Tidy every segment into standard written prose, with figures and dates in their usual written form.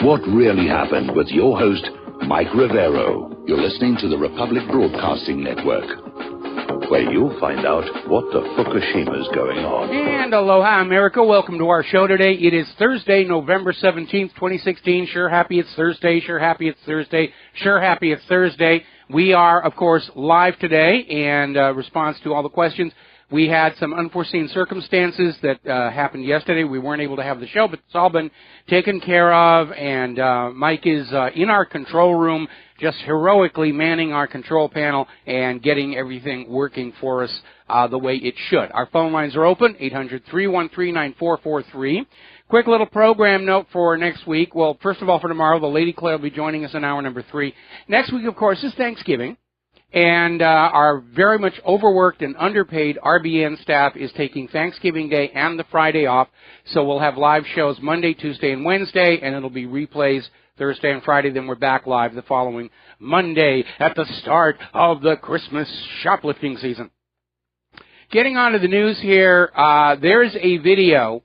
What really happened with your host, Mike Rivero. You're listening to the Republic Broadcasting Network, where you'll find out what the Fukushima's going on. And aloha, America. Welcome to our show today. It is Thursday, November 17th, 2016. Sure happy it's Thursday. Sure happy it's Thursday. Sure happy it's Thursday. We are, of course, live today, and response to all the questions. We had some unforeseen circumstances that happened yesterday. We weren't able to have the show, but it's all been taken care of, and Mike is in our control room, just heroically manning our control panel and getting everything working for us the way it should. Our phone lines are open, 800-313-9443. Quick little program note for next week. Well, first of all, for tomorrow, the Lady Claire will be joining us in hour number 3. Next week, of course, is Thanksgiving. And our very much overworked and underpaid RBN staff is taking Thanksgiving Day and the Friday off. So we'll have live shows Monday, Tuesday, and Wednesday, and it'll be replays Thursday and Friday. Then we're back live the following Monday at the start of the Christmas shoplifting season. Getting on to the news here, there's a video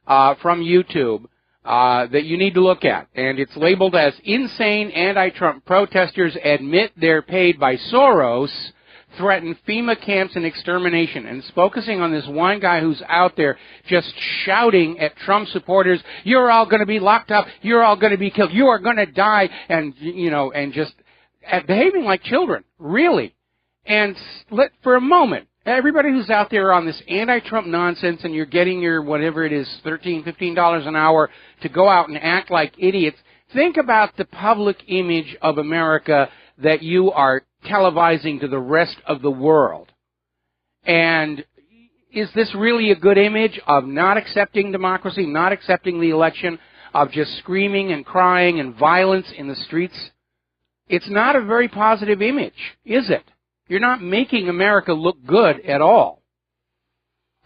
from YouTube that you need to look at, and it's labeled as Insane Anti-Trump Protesters Admit They're Paid by Soros Threaten FEMA Camps and Extermination. And it's focusing on this one guy who's out there just shouting at Trump supporters, you're all going to be locked up, you're all going to be killed, you are going to die, and, you know, and just behaving like children, really. And for a moment, everybody who's out there on this anti-Trump nonsense and you're getting your, whatever it is, $13, $15 an hour to go out and act like idiots, think about the public image of America that you are televising to the rest of the world. And is this really a good image of not accepting democracy, not accepting the election, of just screaming and crying and violence in the streets? It's not a very positive image, is it? You're not making America look good at all.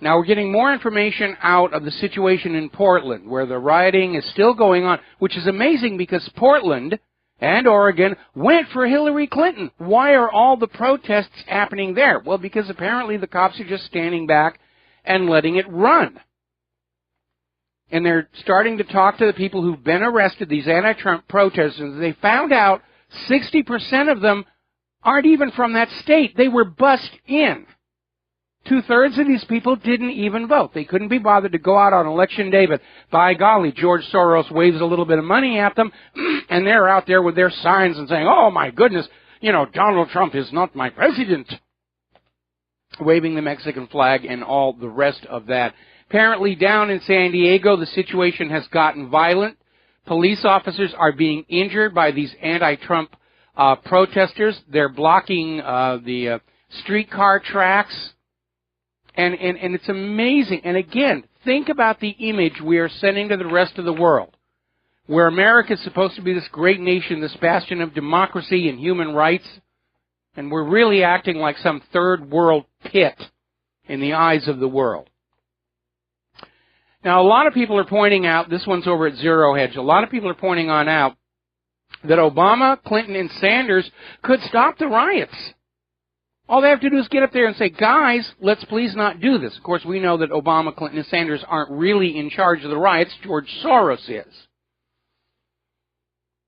Now, we're getting more information out of the situation in Portland, where the rioting is still going on, which is amazing because Portland and Oregon went for Hillary Clinton. Why are all the protests happening there? Well, because apparently the cops are just standing back and letting it run. And they're starting to talk to the people who've been arrested, these anti-Trump protesters, and they found out 60% of them aren't even from that state. They were bussed in. 2/3 of these people didn't even vote. They couldn't be bothered to go out on election day, but by golly, George Soros waves a little bit of money at them, and they're out there with their signs and saying, oh my goodness, you know, Donald Trump is not my president, waving the Mexican flag and all the rest of that. Apparently down in San Diego, the situation has gotten violent. Police officers are being injured by these anti-Trump protesters. They're blocking the streetcar tracks. And it's amazing. And again, think about the image we are sending to the rest of the world, where America is supposed to be this great nation, this bastion of democracy and human rights, and we're really acting like some third world pit in the eyes of the world. Now, a lot of people are pointing out, this one's over at Zero Hedge, a lot of people are pointing out that Obama, Clinton, and Sanders could stop the riots. All they have to do is get up there and say, guys, let's please not do this. Of course, we know that Obama, Clinton, and Sanders aren't really in charge of the riots. George Soros is.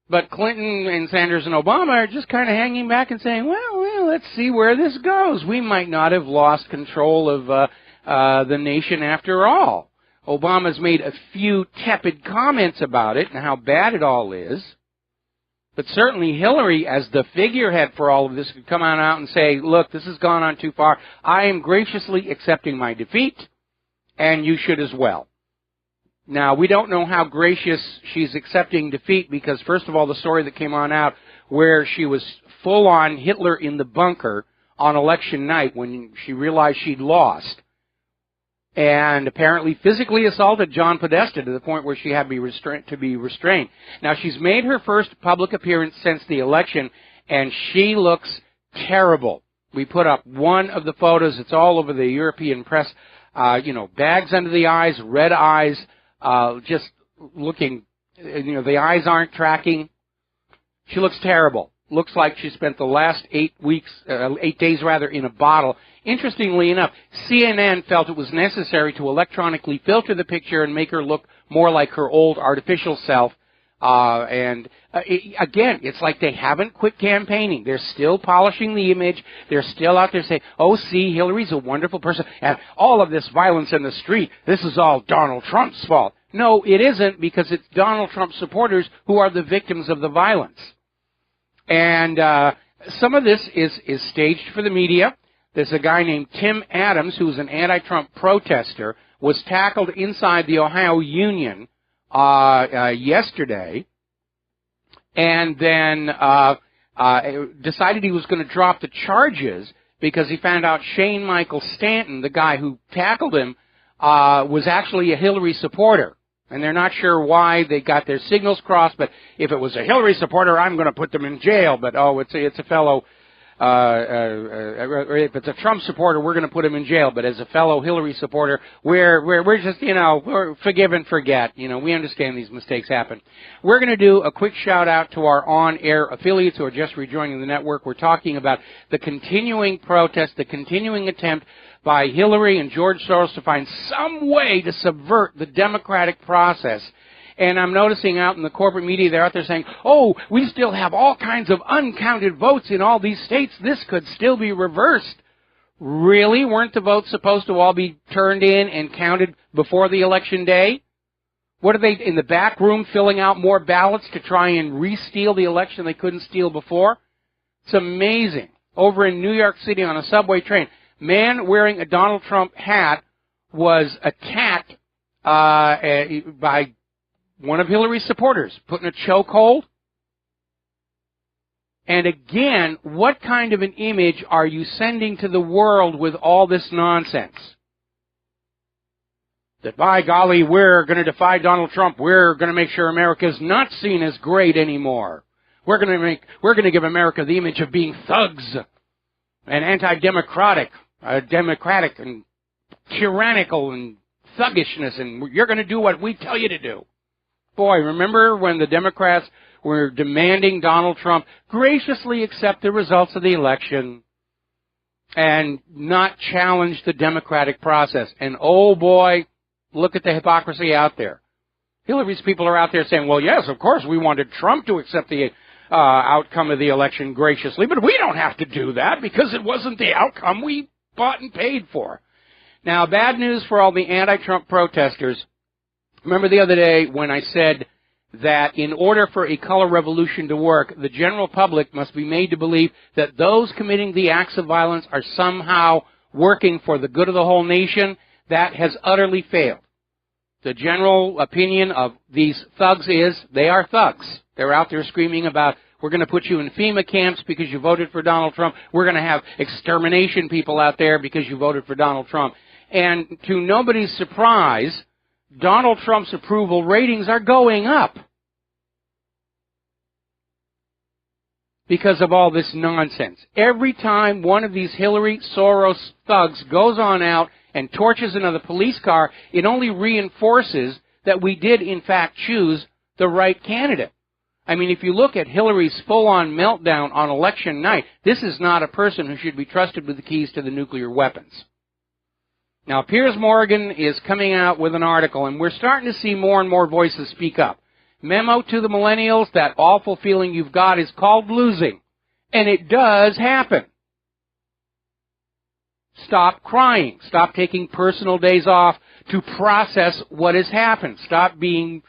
But Clinton and Sanders and Obama are just kind of hanging back and saying, well, let's see where this goes. We might not have lost control of the nation after all. Obama's made a few tepid comments about it and how bad it all is. But certainly Hillary, as the figurehead for all of this, could come on out and say, look, this has gone on too far. I am graciously accepting my defeat, and you should as well. Now, we don't know how gracious she's accepting defeat because, first of all, the story that came on out where she was full-on Hitler in the bunker on election night when she realized she'd lost, and apparently physically assaulted John Podesta to the point where she had to be restrained. Now, she's made her first public appearance since the election, and she looks terrible. We put up one of the photos. It's all over the European press. Bags under the eyes, red eyes, just looking, the eyes aren't tracking. She looks terrible. Looks like she spent the last 8 days in a bottle. Interestingly enough, CNN felt it was necessary to electronically filter the picture and make her look more like her old artificial self Again, it's like they haven't quit campaigning. They're still polishing the image. They're still out there saying, oh, see, Hillary's a wonderful person. And all of this violence in the street, this is all Donald Trump's fault. No, it isn't, because it's Donald Trump supporters who are the victims of the violence. And some of this is staged for the media. There's a guy named Tim Adams, who's an anti-Trump protester, was tackled inside the Ohio Union yesterday, and then decided he was going to drop the charges because he found out Shane Michael Stanton, the guy who tackled him, was actually a Hillary supporter. And they're not sure why they got their signals crossed, but if it was a Hillary supporter, I'm going to put them in jail. But, it's a fellow, if it's a Trump supporter, we're going to put him in jail. But as a fellow Hillary supporter, we're just, we're forgive and forget. We understand these mistakes happen. We're going to do a quick shout out to our on-air affiliates who are just rejoining the network. We're talking about the continuing protest, the continuing attempt by Hillary and George Soros to find some way to subvert the democratic process. And I'm noticing out in the corporate media, they're out there saying, oh, we still have all kinds of uncounted votes in all these states. This could still be reversed. Really? Weren't the votes supposed to all be turned in and counted before the election day? What are they in the back room filling out more ballots to try and re-steal the election they couldn't steal before? It's amazing. Over in New York City on a subway train, man wearing a Donald Trump hat was attacked by one of Hillary's supporters, put in a chokehold. And again, what kind of an image are you sending to the world with all this nonsense? That, by golly, we're going to defy Donald Trump. We're going to make sure America's not seen as great anymore. We're going to give America the image of being thugs and anti-democratic, democratic and tyrannical and thuggishness, and you're going to do what we tell you to do. Boy, remember when the Democrats were demanding Donald Trump graciously accept the results of the election and not challenge the democratic process? And oh boy, look at the hypocrisy out there. Hillary's people are out there saying, well, yes, of course, we wanted Trump to accept the outcome of the election graciously, but we don't have to do that because it wasn't the outcome we bought and paid for. Now, bad news for all the anti-Trump protesters. Remember the other day when I said that in order for a color revolution to work, the general public must be made to believe that those committing the acts of violence are somehow working for the good of the whole nation? That has utterly failed. The general opinion of these thugs is they are thugs. They're out there screaming about, we're going to put you in FEMA camps because you voted for Donald Trump. We're going to have extermination people out there because you voted for Donald Trump. And to nobody's surprise, Donald Trump's approval ratings are going up because of all this nonsense. Every time one of these Hillary Soros thugs goes on out and torches another police car, it only reinforces that we did, in fact, choose the right candidate. I mean, if you look at Hillary's full-on meltdown on election night, this is not a person who should be trusted with the keys to the nuclear weapons. Now, Piers Morgan is coming out with an article, and we're starting to see more and more voices speak up. Memo to the millennials, that awful feeling you've got is called losing. And it does happen. Stop crying. Stop taking personal days off to process what has happened. Stop being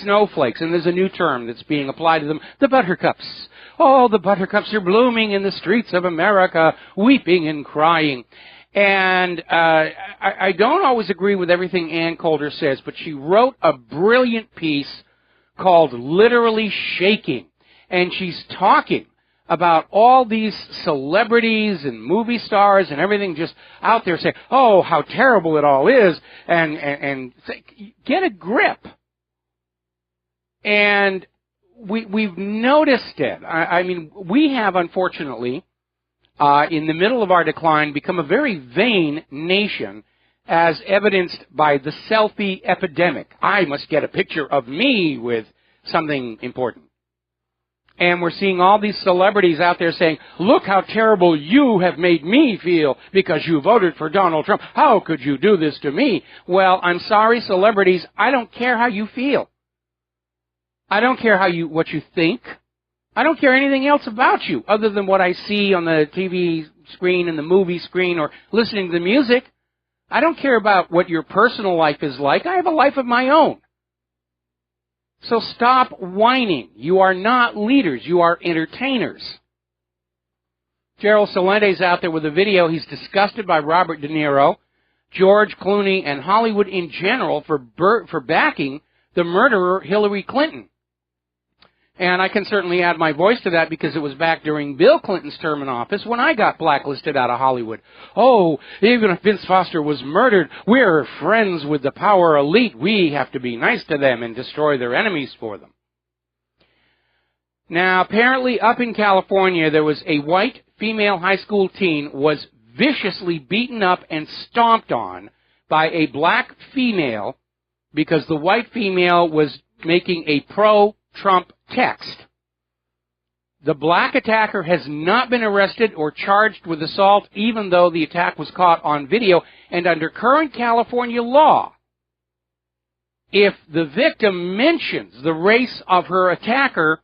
snowflakes. And there's a new term that's being applied to them, the buttercups. Oh, the buttercups are blooming in the streets of America, weeping and crying. And I don't always agree with everything Ann Coulter says, but she wrote a brilliant piece called Literally Shaking. And she's talking about all these celebrities and movie stars and everything just out there saying, oh, how terrible it all is, and get a grip. And we've noticed it. I mean, we have, unfortunately, in the middle of our decline, become a very vain nation, as evidenced by the selfie epidemic. I must get a picture of me with something important. And we're seeing all these celebrities out there saying, look how terrible you have made me feel because you voted for Donald Trump. How could you do this to me? Well, I'm sorry, celebrities, I don't care how you feel. I don't care what you think. I don't care anything else about you other than what I see on the TV screen and the movie screen or listening to the music. I don't care about what your personal life is like. I have a life of my own. So stop whining. You are not leaders. You are entertainers. Gerald Salente's out there with a video. He's disgusted by Robert De Niro, George Clooney, and Hollywood in general for backing the murderer Hillary Clinton. And I can certainly add my voice to that because it was back during Bill Clinton's term in office when I got blacklisted out of Hollywood. Oh, even if Vince Foster was murdered, we're friends with the power elite. We have to be nice to them and destroy their enemies for them. Now, apparently up in California, there was a white female high school teen was viciously beaten up and stomped on by a black female because the white female was making a pro-Trump text. The black attacker has not been arrested or charged with assault, even though the attack was caught on video. And under current California law, if the victim mentions the race of her attacker,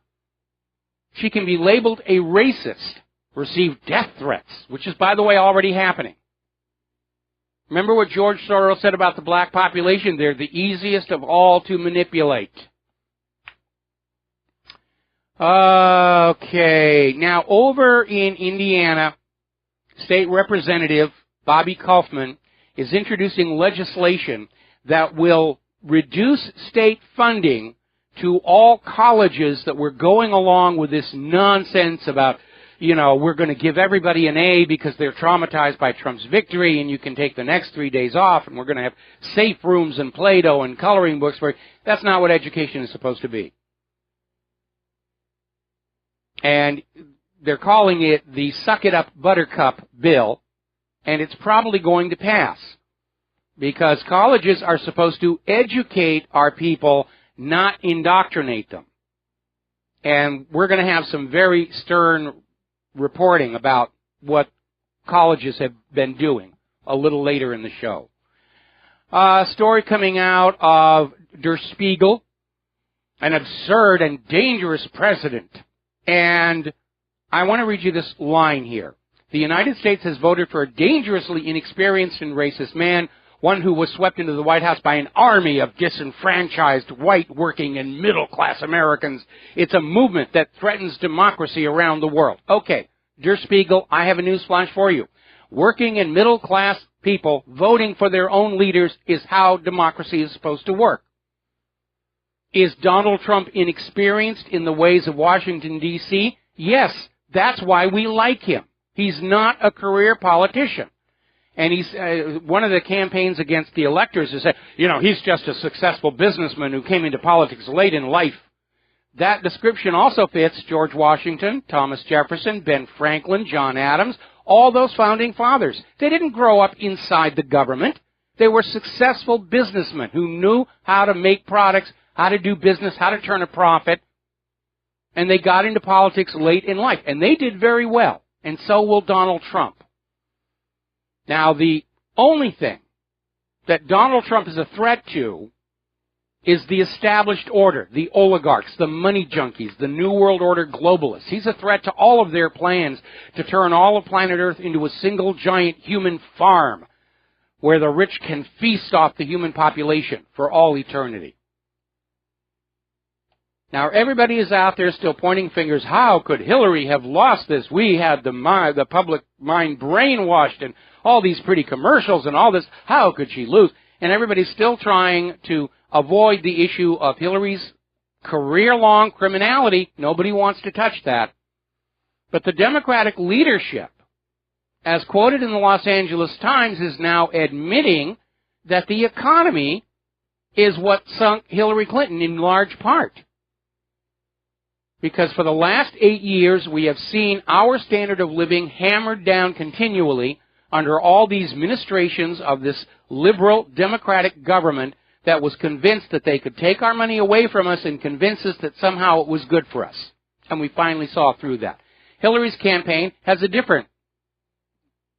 she can be labeled a racist, receive death threats, which is, by the way, already happening. Remember what George Soros said about the black population? They're the easiest of all to manipulate. Okay, now over in Indiana, State Representative Bobby Kaufman is introducing legislation that will reduce state funding to all colleges that were going along with this nonsense about, we're going to give everybody an A because they're traumatized by Trump's victory and you can take the next 3 days off and we're going to have safe rooms and Play-Doh and coloring books for you. That's not what education is supposed to be. And they're calling it the Suck It Up Buttercup bill, and it's probably going to pass because colleges are supposed to educate our people, not indoctrinate them. And we're going to have some very stern reporting about what colleges have been doing a little later in the show. A story coming out of Der Spiegel, an absurd and dangerous president. And I want to read you this line here. The United States has voted for a dangerously inexperienced and racist man, one who was swept into the White House by an army of disenfranchised white working and middle-class Americans. It's a movement that threatens democracy around the world. Okay, Der Spiegel, I have a news flash for you. Working and middle-class people voting for their own leaders is how democracy is supposed to work. Is Donald Trump inexperienced in the ways of Washington, D.C.? Yes, that's why we like him. He's not a career politician. And he's one of the campaigns against the electors is that, he's just a successful businessman who came into politics late in life. That description also fits George Washington, Thomas Jefferson, Ben Franklin, John Adams, all those founding fathers. They didn't grow up inside the government. They were successful businessmen who knew how to make products, how to do business, how to turn a profit, and they got into politics late in life, and they did very well, and so will Donald Trump. Now, the only thing that Donald Trump is a threat to is the established order, the oligarchs, the money junkies, the New World Order globalists. He's a threat to all of their plans to turn all of planet Earth into a single giant human farm where the rich can feast off the human population for all eternity. Now, everybody is out there still pointing fingers. How could Hillary have lost this? We had the public mind brainwashed and all these pretty commercials and all this. How could she lose? And everybody's still trying to avoid the issue of Hillary's career-long criminality. Nobody wants to touch that. But the Democratic leadership, as quoted in the Los Angeles Times, is now admitting that the economy is what sunk Hillary Clinton in large part. Because for the last 8 years, we have seen our standard of living hammered down continually under all these ministrations of this liberal democratic government that was convinced that they could take our money away from us and convince us that somehow it was good for us. And we finally saw through that. Hillary's campaign has a different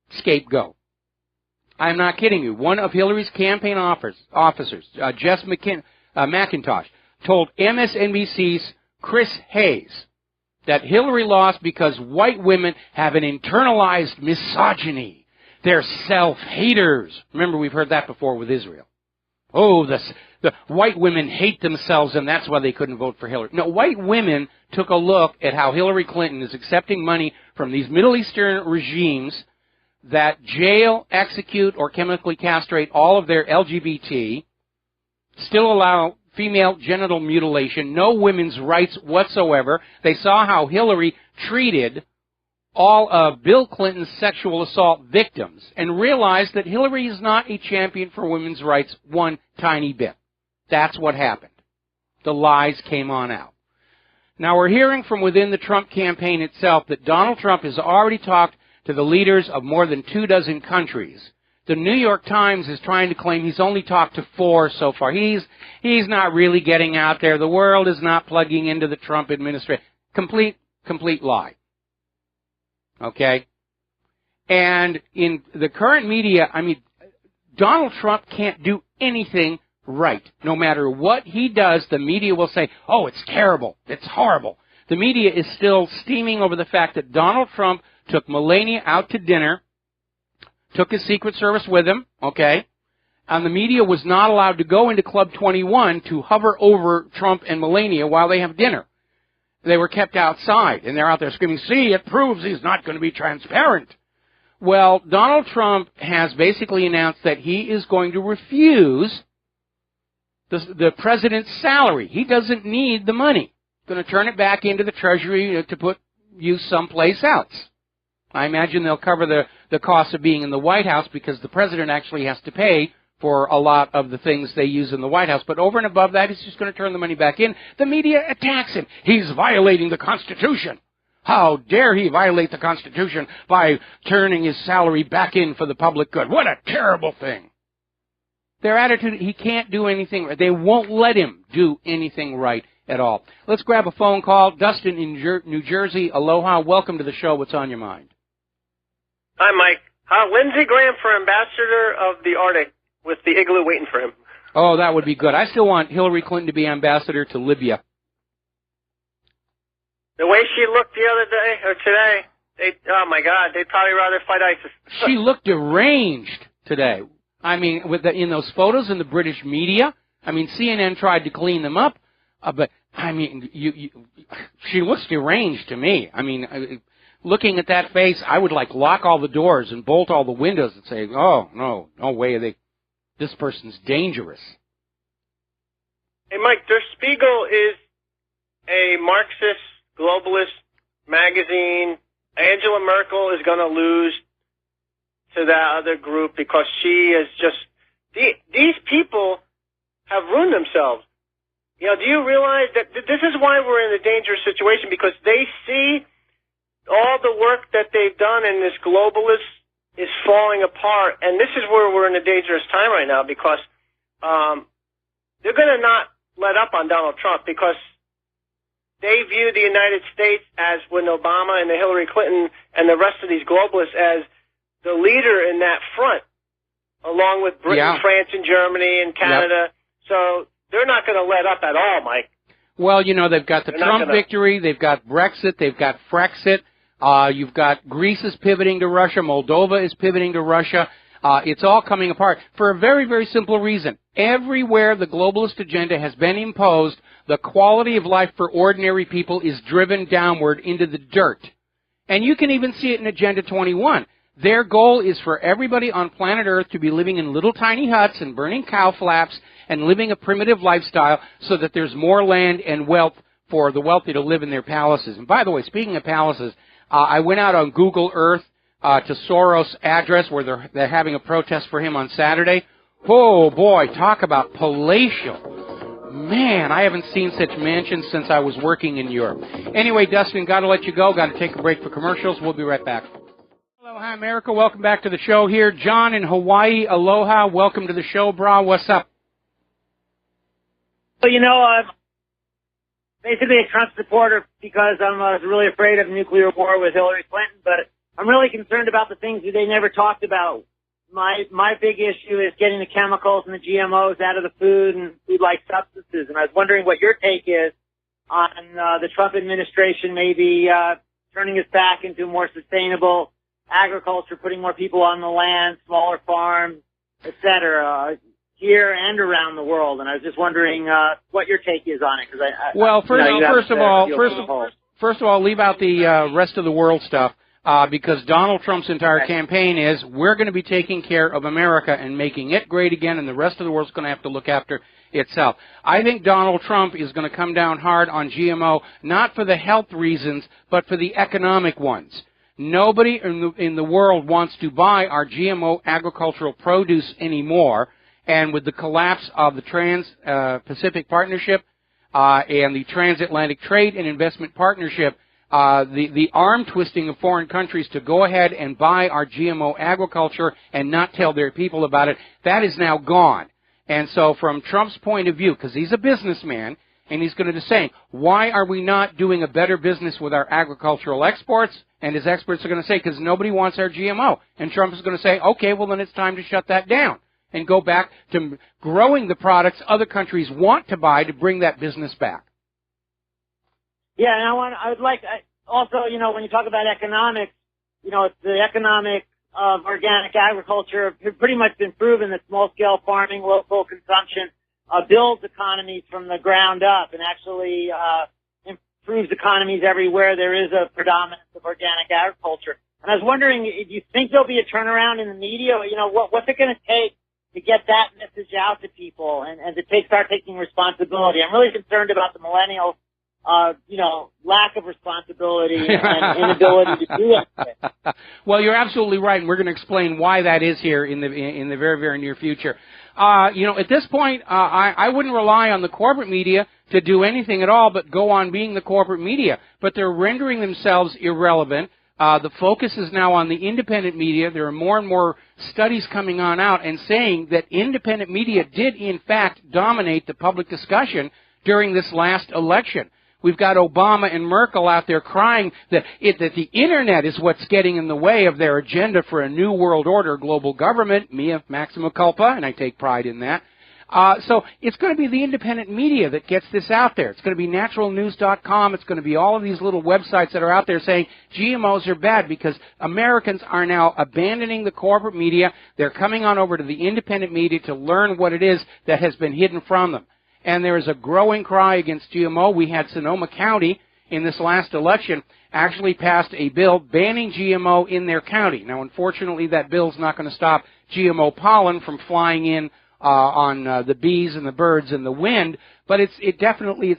scapegoat. I'm not kidding you. One of Hillary's campaign officers, Jess McIntosh, told MSNBC's Chris Hayes that Hillary lost because white women have an internalized misogyny. They're self-haters. Remember, we've heard that before with Israel. Oh, the white women hate themselves, and that's why they couldn't vote for Hillary. No, white women took a look at how Hillary Clinton is accepting money from these Middle Eastern regimes that jail, execute, or chemically castrate all of their LGBT, still allow female genital mutilation, no women's rights whatsoever. They saw how Hillary treated all of Bill Clinton's sexual assault victims and realized that Hillary is not a champion for women's rights one tiny bit. That's what happened. The lies came on out. Now we're hearing from within the Trump campaign itself that Donald Trump has already talked to the leaders of more than 24 countries. The New York Times is trying to claim he's only talked to 4 so far. He's not really getting out there. The world is not plugging into the Trump administration. Complete lie. Okay? And in the current media, I mean, Donald Trump can't do anything right. No matter what he does, the media will say, oh, it's terrible. It's horrible. The media is still steaming over the fact that Donald Trump took Melania out to dinner, took his Secret Service with him, okay? And the media was not allowed to go into Club 21 to hover over Trump and Melania while they have dinner. They were kept outside, and they're out there screaming, see, it proves he's not going to be transparent. Well, Donald Trump has basically announced that he is going to refuse the president's salary. He doesn't need the money. He's going to turn it back into the Treasury to use someplace else. I imagine they'll cover the cost of being in the White House because the president actually has to pay for a lot of the things they use in the White House. But over and above that, he's just going to turn the money back in. The media attacks him. He's violating the Constitution. How dare he violate the Constitution by turning his salary back in for the public good? What a terrible thing. Their attitude, he can't do anything right. They won't let him do anything right at all. Let's grab a phone call. Dustin in New Jersey, aloha. Welcome to the show. What's on your mind? Hi, Mike. Lindsey Graham for ambassador of the Arctic with the igloo waiting for him. Oh, that would be good. I still want Hillary Clinton to be ambassador to Libya. The way she looked the other day, or today, oh my God, they'd probably rather fight ISIS. She looked deranged today. I mean, in those photos in the British media, I mean, CNN tried to clean them up, but, I mean, she looks deranged to me. I mean, looking at that face, I would, lock all the doors and bolt all the windows and say, oh, no way, this person's dangerous. Hey, Mike, Der Spiegel is a Marxist, globalist magazine. Angela Merkel is going to lose to that other group because she is just... These people have ruined themselves. You know, do you realize that this is why we're in a dangerous situation? Because they see all the work that they've done and this globalist is falling apart. And this is where we're in a dangerous time right now because they're going to not let up on Donald Trump because they view the United States as when Obama and the Hillary Clinton and the rest of these globalists as the leader in that front, along with Britain, France, and Germany, and Canada. Yep. So they're not going to let up at all, Mike. Well, you know, they've got the Trump victory, they've got Brexit, they've got Frexit, you've got Greece is pivoting to Russia, Moldova is pivoting to Russia. It's all coming apart for a very, very simple reason. Everywhere the globalist agenda has been imposed, the quality of life for ordinary people is driven downward into the dirt. And you can even see it in Agenda 21. Their goal is for everybody on planet Earth to be living in little tiny huts and burning cow flaps and living a primitive lifestyle so that there's more land and wealth for the wealthy to live in their palaces. And by the way, speaking of palaces, I went out on Google Earth to Soros' address where they're having a protest for him on Saturday. Oh, boy, talk about palatial. Man, I haven't seen such mansions since I was working in Europe. Anyway, Dustin, got to let you go. Got to take a break for commercials. We'll be right back. Aloha, America. Welcome back to the show here. John in Hawaii. Aloha. Welcome to the show, brah. What's up? Well, you know, basically a Trump supporter because I'm really afraid of nuclear war with Hillary Clinton, but I'm really concerned about the things that they never talked about my big issue is getting the chemicals and the GMOs out of the food and food-like substances. And I was wondering what your take is on the Trump administration maybe turning us back into more sustainable agriculture, putting more people on the land, smaller farms, et cetera, here and around the world. And I was just wondering what your take is on it. Cause well, first of all, leave out the rest of the world stuff. Because Donald Trump's entire campaign is, we're going to be taking care of America and making it great again, and the rest of the world's going to have to look after itself. I think Donald Trump is going to come down hard on GMO, not for the health reasons, but for the economic ones. Nobody in the world wants to buy our GMO agricultural produce anymore, and with the collapse of the Trans-Pacific Partnership and the Transatlantic Trade and Investment Partnership, the arm twisting of foreign countries to go ahead and buy our GMO agriculture and not tell their people about it, that is now gone. And so from Trump's point of view, because he's a businessman, and he's going to be saying, why are we not doing a better business with our agricultural exports? And his experts are going to say, because nobody wants our GMO. And Trump is going to say, okay, well then it's time to shut that down and go back to growing the products other countries want to buy to bring that business back. Yeah, and I would like, also, when you talk about economics, it's the economic of organic agriculture have pretty much been proven that small-scale farming, local consumption, builds economies from the ground up and actually improves economies everywhere there is a predominance of organic agriculture. And I was wondering, do you think there'll be a turnaround in the media? What's it going to take to get that message out to people and to start taking responsibility? I'm really concerned about the millennials. Lack of responsibility and inability to do it. Well, you're absolutely right, and we're going to explain why that is here in the very, very near future. At this point, I wouldn't rely on the corporate media to do anything at all but go on being the corporate media. But they're rendering themselves irrelevant. The focus is now on the independent media. There are more and more studies coming on out and saying that independent media did, in fact, dominate the public discussion during this last election. We've got Obama and Merkel out there crying that the Internet is what's getting in the way of their agenda for a new world order, global government, mea maxima culpa, and I take pride in that. So it's going to be the independent media that gets this out there. It's going to be naturalnews.com. It's going to be all of these little websites that are out there saying GMOs are bad because Americans are now abandoning the corporate media. They're coming on over to the independent media to learn what it is that has been hidden from them. And there is a growing cry against GMO. We had Sonoma County in this last election actually passed a bill banning GMO in their county. Now, unfortunately, that bill is not going to stop GMO pollen from flying in on the bees and the birds and the wind, but it's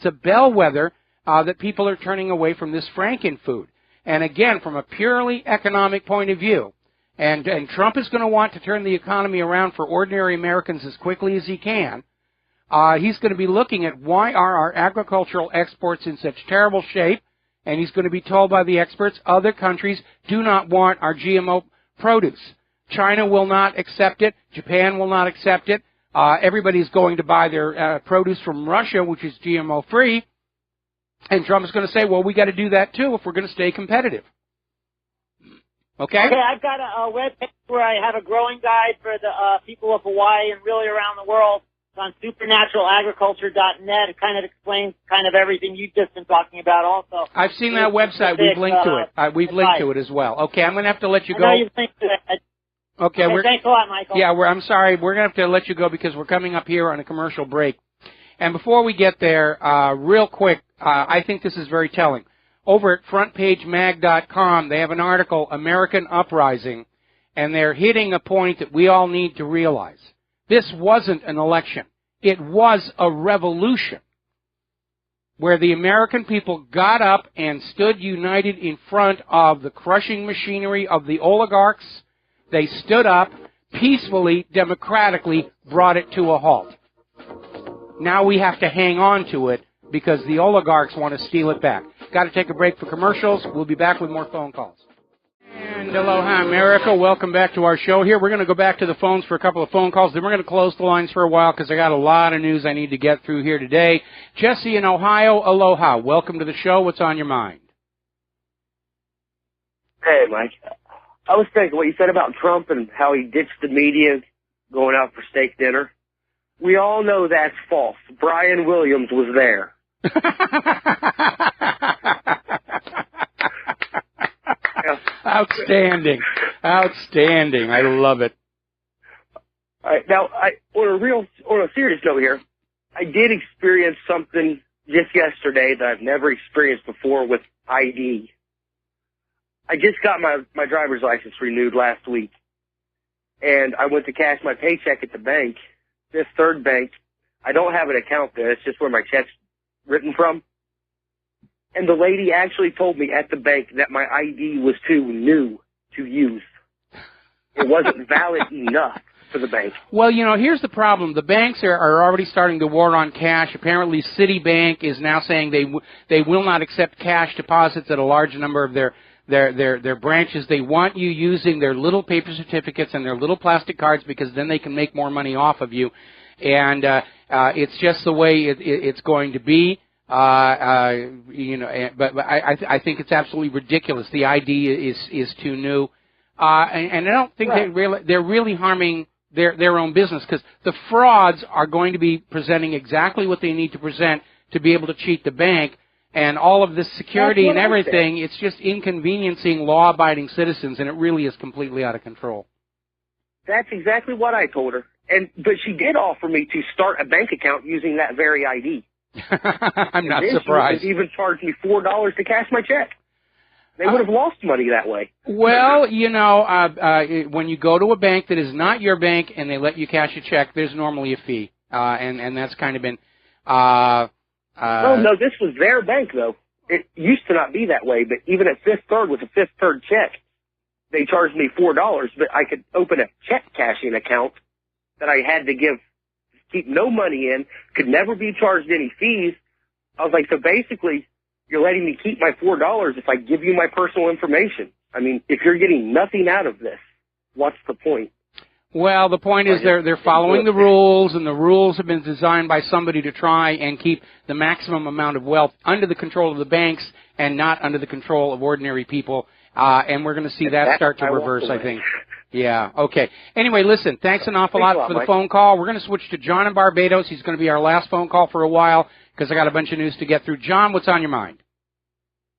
a bellwether that people are turning away from this Franken food. And again, from a purely economic point of view, and Trump is going to want to turn the economy around for ordinary Americans as quickly as he can. He's going to be looking at why are our agricultural exports in such terrible shape, and he's going to be told by the experts other countries do not want our GMO produce. China will not accept it. Japan will not accept it. Everybody's going to buy their produce from Russia, which is GMO-free. And Trump is going to say, well, we got to do that too if we're going to stay competitive. Okay? Okay, I've got a web page where I have a growing guide for the people of Hawaii and really around the world. It's on supernaturalagriculture.net. It kind of explains kind of everything you've just been talking about also. I've seen that website. We've linked to it. We've linked to it as well. Okay, I'm going to have to let you go. I know you've linked to it. Okay, thanks a lot, Michael. Yeah, I'm sorry. We're going to have to let you go because we're coming up here on a commercial break. And before we get there, real quick, I think this is very telling. Over at frontpagemag.com, they have an article, American Uprising, and they're hitting a point that we all need to realize. This wasn't an election. It was a revolution where the American people got up and stood united in front of the crushing machinery of the oligarchs. They stood up, peacefully, democratically, brought it to a halt. Now we have to hang on to it because the oligarchs want to steal it back. Got to take a break for commercials. We'll be back with more phone calls. And aloha, America. Welcome back to our show here. We're going to go back to the phones for a couple of phone calls. Then we're going to close the lines for a while because I got a lot of news I need to get through here today. Jesse in Ohio, aloha. Welcome to the show. What's on your mind? Hey, Mike. I was thinking what you said about Trump and how he ditched the media going out for steak dinner. We all know that's false. Brian Williams was there. Outstanding. Outstanding. I love it. All right, now, on a serious note here, I did experience something just yesterday that I've never experienced before with ID. I just got my driver's license renewed last week, and I went to cash my paycheck at the bank, this third bank. I don't have an account there. It's just where my check's written from. And the lady actually told me at the bank that my ID was too new to use. It wasn't valid enough for the bank. Well, here's the problem. The banks are already starting to war on cash. Apparently, Citibank is now saying they will not accept cash deposits at a large number of their branches. They want you using their little paper certificates and their little plastic cards because then they can make more money off of you. And it's just the way it's going to be. But I think it's absolutely ridiculous. The ID is too new, and I don't think they're really harming their own business, because the frauds are going to be presenting exactly what they need to present to be able to cheat the bank, and all of this security and everything. It's just inconveniencing law-abiding citizens, and it really is completely out of control. That's exactly what I told her, but she did offer me to start a bank account using that very ID. I'm not surprised. She even charged me $4 to cash my check. They would have lost money that way. Well, when you go to a bank that is not your bank and they let you cash a check, there's normally a fee, and that's kind of been. No, this was their bank though. It used to not be that way, but even at Fifth Third with a Fifth Third check, they charged me $4, but I could open a check cashing account that I had to keep no money in, could never be charged any fees. I was like, so basically, you're letting me keep my $4 if I give you my personal information. I mean, if you're getting nothing out of this, what's the point? Well, the point is they're following the rules, and the rules have been designed by somebody to try and keep the maximum amount of wealth under the control of the banks and not under the control of ordinary people. And we're going to see that start to reverse, I think. Yeah, okay. Anyway, listen, thanks an awful lot for the phone call. We're going to switch to John in Barbados. He's going to be our last phone call for a while because I got a bunch of news to get through. John, what's on your mind?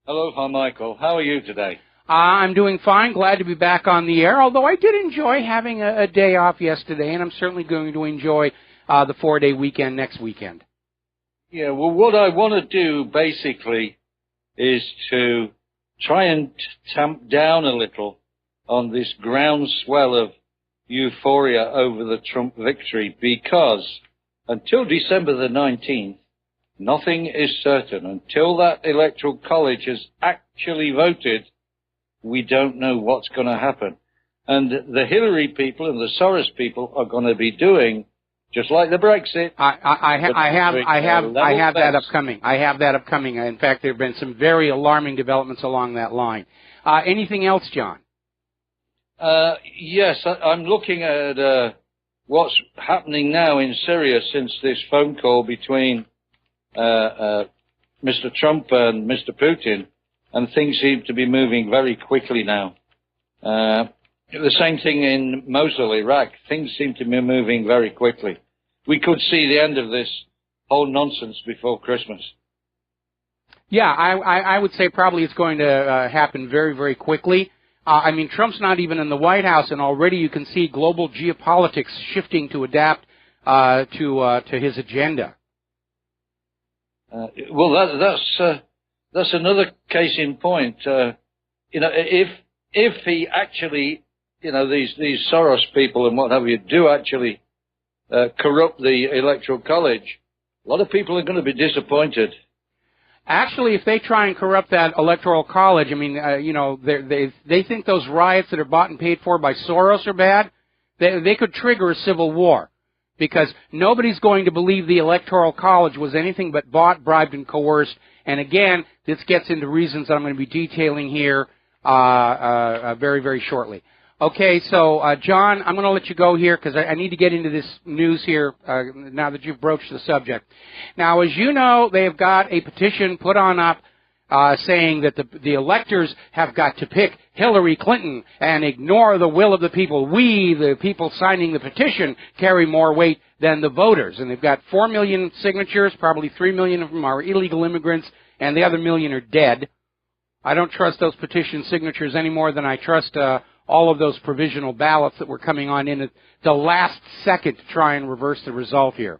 Hello, Michael. How are you today? I'm doing fine. Glad to be back on the air, although I did enjoy having a day off yesterday, and I'm certainly going to enjoy the 4-day weekend next weekend. Yeah, well, what I want to do, basically, is to try and tamp down a little on this groundswell of euphoria over the Trump victory, because until December the 19th, nothing is certain. Until that electoral college has actually voted, we don't know what's going to happen. And the Hillary people and the Soros people are going to be doing just like the Brexit. I have that upcoming. I have that upcoming. In fact, there have been some very alarming developments along that line. Anything else, John? Yes, I'm looking at what's happening now in Syria since this phone call between Mr. Trump and Mr. Putin, and things seem to be moving very quickly now. The same thing in Mosul, Iraq. Things seem to be moving very quickly. We could see the end of this whole nonsense before Christmas. Yeah, I would say probably it's going to happen very, very quickly. I mean, Trump's not even in the White House, and already you can see global geopolitics shifting to adapt to his agenda. Well, that's another case in point. If he actually, these Soros people and what have you do actually corrupt the Electoral College, a lot of people are going to be disappointed. Actually, if they try and corrupt that Electoral College, I mean, they think those riots that are bought and paid for by Soros are bad. They could trigger a civil war, because nobody's going to believe the Electoral College was anything but bought, bribed, and coerced. And again, this gets into reasons that I'm going to be detailing here very, very shortly. Okay, so, John, I'm going to let you go here because I need to get into this news here now that you've broached the subject. Now, as you know, they have got a petition put on up saying that the electors have got to pick Hillary Clinton and ignore the will of the people. We, the people signing the petition, carry more weight than the voters. And they've got 4 million signatures, probably 3 million of them are illegal immigrants, and the other million are dead. I don't trust those petition signatures any more than I trust all of those provisional ballots that were coming on in at the last second to try and reverse the result here.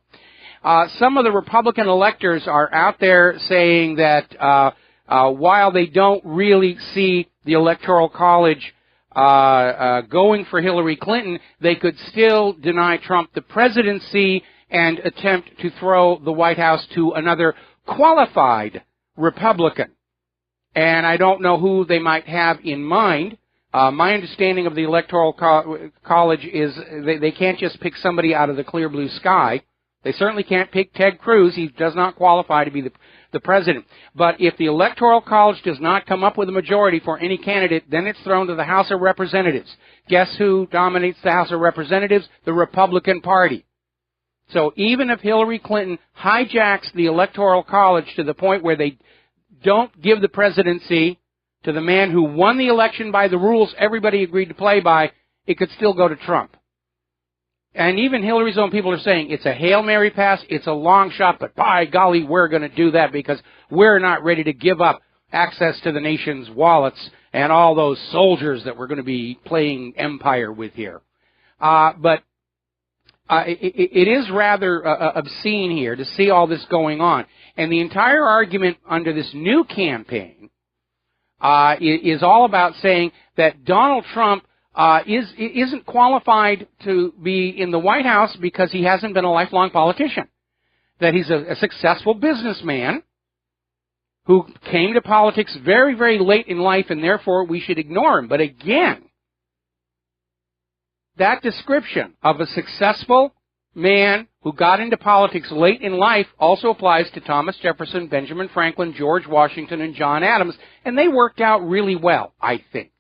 Some of the Republican electors are out there saying that while they don't really see the Electoral College going for Hillary Clinton, they could still deny Trump the presidency and attempt to throw the White House to another qualified Republican. And I don't know who they might have in mind. My understanding of the Electoral College is they can't just pick somebody out of the clear blue sky. They certainly can't pick Ted Cruz. He does not qualify to be the president. But if the Electoral College does not come up with a majority for any candidate, then it's thrown to the House of Representatives. Guess who dominates the House of Representatives? The Republican Party. So even if Hillary Clinton hijacks the Electoral College to the point where they don't give the presidency to the man who won the election by the rules everybody agreed to play by, it could still go to Trump. And even Hillary's own people are saying it's a Hail Mary pass, it's a long shot, but by golly, we're going to do that because we're not ready to give up access to the nation's wallets and all those soldiers that we're going to be playing empire with here. But it is rather obscene here to see all this going on. And the entire argument under this new campaign is all about saying that Donald Trump isn't qualified to be in the White House because he hasn't been a lifelong politician. That he's a successful businessman who came to politics very, very late in life, and therefore we should ignore him. But again, that description of a successful man who got into politics late in life also applies to Thomas Jefferson, Benjamin Franklin, George Washington, and John Adams, and they worked out really well, I think.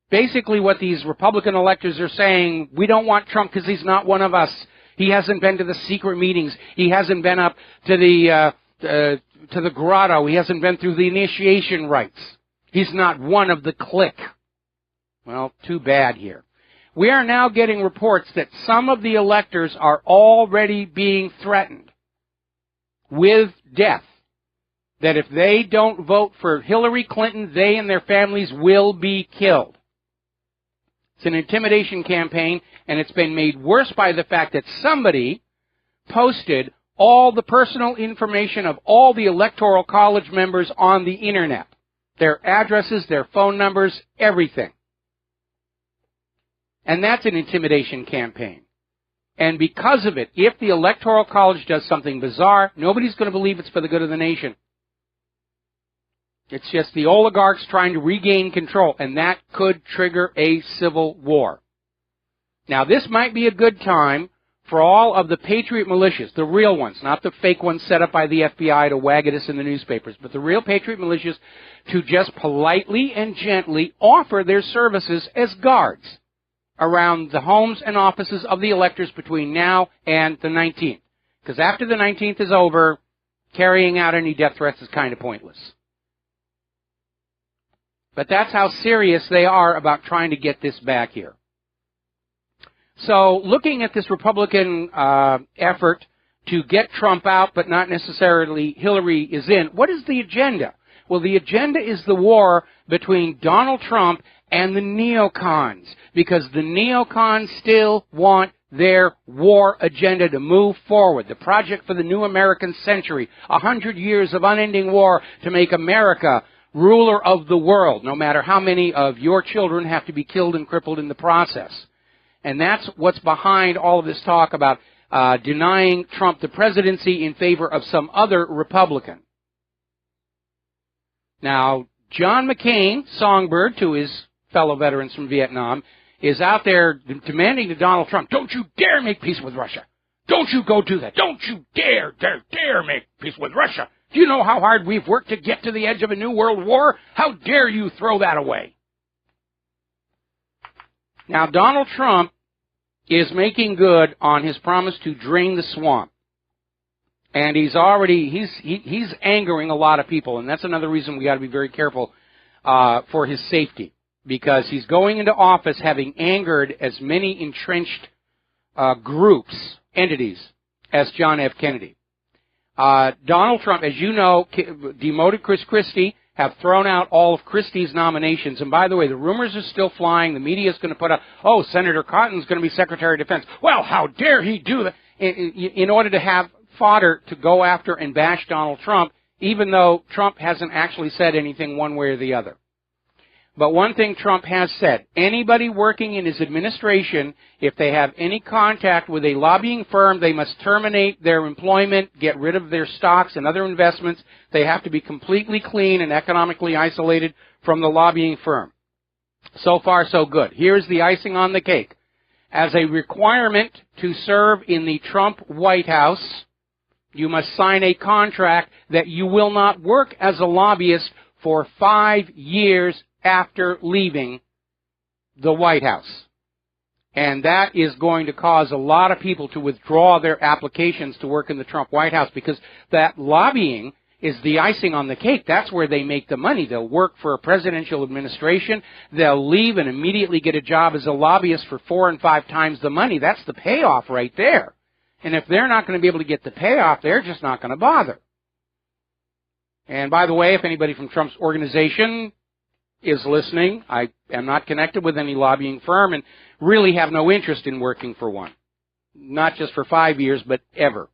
Basically what these Republican electors are saying, we don't want Trump because he's not one of us. He hasn't been to the secret meetings. He hasn't been up to the grotto. He hasn't been through the initiation rites. He's not one of the clique. Well, too bad here. We are now getting reports that some of the electors are already being threatened with death. That if they don't vote for Hillary Clinton, they and their families will be killed. It's an intimidation campaign, and it's been made worse by the fact that somebody posted all the personal information of all the Electoral College members on the Internet. Their addresses, their phone numbers, everything. And that's an intimidation campaign. And because of it, if the Electoral College does something bizarre, nobody's going to believe it's for the good of the nation. It's just the oligarchs trying to regain control, and that could trigger a civil war. Now, this might be a good time for all of the patriot militias, the real ones, not the fake ones set up by the FBI to wag at us in the newspapers, but the real patriot militias to just politely and gently offer their services as guards around the homes and offices of the electors between now and the 19th. Because after the 19th is over, carrying out any death threats is kind of pointless. But that's how serious they are about trying to get this back here. So looking at this Republican effort to get Trump out, but not necessarily Hillary is in, what is the agenda? Well, the agenda is the war between Donald Trump and the neocons, because the neocons still want their war agenda to move forward. The project for the new American century, 100 years of unending war to make America ruler of the world, no matter how many of your children have to be killed and crippled in the process. And that's what's behind all of this talk about denying Trump the presidency in favor of some other Republican. Now, John McCain, songbird to his fellow veterans from Vietnam, is out there demanding to Donald Trump, don't you dare make peace with Russia. Don't you go do that. Don't you dare make peace with Russia. Do you know how hard we've worked to get to the edge of a new world war? How dare you throw that away? Now, Donald Trump is making good on his promise to drain the swamp. And he's angering a lot of people, and that's another reason we got to be very careful for his safety, because he's going into office having angered as many entrenched groups, entities, as John F. Kennedy. Donald Trump, as you know, demoted Chris Christie, have thrown out all of Christie's nominations. And by the way, the rumors are still flying. The media is going to put out, oh, Senator Cotton's going to be Secretary of Defense. Well, how dare he do that? In order to have fodder to go after and bash Donald Trump, even though Trump hasn't actually said anything one way or the other. But one thing Trump has said, anybody working in his administration, if they have any contact with a lobbying firm, they must terminate their employment, get rid of their stocks and other investments. They have to be completely clean and economically isolated from the lobbying firm. So far, so good. Here's the icing on the cake. As a requirement to serve in the Trump White House, you must sign a contract that you will not work as a lobbyist for 5 years after leaving the White House. And that is going to cause a lot of people to withdraw their applications to work in the Trump White House, because that lobbying is the icing on the cake. That's where they make the money. They'll work for a presidential administration. They'll leave and immediately get a job as a lobbyist for 4 and 5 times the money. That's the payoff right there. And if they're not going to be able to get the payoff, they're just not going to bother. And by the way, if anybody from Trump's organization is listening, I am not connected with any lobbying firm and really have no interest in working for one. Not just for 5 years, but ever.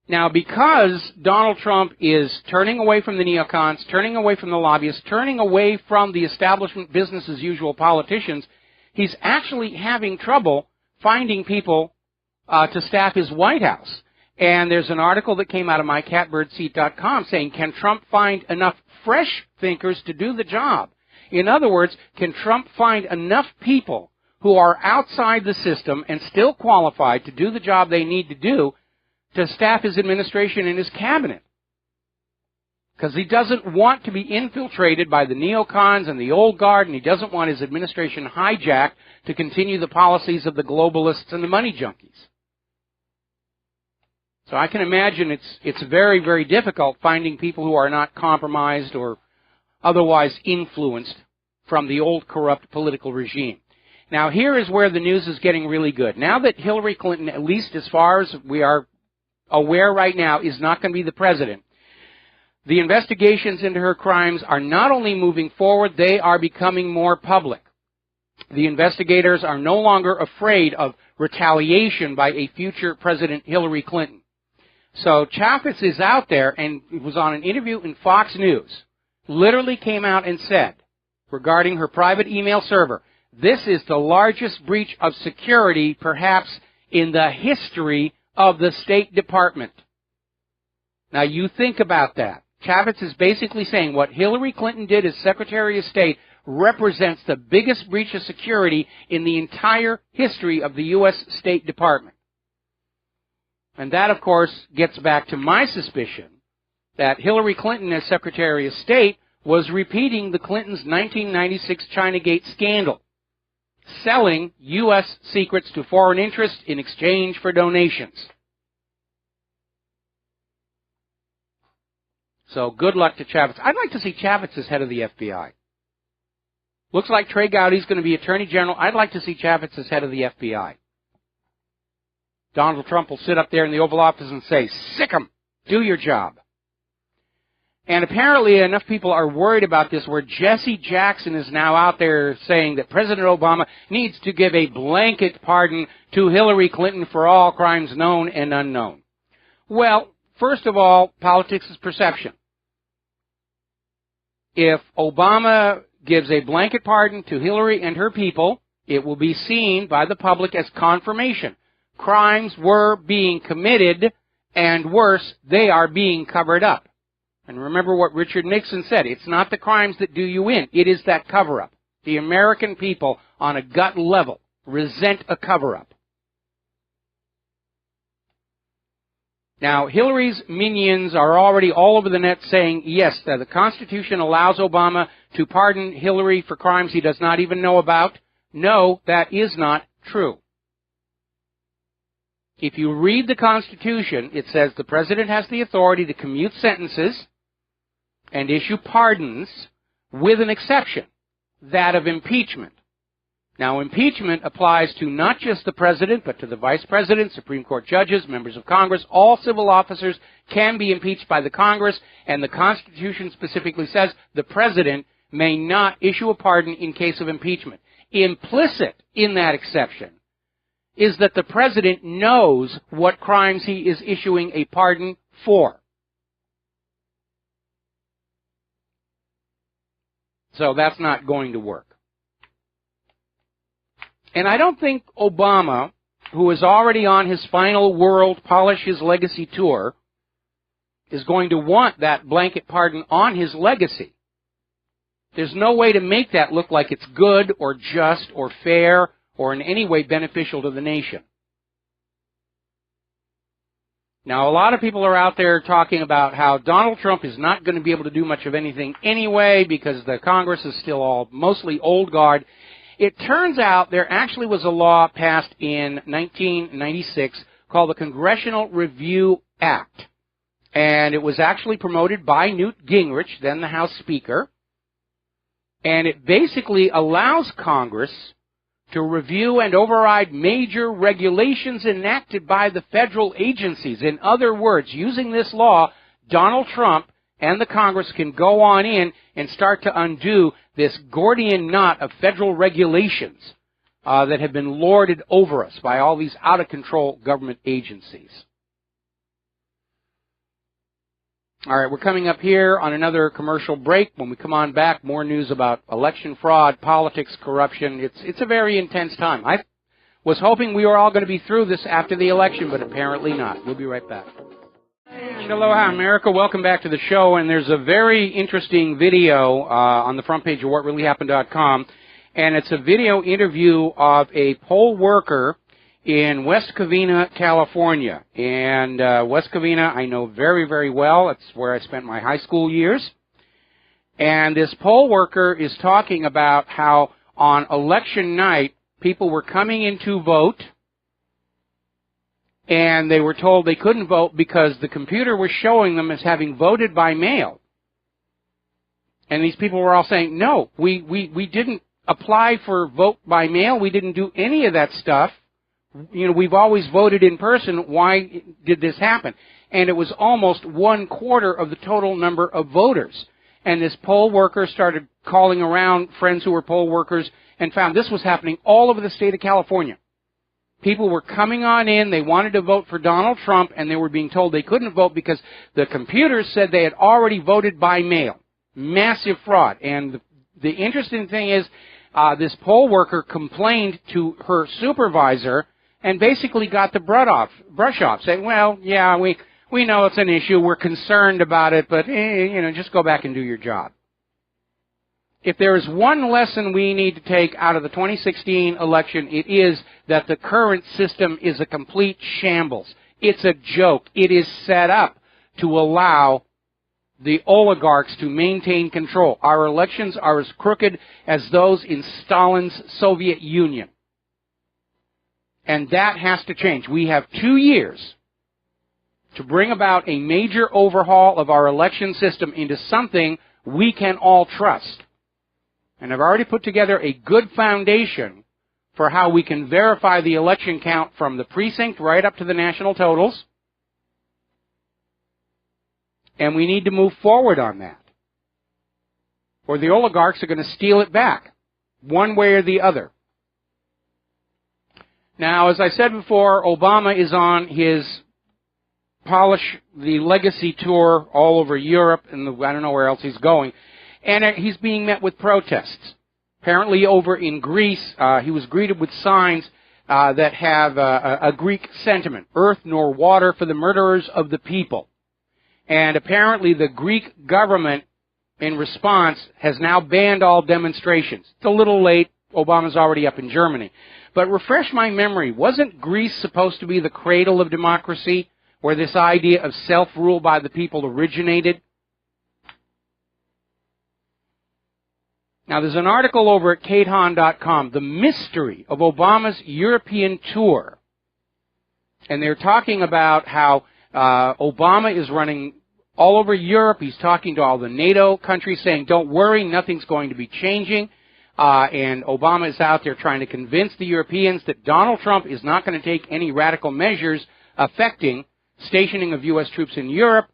Now, because Donald Trump is turning away from the neocons, turning away from the lobbyists, turning away from the establishment business as usual politicians, he's actually having trouble finding people to staff his White House. And there's an article that came out of mycatbirdseat.com saying, can Trump find enough fresh thinkers to do the job? In other words, can Trump find enough people who are outside the system and still qualified to do the job they need to do to staff his administration and his cabinet? Because he doesn't want to be infiltrated by the neocons and the old guard, and he doesn't want his administration hijacked to continue the policies of the globalists and the money junkies. So I can imagine it's very, very difficult finding people who are not compromised or otherwise influenced from the old corrupt political regime. Now, here is where the news is getting really good. Now that Hillary Clinton, at least as far as we are aware right now, is not going to be the president, the investigations into her crimes are not only moving forward, they are becoming more public. The investigators are no longer afraid of retaliation by a future President Hillary Clinton. So Chaffetz is out there, and it was on an interview in Fox News, literally came out and said, regarding her private email server, this is the largest breach of security, perhaps, in the history of the State Department. Now, you think about that. Chaffetz is basically saying what Hillary Clinton did as Secretary of State represents the biggest breach of security in the entire history of the U.S. State Department. And that, of course, gets back to my suspicion that Hillary Clinton as Secretary of State was repeating the Clintons' 1996 Chinagate scandal, selling U.S. secrets to foreign interests in exchange for donations. So good luck to Chaffetz. I'd like to see Chaffetz as head of the FBI. Looks like Trey Gowdy's going to be Attorney General. I'd like to see Chaffetz as head of the FBI. Donald Trump will sit up there in the Oval Office and say, sick 'em, do your job. And apparently enough people are worried about this where Jesse Jackson is now out there saying that President Obama needs to give a blanket pardon to Hillary Clinton for all crimes known and unknown. Well, first of all, politics is perception. If Obama gives a blanket pardon to Hillary and her people, it will be seen by the public as confirmation. Crimes were being committed, and worse, they are being covered up. And remember what Richard Nixon said, it's not the crimes that do you in, it is that cover-up. The American people, on a gut level, resent a cover-up. Now, Hillary's minions are already all over the net saying, yes, the Constitution allows Obama to pardon Hillary for crimes he does not even know about. No, that is not true. If you read the Constitution, it says the president has the authority to commute sentences and issue pardons with an exception, that of impeachment. Now, impeachment applies to not just the president, but to the vice president, Supreme Court judges, members of Congress. All civil officers can be impeached by the Congress, and the Constitution specifically says the president may not issue a pardon in case of impeachment. Implicit in that exception is that the president knows what crimes he is issuing a pardon for. So that's not going to work. And I don't think Obama, who is already on his final world polish his legacy tour, is going to want that blanket pardon on his legacy. There's no way to make that look like it's good or just or fair or in any way beneficial to the nation. Now, a lot of people are out there talking about how Donald Trump is not going to be able to do much of anything anyway because the Congress is still all mostly old guard. It turns out there actually was a law passed in 1996 called the Congressional Review Act. And it was actually promoted by Newt Gingrich, then the House Speaker. And it basically allows Congress to review and override major regulations enacted by the federal agencies. In other words, using this law, Donald Trump and the Congress can go on in and start to undo this Gordian knot of federal regulations that have been lorded over us by all these out-of-control government agencies. All right, we're coming up here on another commercial break. When we come on back, more news about election fraud, politics, corruption. It's a very intense time. I was hoping we were all going to be through this after the election, but apparently not. We'll be right back. And aloha, America. Welcome back to the show. And there's a very interesting video on the front page of whatreallyhappened.com. And it's a video interview of a poll worker in West Covina, California. And West Covina I know very, very well. It's where I spent my high school years. And this poll worker is talking about how on election night, people were coming in to vote, and they were told they couldn't vote because the computer was showing them as having voted by mail. And these people were all saying, no, we didn't apply for vote by mail. We didn't do any of that stuff. You know, we've always voted in person. Why did this happen? And it was almost 1/4 of the total number of voters. And this poll worker started calling around friends who were poll workers and found this was happening all over the state of California. People were coming on in, they wanted to vote for Donald Trump, and they were being told they couldn't vote because the computers said they had already voted by mail. Massive fraud. And the interesting thing is, this poll worker complained to her supervisor and basically got the brush off, saying, well, yeah, we know it's an issue, we're concerned about it, but, just go back and do your job. If there is one lesson we need to take out of the 2016 election, it is that the current system is a complete shambles. It's a joke. It is set up to allow the oligarchs to maintain control. Our elections are as crooked as those in Stalin's Soviet Union. And that has to change. We have 2 years to bring about a major overhaul of our election system into something we can all trust. And I've already put together a good foundation for how we can verify the election count from the precinct right up to the national totals. And we need to move forward on that, or the oligarchs are going to steal it back, one way or the other. Now, as I said before, Obama is on his polish the legacy tour all over Europe, and I don't know where else he's going. And he's being met with protests. Apparently over in Greece, he was greeted with signs that have a Greek sentiment, earth nor water for the murderers of the people. And apparently the Greek government, in response, has now banned all demonstrations. It's a little late. Obama's already up in Germany. But refresh my memory, wasn't Greece supposed to be the cradle of democracy, where this idea of self-rule by the people originated? Now, there's an article over at KateHahn.com, The Mystery of Obama's European Tour. And they're talking about how Obama is running all over Europe. He's talking to all the NATO countries saying, don't worry, nothing's going to be changing. And Obama is out there trying to convince the Europeans that Donald Trump is not going to take any radical measures affecting stationing of U.S. troops in Europe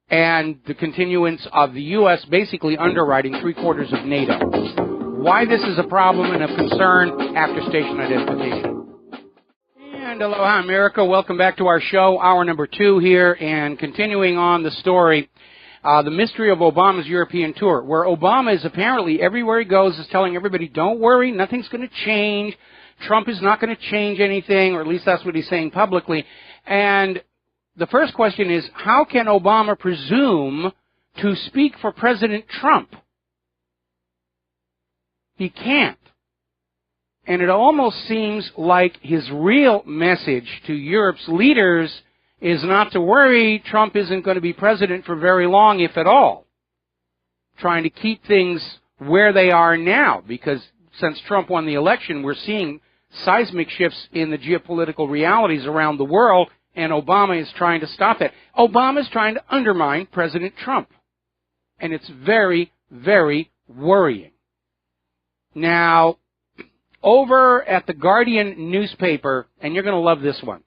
and the continuance of the U.S. basically underwriting three-quarters of NATO. Why this is a problem and a concern after station identification. And aloha, America. Welcome back to our show, hour number 2 here, and continuing on the story, the mystery of Obama's European tour, where Obama is apparently, everywhere he goes, is telling everybody, don't worry, nothing's going to change. Trump is not going to change anything, or at least that's what he's saying publicly. And the first question is, how can Obama presume to speak for President Trump? He can't. And it almost seems like his real message to Europe's leaders is not to worry, Trump isn't going to be president for very long, if at all. Trying to keep things where they are now, because since Trump won the election, we're seeing seismic shifts in the geopolitical realities around the world, and Obama is trying to stop that. Obama is trying to undermine President Trump. And it's very, very worrying. Now, over at the Guardian newspaper, and you're going to love this one,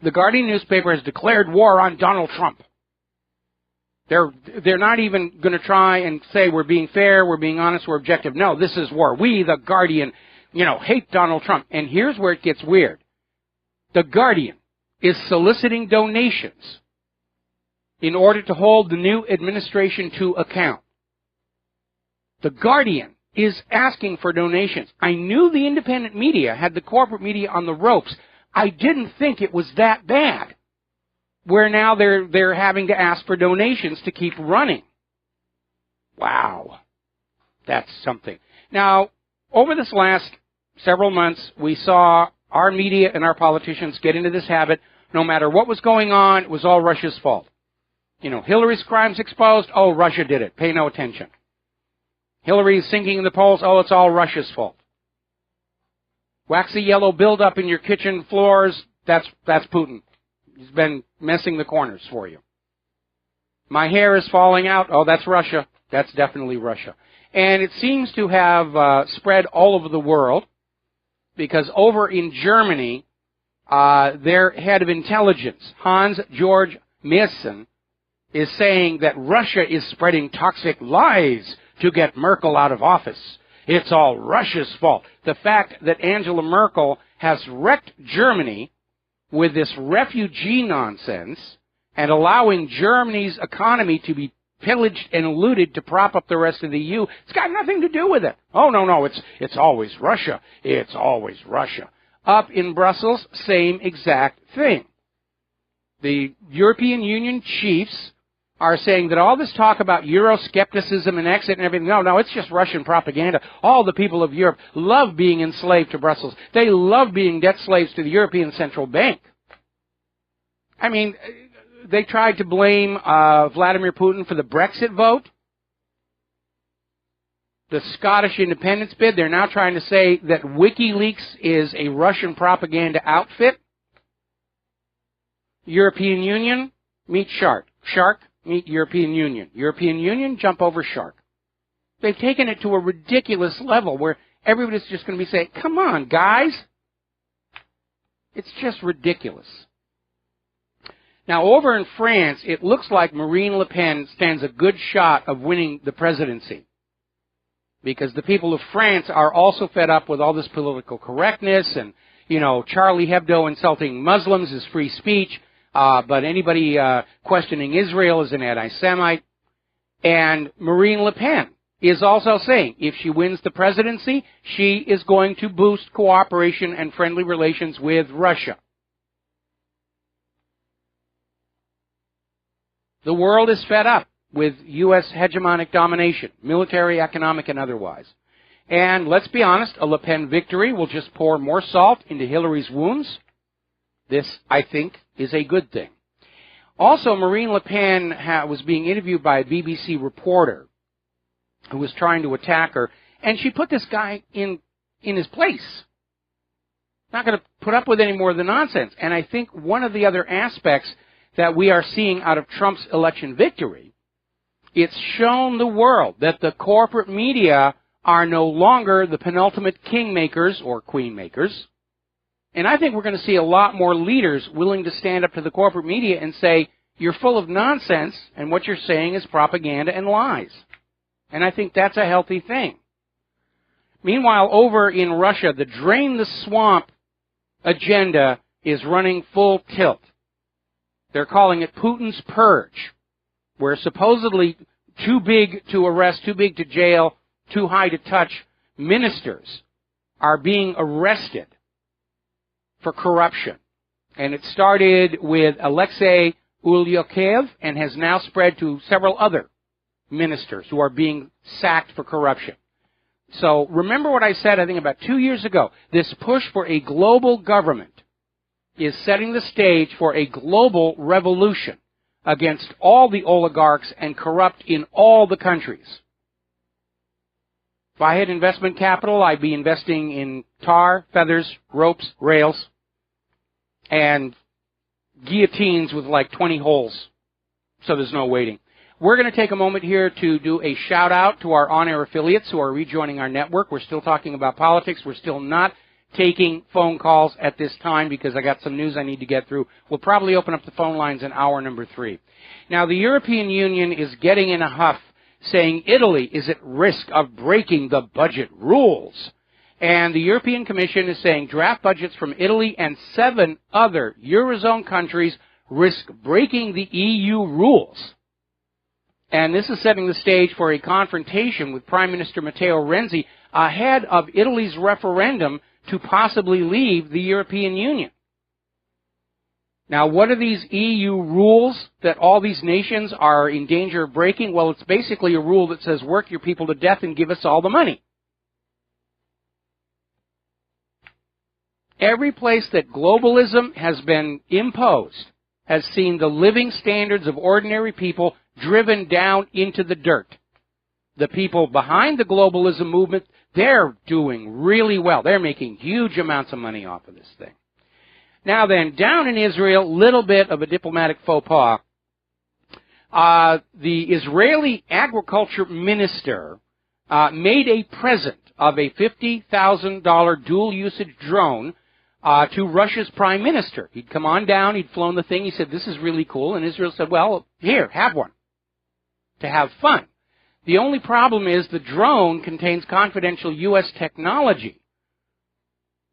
the Guardian newspaper has declared war on Donald Trump. They're not even going to try and say we're being fair, we're being honest, we're objective. No, this is war. We, the Guardian, hate Donald Trump. And here's where it gets weird. The Guardian is soliciting donations in order to hold the new administration to account. The Guardian is asking for donations. I knew the independent media had the corporate media on the ropes. I didn't think it was that bad, where now they're having to ask for donations to keep running. Wow. That's something. Now, over this last several months, we saw our media and our politicians get into this habit. No matter what was going on, it was all Russia's fault. Hillary's crimes exposed, oh, Russia did it. Pay no attention. Hillary's sinking in the polls, oh, it's all Russia's fault. Waxy yellow buildup in your kitchen floors, that's Putin. He's been messing the corners for you. My hair is falling out, oh, that's Russia. That's definitely Russia. And it seems to have spread all over the world, because over in Germany, their head of intelligence, Hans-Georg Maaßen, is saying that Russia is spreading toxic lies to get Merkel out of office. It's all Russia's fault. The fact that Angela Merkel has wrecked Germany with this refugee nonsense and allowing Germany's economy to be pillaged and looted to prop up the rest of the EU, it's got nothing to do with it. Oh, no, it's always Russia. It's always Russia. Up in Brussels, same exact thing. The European Union chiefs are saying that all this talk about Euroscepticism and exit and everything, no, it's just Russian propaganda. All the people of Europe love being enslaved to Brussels. They love being debt slaves to the European Central Bank. I mean, they tried to blame Vladimir Putin for the Brexit vote, the Scottish independence bid. They're now trying to say that WikiLeaks is a Russian propaganda outfit. European Union, meet shark. Shark, meet European Union. European Union, jump over shark. They've taken it to a ridiculous level where everybody's just going to be saying, come on, guys. It's just ridiculous. Now, over in France, it looks like Marine Le Pen stands a good shot of winning the presidency, because the people of France are also fed up with all this political correctness and, Charlie Hebdo insulting Muslims is free speech. But anybody questioning Israel is an anti-Semite. And Marine Le Pen is also saying if she wins the presidency, she is going to boost cooperation and friendly relations with Russia. The world is fed up with U.S. hegemonic domination, military, economic, and otherwise. And let's be honest, a Le Pen victory will just pour more salt into Hillary's wounds. This, I think, is a good thing. Also, Marine Le Pen was being interviewed by a BBC reporter who was trying to attack her, and she put this guy in his place. Not going to put up with any more of the nonsense. And I think one of the other aspects that we are seeing out of Trump's election victory, it's shown the world that the corporate media are no longer the penultimate kingmakers or queenmakers. And I think we're going to see a lot more leaders willing to stand up to the corporate media and say, you're full of nonsense, and what you're saying is propaganda and lies. And I think that's a healthy thing. Meanwhile, over in Russia, the drain the swamp agenda is running full tilt. They're calling it Putin's purge, where supposedly too big to arrest, too big to jail, too high to touch ministers are being arrested for corruption. And it started with Alexei Ulyakov and has now spread to several other ministers who are being sacked for corruption. So remember what I said, I think about 2 years ago. This push for a global government is setting the stage for a global revolution against all the oligarchs and corrupt in all the countries. If I had investment capital, I'd be investing in tar, feathers, ropes, rails, and guillotines with like 20 holes, so there's no waiting. We're going to take a moment here to do a shout-out to our on-air affiliates who are rejoining our network. We're still talking about politics. We're still not taking phone calls at this time because I got some news I need to get through. We'll probably open up the phone lines in hour number 3. Now, the European Union is getting in a huff, saying Italy is at risk of breaking the budget rules. And the European Commission is saying draft budgets from Italy and 7 other Eurozone countries risk breaking the EU rules. And this is setting the stage for a confrontation with Prime Minister Matteo Renzi ahead of Italy's referendum to possibly leave the European Union. Now, what are these EU rules that all these nations are in danger of breaking? Well, it's basically a rule that says work your people to death and give us all the money. Every place that globalism has been imposed has seen the living standards of ordinary people driven down into the dirt. The people behind the globalism movement, they're doing really well. They're making huge amounts of money off of this thing. Now then, down in Israel, little bit of a diplomatic faux pas. The Israeli agriculture minister made a present of a $50,000 dual-usage drone to Russia's prime minister. He'd come on down, he'd flown the thing, he said, this is really cool, and Israel said, well, here, have one, to have fun. The only problem is the drone contains confidential U.S. technology,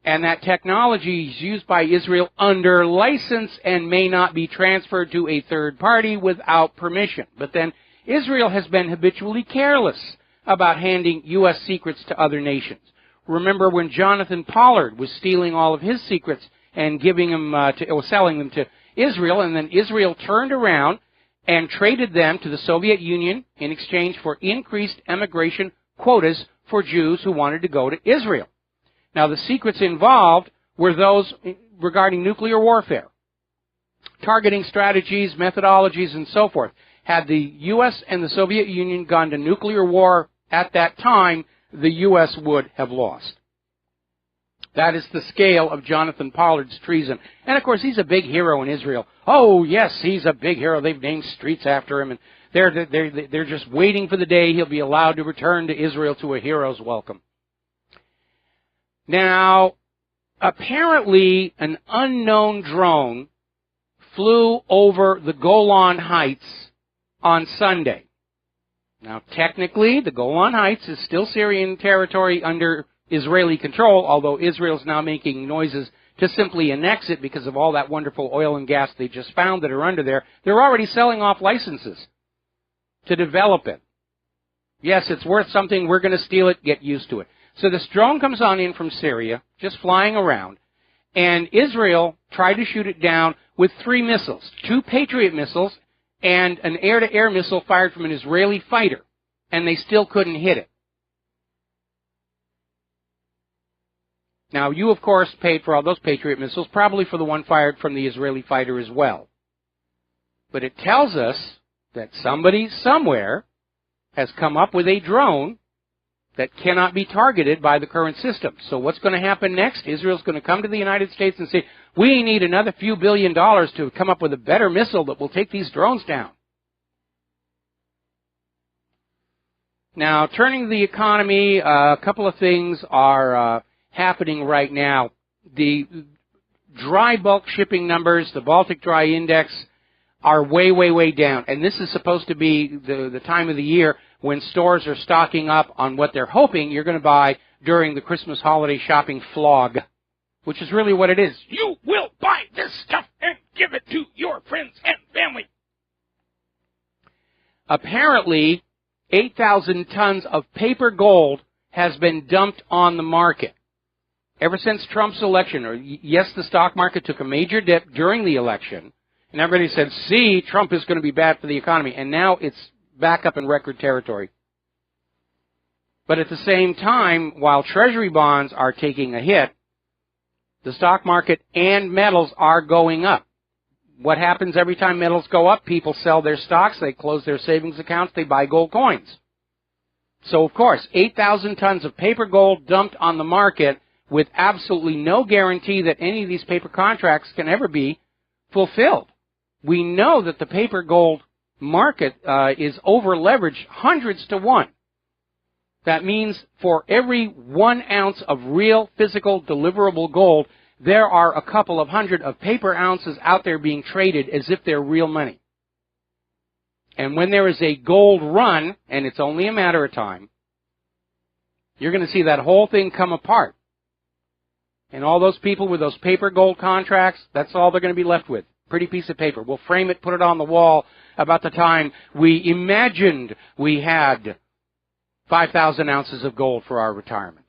and that technology is used by Israel under license and may not be transferred to a third party without permission. But then Israel has been habitually careless about handing U.S. secrets to other nations. Remember when Jonathan Pollard was stealing all of his secrets and giving them or selling them to Israel, and then Israel turned around and traded them to the Soviet Union in exchange for increased emigration quotas for Jews who wanted to go to Israel. Now, the secrets involved were those regarding nuclear warfare, targeting strategies, methodologies, and so forth. Had the U.S. and the Soviet Union gone to nuclear war at that time, the U.S. would have lost. That is the scale of Jonathan Pollard's treason. And, of course, he's a big hero in Israel. Oh, yes, he's a big hero. They've named streets after him, and they're just waiting for the day he'll be allowed to return to Israel to a hero's welcome. Now, apparently, an unknown drone flew over the Golan Heights on Sunday. Now, technically, the Golan Heights is still Syrian territory under Israeli control, although Israel's now making noises to simply annex it because of all that wonderful oil and gas they just found that are under there. They're already selling off licenses to develop it. Yes, it's worth something. We're going to steal it. Get used to it. So this drone comes on in from Syria, just flying around, and Israel tried to shoot it down with 3 missiles, 2 Patriot missiles and an air-to-air missile fired from an Israeli fighter, and they still couldn't hit it. Now, you, of course, paid for all those Patriot missiles, probably for the one fired from the Israeli fighter as well. But it tells us that somebody somewhere has come up with a drone that cannot be targeted by the current system. So what's going to happen next? Israel's going to come to the United States and say, we need another few $1 billion to come up with a better missile that will take these drones down. Now, turning to the economy, a couple of things are happening right now. The dry bulk shipping numbers, the Baltic Dry Index, are way, way, way down. And this is supposed to be the time of the year when stores are stocking up on what they're hoping you're going to buy during the Christmas holiday shopping flog, which is really what it is. You will buy this stuff and give it to your friends and family. Apparently, 8,000 tons of paper gold has been dumped on the market. Ever since Trump's election, or yes, the stock market took a major dip during the election, and everybody said, see, Trump is going to be bad for the economy, and now it's back up in record territory. But at the same time, while Treasury bonds are taking a hit, the stock market and metals are going up. What happens every time metals go up? People sell their stocks, they close their savings accounts, they buy gold coins. So, of course, 8,000 tons of paper gold dumped on the market with absolutely no guarantee that any of these paper contracts can ever be fulfilled. We know that the paper gold market is over-leveraged hundreds to one. That means for every 1 ounce of real physical deliverable gold, there are a couple of hundred of paper ounces out there being traded as if they're real money. And when there is a gold run, and it's only a matter of time, you're going to see that whole thing come apart. And all those people with those paper gold contracts, that's all they're going to be left with. Pretty piece of paper. We'll frame it, put it on the wall about the time we imagined we had 5,000 ounces of gold for our retirement.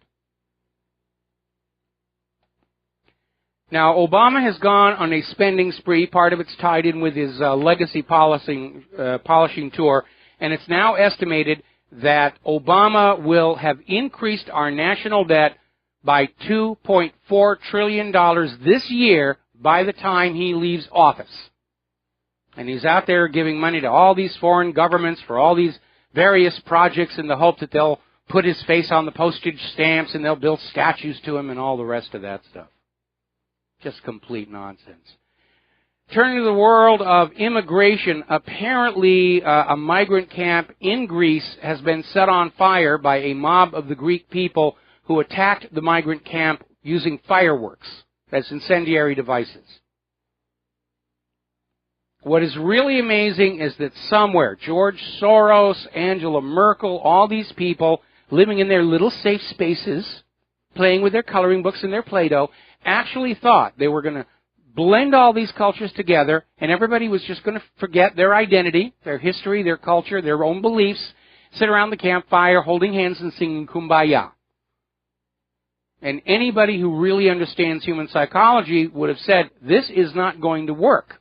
Now, Obama has gone on a spending spree. Part of it's tied in with his legacy polishing tour, and it's now estimated that Obama will have increased our national debt by $2.4 trillion this year by the time he leaves office. And he's out there giving money to all these foreign governments for all these various projects in the hope that they'll put his face on the postage stamps and they'll build statues to him and all the rest of that stuff. Just complete nonsense. Turning to the world of immigration, apparently a migrant camp in Greece has been set on fire by a mob of the Greek people who attacked the migrant camp using fireworks as incendiary devices. What is really amazing is that somewhere, George Soros, Angela Merkel, all these people living in their little safe spaces, playing with their coloring books and their Play-Doh, actually thought they were going to blend all these cultures together and everybody was just going to forget their identity, their history, their culture, their own beliefs, sit around the campfire holding hands and singing Kumbaya. And anybody who really understands human psychology would have said, this is not going to work.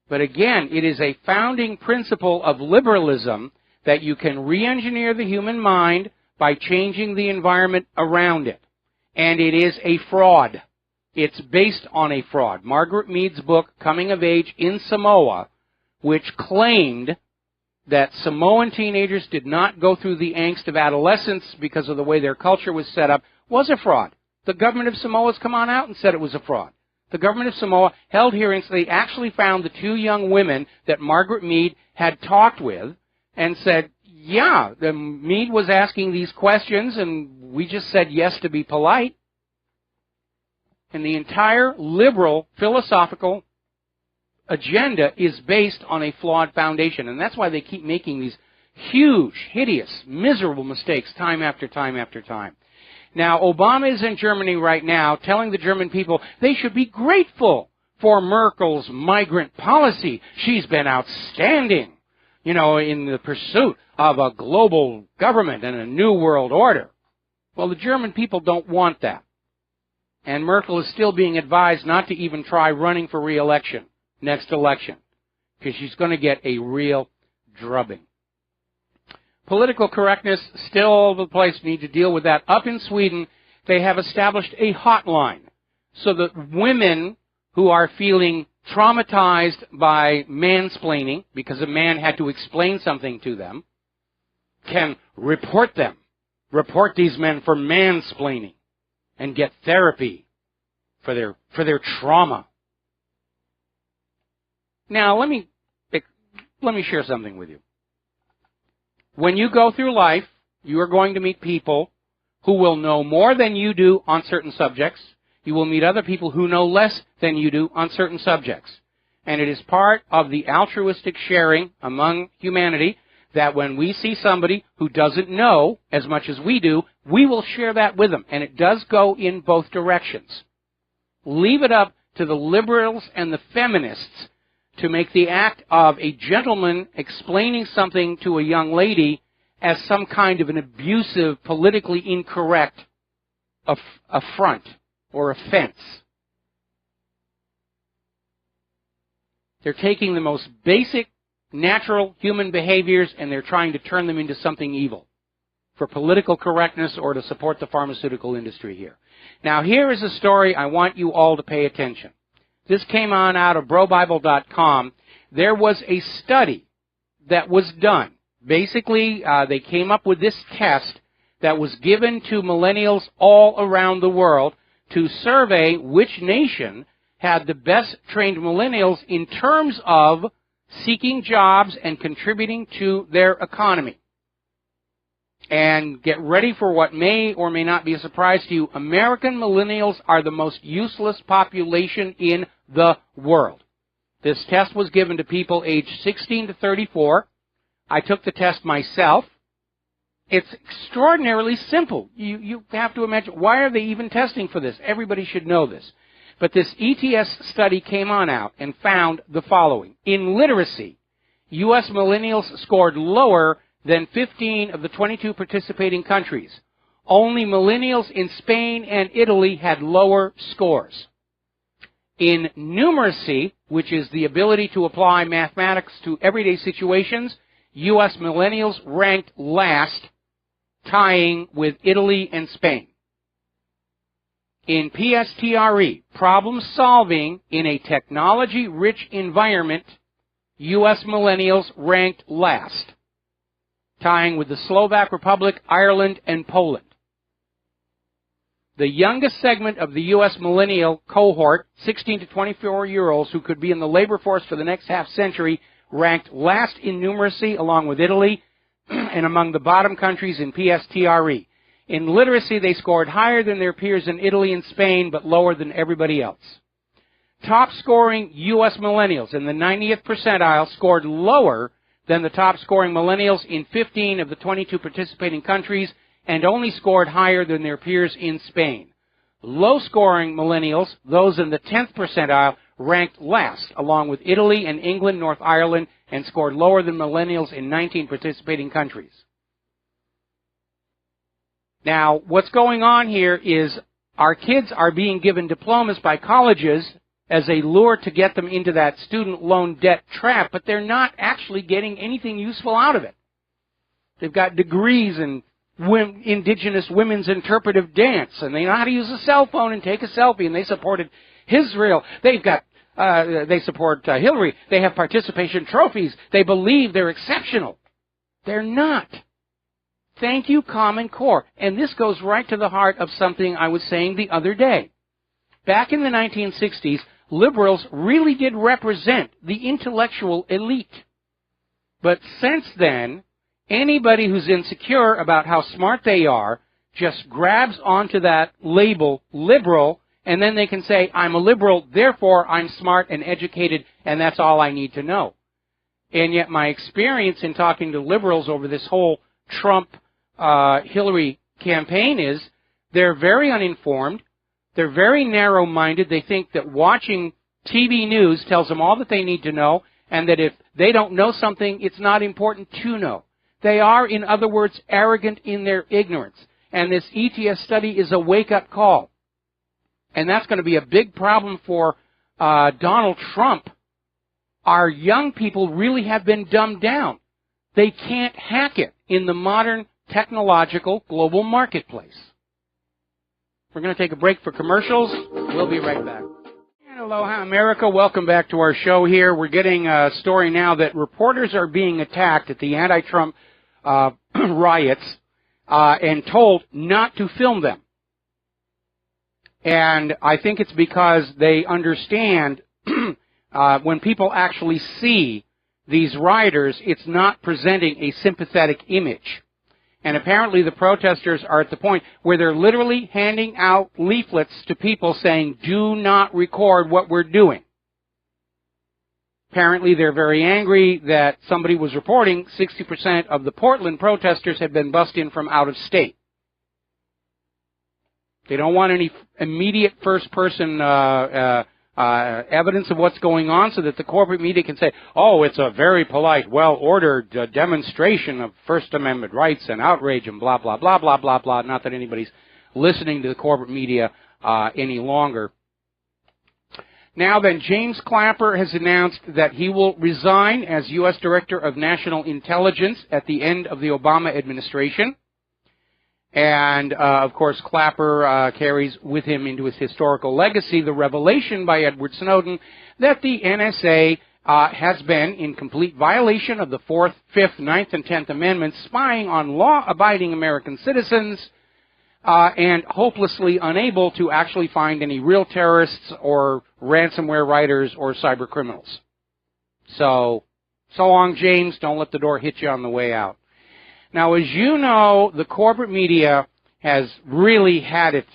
But again, it is a founding principle of liberalism that you can re-engineer the human mind by changing the environment around it. And it is a fraud. It's based on a fraud. Margaret Mead's book, Coming of Age in Samoa, which claimed that Samoan teenagers did not go through the angst of adolescence because of the way their culture was set up, was a fraud. The government of Samoa has come on out and said it was a fraud. The government of Samoa held hearings. They actually found the 2 young women that Margaret Mead had talked with and said, yeah, Mead was asking these questions and we just said yes to be polite. And the entire liberal philosophical agenda is based on a flawed foundation. And that's why they keep making these huge, hideous, miserable mistakes time after time after time. Now, Obama is in Germany right now telling the German people they should be grateful for Merkel's migrant policy. She's been outstanding, in the pursuit of a global government and a new world order. Well, the German people don't want that. And Merkel is still being advised not to even try running for re-election next election, because she's going to get a real drubbing. Political correctness, still all over the place, need to deal with that. Up in Sweden, they have established a hotline so that women who are feeling traumatized by mansplaining, because a man had to explain something to them, can report them report these men for mansplaining and get therapy for their trauma. Now, let me share something with you. When you go through life, you are going to meet people who will know more than you do on certain subjects. You will meet other people who know less than you do on certain subjects. And it is part of the altruistic sharing among humanity that when we see somebody who doesn't know as much as we do, we will share that with them. And it does go in both directions. Leave it up to the liberals and the feminists to make the act of a gentleman explaining something to a young lady as some kind of an abusive, politically incorrect affront or offense. They're taking the most basic, natural human behaviors and they're trying to turn them into something evil for political correctness or to support the pharmaceutical industry here. Now, here is a story I want you all to pay attention. This came on out of brobible.com. There was a study that was done. Basically, they came up with this test that was given to millennials all around the world to survey which nation had the best trained millennials in terms of seeking jobs and contributing to their economy. And get ready for what may or may not be a surprise to you. American millennials are the most useless population in the world. This test was given to people aged 16 to 34. I took the test myself. It's extraordinarily simple. You have to imagine, why are they even testing for this? Everybody should know this. But this ETS study came on out and found the following. In literacy, U.S. millennials scored lower than 15 of the 22 participating countries. Only millennials in Spain and Italy had lower scores. In numeracy, which is the ability to apply mathematics to everyday situations, U.S. millennials ranked last, tying with Italy and Spain. In PSTRE, problem solving in a technology-rich environment, U.S. millennials ranked last, tying with the Slovak Republic, Ireland, and Poland. The youngest segment of the U.S. millennial cohort, 16 to 24-year-olds who could be in the labor force for the next half century, ranked last in numeracy along with Italy and among the bottom countries in PSTRE. In literacy, they scored higher than their peers in Italy and Spain, but lower than everybody else. Top-scoring U.S. millennials in the 90th percentile scored lower than the top-scoring millennials in 15 of the 22 participating countries and only scored higher than their peers in Spain. Low-scoring millennials, those in the 10th percentile, ranked last, along with Italy and England, North Ireland, and scored lower than millennials in 19 participating countries. Now, what's going on here is our kids are being given diplomas by colleges as a lure to get them into that student loan debt trap, but they're not actually getting anything useful out of it. They've got degrees in indigenous women's interpretive dance, and they know how to use a cell phone and take a selfie, and they supported Israel. They support Hillary. They have participation trophies. They believe they're exceptional. They're not. Thank you, Common Core. And this goes right to the heart of something I was saying the other day. Back in the 1960s, liberals really did represent the intellectual elite. But since then, anybody who's insecure about how smart they are just grabs onto that label, liberal, and then they can say, I'm a liberal, therefore I'm smart and educated, and that's all I need to know. And yet my experience in talking to liberals over this whole Trump-Hillary campaign is they're very uninformed, they're very narrow-minded, they think that watching TV news tells them all that they need to know, and that if they don't know something, it's not important to know. They are, in other words, arrogant in their ignorance. And this ETS study is a wake-up call. And that's going to be a big problem for Donald Trump. Our young people really have been dumbed down. They can't hack it in the modern technological global marketplace. We're going to take a break for commercials. We'll be right back. And aloha, America. Welcome back to our show here. We're getting a story now that reporters are being attacked at the anti-Trump riots and told not to film them. And I think it's because they understand when people actually see these rioters, it's not presenting a sympathetic image. And apparently the protesters are at the point where they're literally handing out leaflets to people saying, do not record what we're doing. Apparently they're very angry that somebody was reporting 60% of the Portland protesters had been bussed in from out of state. They don't want any immediate first-person evidence of what's going on so that the corporate media can say, oh, it's a very polite, well-ordered demonstration of First Amendment rights and outrage and blah, blah, blah, blah, blah, blah. Not that anybody's listening to the corporate media any longer. Now then, James Clapper has announced that he will resign as U.S. Director of National Intelligence at the end of the Obama administration. And, of course, Clapper carries with him into his historical legacy the revelation by Edward Snowden that the NSA has been in complete violation of the 4th, 5th, 9th, and 10th Amendments, spying on law-abiding American citizens and hopelessly unable to actually find any real terrorists or ransomware writers or cyber criminals. So long, James. Don't let the door hit you on the way out. Now, as you know, the corporate media has really had it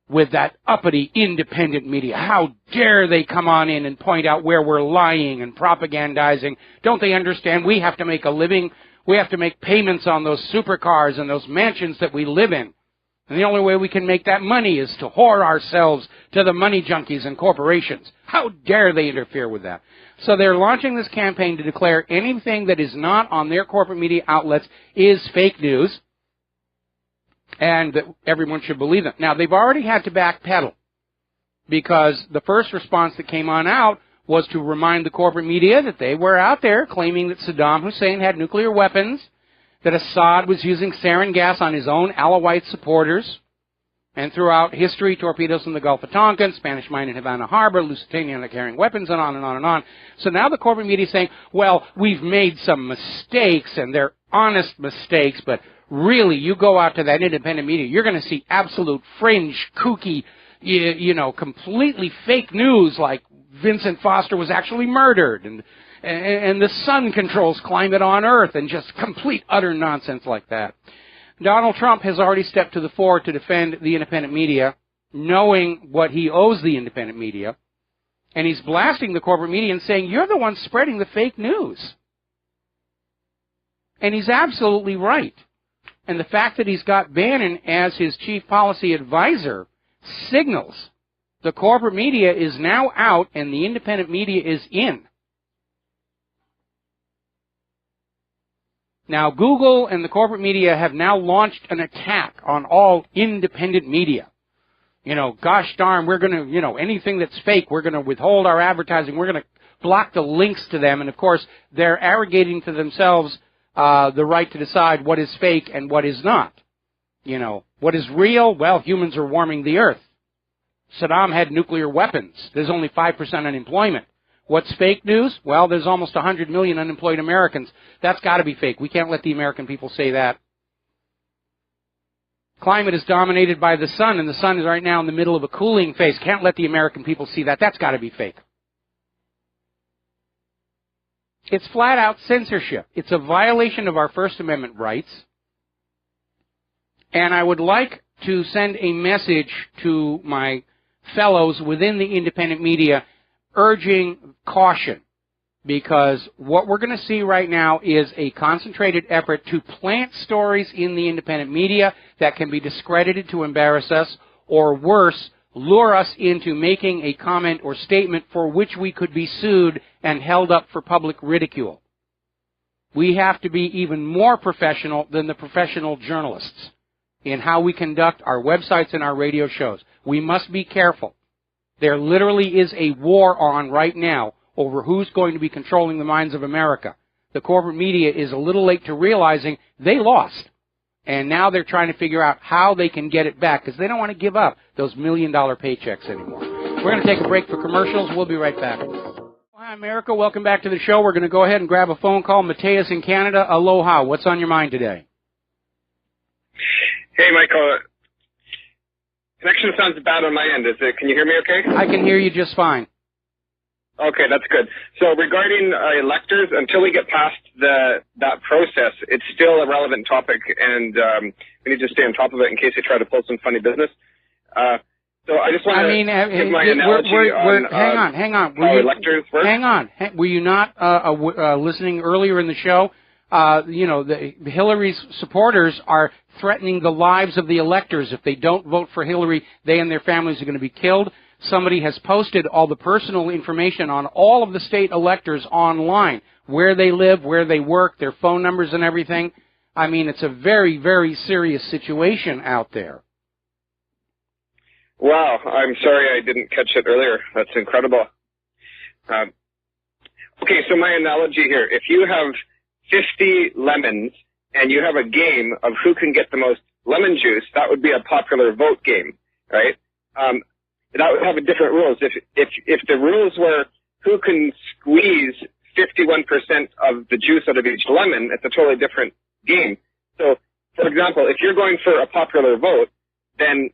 with that uppity independent media. How dare they come on in and point out where we're lying and propagandizing? Don't they understand we have to make a living? We have to make payments on those supercars and those mansions that we live in. And the only way we can make that money is to whore ourselves to the money junkies and corporations. How dare they interfere with that? So they're launching this campaign to declare anything that is not on their corporate media outlets is fake news, and that everyone should believe them. Now, they've already had to backpedal, because the first response that came on out was to remind the corporate media that they were out there claiming that Saddam Hussein had nuclear weapons, that Assad was using sarin gas on his own Alawite supporters, and throughout history, torpedoes in the Gulf of Tonkin, Spanish mine in Havana Harbor, Lusitania carrying weapons, and on and on and on. So now the corporate media is saying, well, we've made some mistakes, and they're honest mistakes, but really, you go out to that independent media, you're going to see absolute fringe, kooky, completely fake news, like Vincent Foster was actually murdered, and the sun controls climate on Earth, and just complete, utter nonsense like that. Donald Trump has already stepped to the fore to defend the independent media, knowing what he owes the independent media, and he's blasting the corporate media and saying, you're the ones spreading the fake news. And he's absolutely right. And the fact that he's got Bannon as his chief policy advisor signals the corporate media is now out and the independent media is in. Now, Google and the corporate media have now launched an attack on all independent media. Gosh darn, we're going to, anything that's fake, we're going to withhold our advertising. We're going to block the links to them. And, of course, they're arrogating to themselves the right to decide what is fake and what is not. What is real? Well, humans are warming the earth. Saddam had nuclear weapons. There's only 5% unemployment. What's fake news? Well, there's almost 100 million unemployed Americans. That's got to be fake. We can't let the American people say that. Climate is dominated by the sun, and the sun is right now in the middle of a cooling phase. Can't let the American people see that. That's got to be fake. It's flat-out censorship. It's a violation of our First Amendment rights. And I would like to send a message to my fellows within the independent media urging caution, because what we're going to see right now is a concentrated effort to plant stories in the independent media that can be discredited to embarrass us, or worse, lure us into making a comment or statement for which we could be sued and held up for public ridicule. We have to be even more professional than the professional journalists in how we conduct our websites and our radio shows. We must be careful. There literally is a war on right now over who's going to be controlling the minds of America. The corporate media is a little late to realizing they lost. And now they're trying to figure out how they can get it back, because they don't want to give up those $1 million paychecks anymore. We're going to take a break for commercials. We'll be right back. Hi, America. Welcome back to the show. We're going to go ahead and grab a phone call. Mateus in Canada. Aloha. What's on your mind today? Hey, Michael. Connection sounds bad on my end. Can you hear me okay? I can hear you just fine. Okay, that's good. So regarding electors, until we get past that process, it's still a relevant topic, and we need to stay on top of it in case they try to pull some funny business. So I just want to give my analogy on hang on. How electors work. Hang on. Were you not listening earlier in the show? The Hillary's supporters are threatening the lives of the electors. If they don't vote for Hillary, they and their families are going to be killed. Somebody has posted all the personal information on all of the state electors online, where they live, where they work, their phone numbers and everything. I mean, it's a very, very serious situation out there. Wow, I'm sorry I didn't catch it earlier. That's incredible. Okay, so my analogy here, if you have 50 lemons and you have a game of who can get the most lemon juice, that would be a popular vote game, right? That would have different rules. If the rules were who can squeeze 51% of the juice out of each lemon, it's a totally different game. So, for example, if you're going for a popular vote, then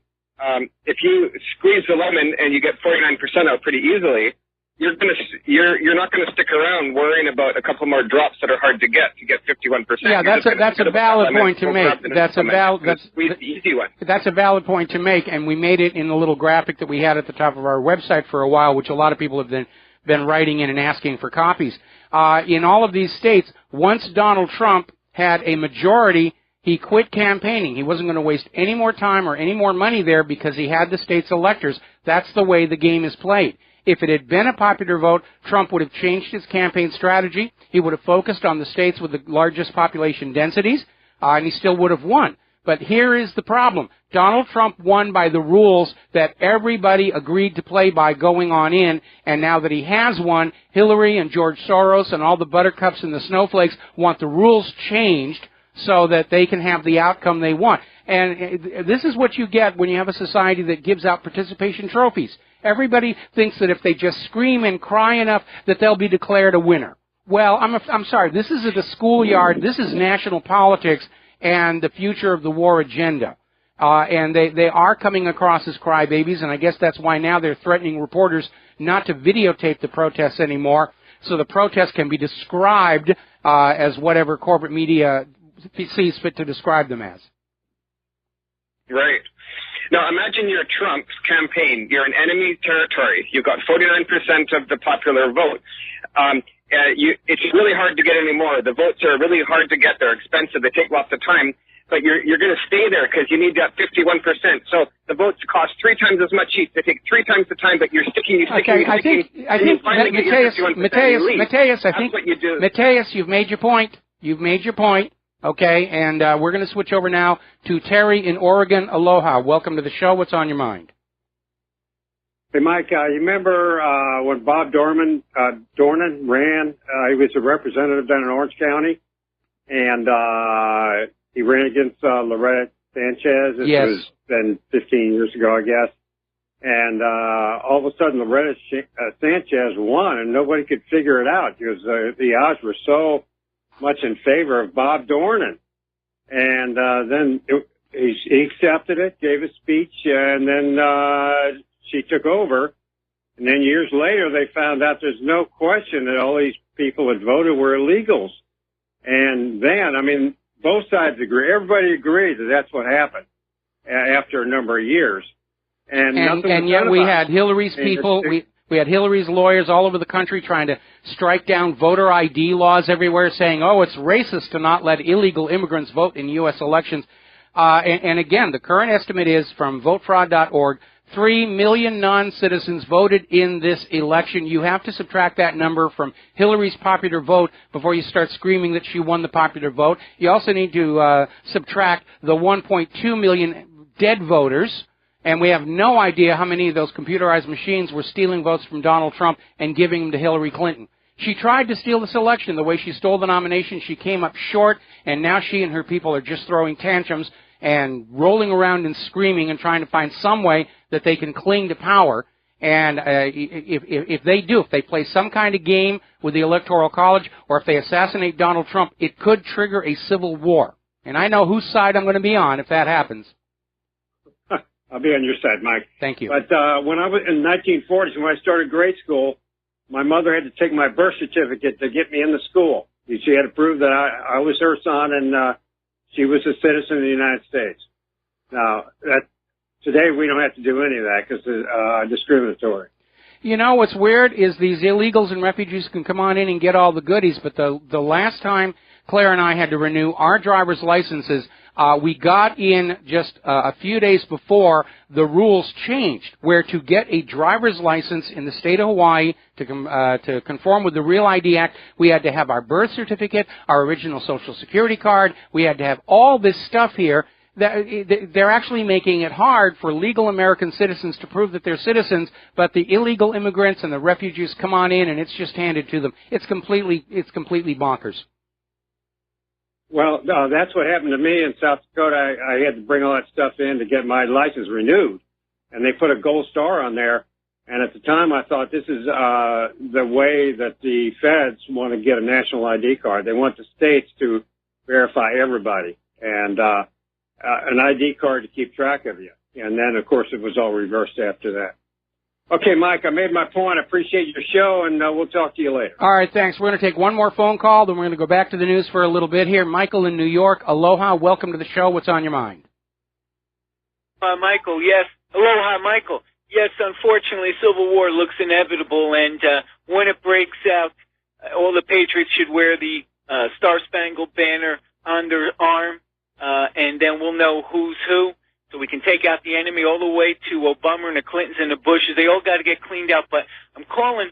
if you squeeze the lemon and you get 49% out pretty easily, you're not gonna stick around worrying about a couple more drops that are hard to get 51%. Yeah, that's a valid point to make. That's the easy one. That's a valid point to make, and we made it in the little graphic that we had at the top of our website for a while, which a lot of people have been writing in and asking for copies. In all of these states, once Donald Trump had a majority, he quit campaigning. He wasn't going to waste any more time or any more money there because he had the state's electors. That's the way the game is played. If it had been a popular vote, Trump would have changed his campaign strategy. He would have focused on the states with the largest population densities, and he still would have won. But here is the problem. Donald Trump won by the rules that everybody agreed to play by going on in, and now that he has won, Hillary and George Soros and all the buttercups and the snowflakes want the rules changed so that they can have the outcome they want. And this is what you get when you have a society that gives out participation trophies. Everybody thinks that if they just scream and cry enough that they'll be declared a winner. Well, I'm sorry. This is at the schoolyard. This is national politics and the future of the war agenda. And they are coming across as crybabies, and I guess that's why now they're threatening reporters not to videotape the protests anymore, so the protests can be described as whatever corporate media sees fit to describe them as. Right. Now, imagine you're Trump's campaign. You're in enemy territory. You've got 49% of the popular vote. It's really hard to get any more. The votes are really hard to get. They're expensive. They take lots of time. But you're going to stay there because you need that 51%. So the votes cost 3 times as much each. They take 3 times the time, but you're sticking. Okay, I think Mateus, you've made your point. You've made your point. Okay, and we're going to switch over now to Terry in Oregon. Aloha. Welcome to the show. What's on your mind? Hey, Mike, you remember when Bob Dornan ran? He was a representative down in Orange County, and he ran against Loretta Sanchez. Yes. It was then 15 years ago, I guess. And all of a sudden, Loretta Sanchez won, and nobody could figure it out because the odds were so much in favor of Bob Dornan. And then he accepted it, gave a speech, and then she took over. And then years later, they found out there's no question that all these people that voted were illegals. And then, I mean, both sides agree. Everybody agreed that that's what happened after a number of years. And yet we had Hillary's people, we had Hillary's lawyers all over the country trying to strike down voter ID laws everywhere, saying, oh, it's racist to not let illegal immigrants vote in U.S. elections. And again, the current estimate is from votefraud.org, 3 million non-citizens voted in this election. You have to subtract that number from Hillary's popular vote before you start screaming that she won the popular vote. You also need to subtract the 1.2 million dead voters. And we have no idea how many of those computerized machines were stealing votes from Donald Trump and giving them to Hillary Clinton. She tried to steal this election. The way she stole the nomination, she came up short, and now she and her people are just throwing tantrums and rolling around and screaming and trying to find some way that they can cling to power. And if they play some kind of game with the Electoral College, or if they assassinate Donald Trump, it could trigger a civil war. And I know whose side I'm going to be on if that happens. I'll be on your side, Mike. Thank you. But when I was in the 1940s, when I started grade school, my mother had to take my birth certificate to get me in the school. She had to prove that I was her son and she was a citizen of the United States. Now, today we don't have to do any of that because it's discriminatory. You know, what's weird is these illegals and refugees can come on in and get all the goodies, but the last time Claire and I had to renew our driver's licenses, we got in just a few days before the rules changed, where to get a driver's license in the state of Hawaii to conform with the Real ID Act, we had to have our birth certificate, our original Social Security card. We had to have all this stuff here. They're actually making it hard for legal American citizens to prove that they're citizens, but the illegal immigrants and the refugees come on in and it's just handed to them. It's completely bonkers. Well, that's what happened to me in South Dakota. I had to bring all that stuff in to get my license renewed, and they put a gold star on there. And at the time, I thought this is the way that the feds want to get a national ID card. They want the states to verify everybody and an ID card to keep track of you. And then, of course, it was all reversed after that. Okay, Mike, I made my point. I appreciate your show, and we'll talk to you later. All right, thanks. We're going to take one more phone call, then we're going to go back to the news for a little bit here. Michael in New York, aloha. Welcome to the show. What's on your mind? Michael, yes. Aloha, Michael. Yes, unfortunately, civil war looks inevitable, and when it breaks out, all the patriots should wear the Star-Spangled Banner on their arm, and then we'll know who's who. So we can take out the enemy all the way to Obama and the Clintons and the Bushes. They all got to get cleaned out. But I'm calling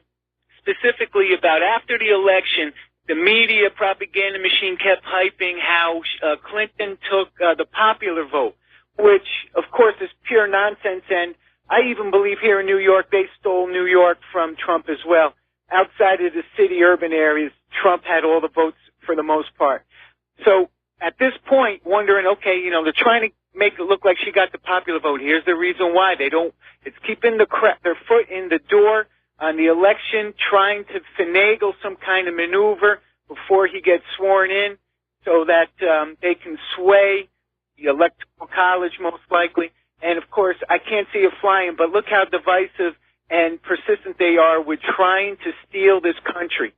specifically about after the election, the media propaganda machine kept hyping how Clinton took the popular vote, which, of course, is pure nonsense. And I even believe here in New York, they stole New York from Trump as well. Outside of the city urban areas, Trump had all the votes for the most part. So at this point, wondering, okay, you know, they're trying to make it look like she got the popular vote. Here's the reason why. It's keeping their foot in the door on the election, trying to finagle some kind of maneuver before he gets sworn in so that they can sway the electoral college most likely. And, of course, I can't see it flying, but look how divisive and persistent they are with trying to steal this country,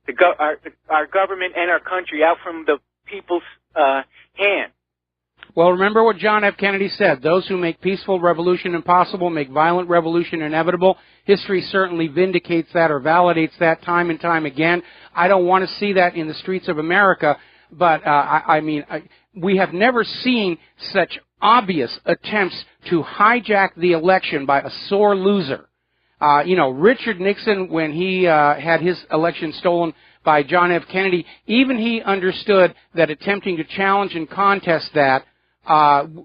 our government and our country out from the people's hand. Well, remember what John F. Kennedy said. Those who make peaceful revolution impossible make violent revolution inevitable. History certainly vindicates that or validates that time and time again. I don't want to see that in the streets of America, but we have never seen such obvious attempts to hijack the election by a sore loser. Richard Nixon, when he had his election stolen by John F. Kennedy, even he understood that attempting to challenge and contest that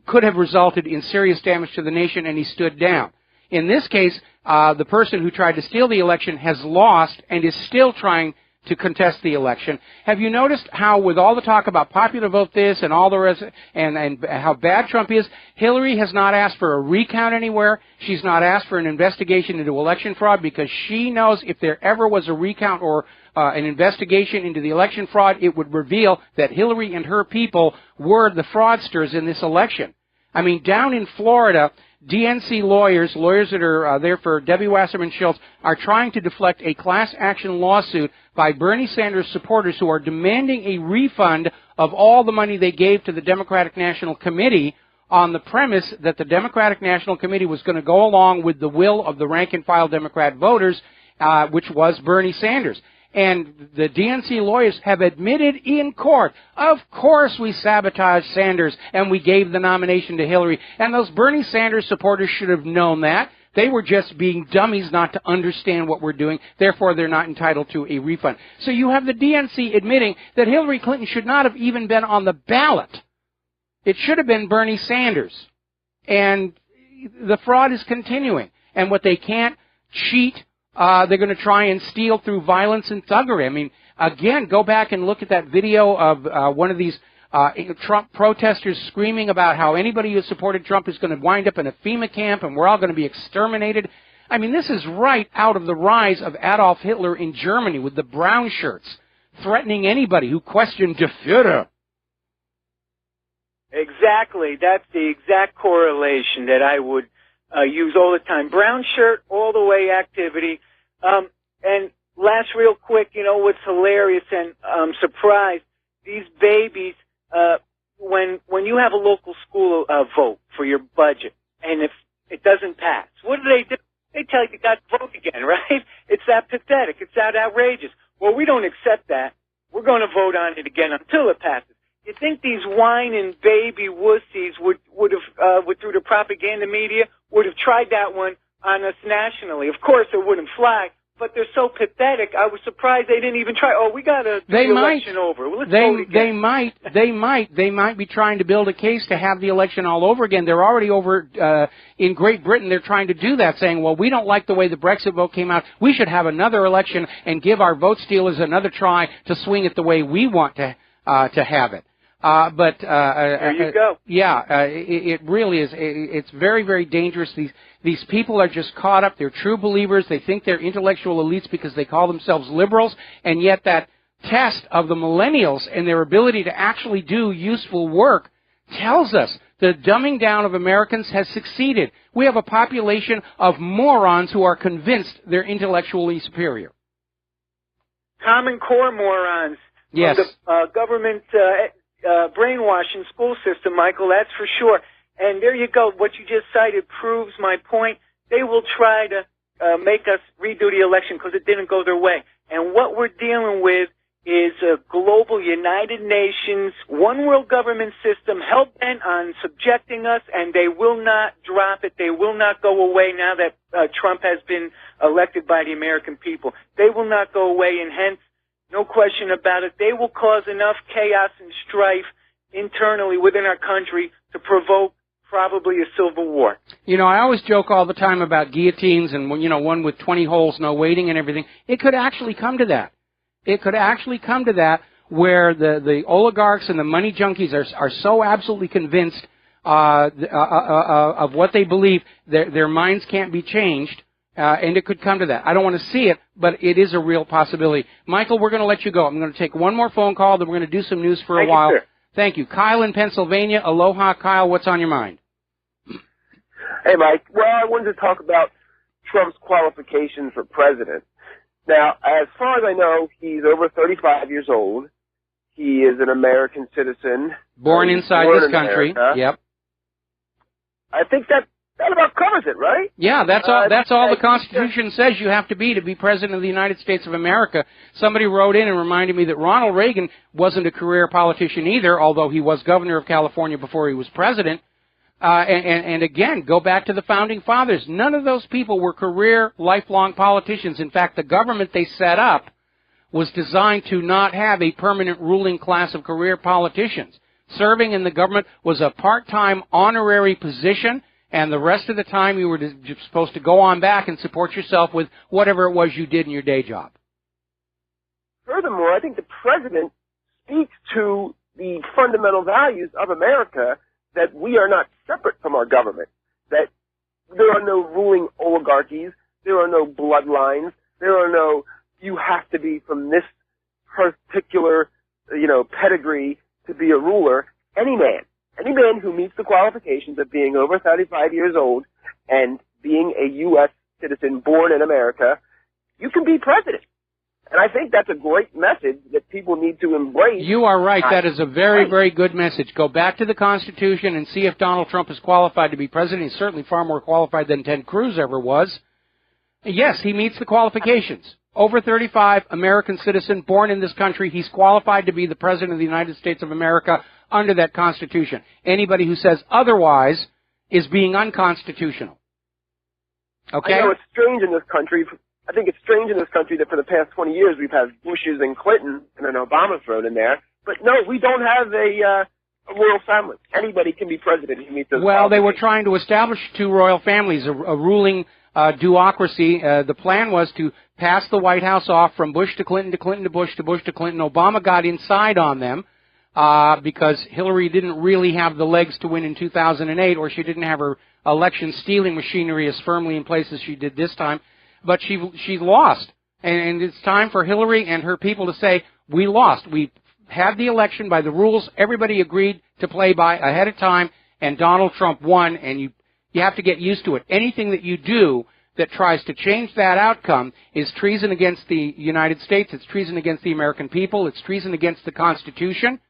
could have resulted in serious damage to the nation, and he stood down. In this case, the person who tried to steal the election has lost and is still trying to contest the election. Have you noticed how, with all the talk about popular vote this and all the rest, and how bad Trump is, Hillary has not asked for a recount anywhere. She's not asked for an investigation into election fraud because she knows if there ever was a recount or an investigation into the election fraud, it would reveal that Hillary and her people were the fraudsters in this election. I mean, down in Florida, DNC lawyers that are there for Debbie Wasserman Schultz, are trying to deflect a class action lawsuit by Bernie Sanders supporters who are demanding a refund of all the money they gave to the Democratic National Committee on the premise that the Democratic National Committee was going to go along with the will of the rank-and-file Democrat voters, which was Bernie Sanders. And the DNC lawyers have admitted in court, of course we sabotaged Sanders and we gave the nomination to Hillary. And those Bernie Sanders supporters should have known that. They were just being dummies not to understand what we're doing. Therefore, they're not entitled to a refund. So you have the DNC admitting that Hillary Clinton should not have even been on the ballot. It should have been Bernie Sanders. And the fraud is continuing. And what they can't cheat, they're going to try and steal through violence and thuggery. I mean, again, go back and look at that video of one of these Trump protesters screaming about how anybody who supported Trump is going to wind up in a FEMA camp and we're all going to be exterminated. I mean, this is right out of the rise of Adolf Hitler in Germany with the brown shirts threatening anybody who questioned Der Führer. Exactly. That's the exact correlation that I would use all the time. Brown shirt, all the way activity. And last real quick, you know what's hilarious and I'm surprised, these babies, when you have a local school vote for your budget, and if it doesn't pass, what do? They tell you got to vote again, right? It's that pathetic. It's that outrageous. Well, we don't accept that. We're going to vote on it again until it passes. You think these whining baby wussies would have, through the propaganda media, would have tried that one on us nationally? Of course, it wouldn't fly. But they're so pathetic. I was surprised they didn't even try. Oh, we got to do the election over. Well, let's vote again. They might be trying to build a case to have the election all over again. They're already over in Great Britain. They're trying to do that, saying, well, we don't like the way the Brexit vote came out. We should have another election and give our vote stealers another try to swing it the way we want to have it. There you go. Yeah, it really is. It's very, very dangerous. These people are just caught up. They're true believers. They think they're intellectual elites because they call themselves liberals, and yet that test of the millennials and their ability to actually do useful work tells us the dumbing down of Americans has succeeded. We have a population of morons who are convinced they're intellectually superior. Common Core morons. Yes. The government brainwashing school system, Michael, that's for sure. And there you go. What you just cited proves my point. They will try to make us redo the election because it didn't go their way. And what we're dealing with is a global United Nations, one world government system hell-bent on subjecting us, and they will not drop it. They will not go away now that Trump has been elected by the American people. They will not go away, and hence, no question about it, they will cause enough chaos and strife internally within our country to provoke probably a civil war. You know, I always joke all the time about guillotines and, you know, one with 20 holes, no waiting and everything. It could actually come to that. It could actually come to that where the oligarchs and the money junkies are so absolutely convinced of what they believe, their minds can't be changed, and it could come to that. I don't want to see it, but it is a real possibility. Michael, we're going to let you go. I'm going to take one more phone call, then we're going to do some news for a while. Sir. Thank you. Kyle in Pennsylvania. Aloha, Kyle. What's on your mind? Hey, Mike. Well, I wanted to talk about Trump's qualifications for president. Now, as far as I know, he's over 35 years old. He is an American citizen. Born inside this country. America. Yep. I think that about covers it, right? Yeah, that's all the Constitution says you have to be President of the United States of America. Somebody wrote in and reminded me that Ronald Reagan wasn't a career politician either, although he was governor of California before he was president. And again, go back to the Founding Fathers. None of those people were career, lifelong politicians. In fact, the government they set up was designed to not have a permanent ruling class of career politicians. Serving in the government was a part-time honorary position, and the rest of the time you were supposed to go on back and support yourself with whatever it was you did in your day job. Furthermore, I think the president speaks to the fundamental values of America, that we are not separate from our government, that there are no ruling oligarchies, there are no bloodlines, there are no, you have to be from this particular, pedigree to be a ruler. Any man who meets the qualifications of being over 35 years old and being a U.S. citizen born in America, you can be president. And I think that's a great message that people need to embrace. You are right. That is a very, very good message. Go back to the Constitution and see if Donald Trump is qualified to be president. He's certainly far more qualified than Ted Cruz ever was. Yes, he meets the qualifications. Over 35, American citizen, born in this country. He's qualified to be the president of the United States of America under that Constitution. Anybody who says otherwise is being unconstitutional. Okay? I know it's strange in this country. I think it's strange in this country that for the past 20 years we've had Bushes and Clinton and an Obama thrown in there. But no, we don't have a royal family. Anybody can be president who meets those Well, they were trying to establish two royal families, a ruling duocracy. The plan was to pass the White House off from Bush to Clinton to Clinton to Bush to Bush to Clinton. Obama got inside on them because Hillary didn't really have the legs to win in 2008, or she didn't have her election stealing machinery as firmly in place as she did this time. But she lost, and it's time for Hillary and her people to say, we lost. We had the election by the rules everybody agreed to play by ahead of time, and Donald Trump won, and you have to get used to it. Anything that you do that tries to change that outcome is treason against the United States, it's treason against the American people, it's treason against the Constitution,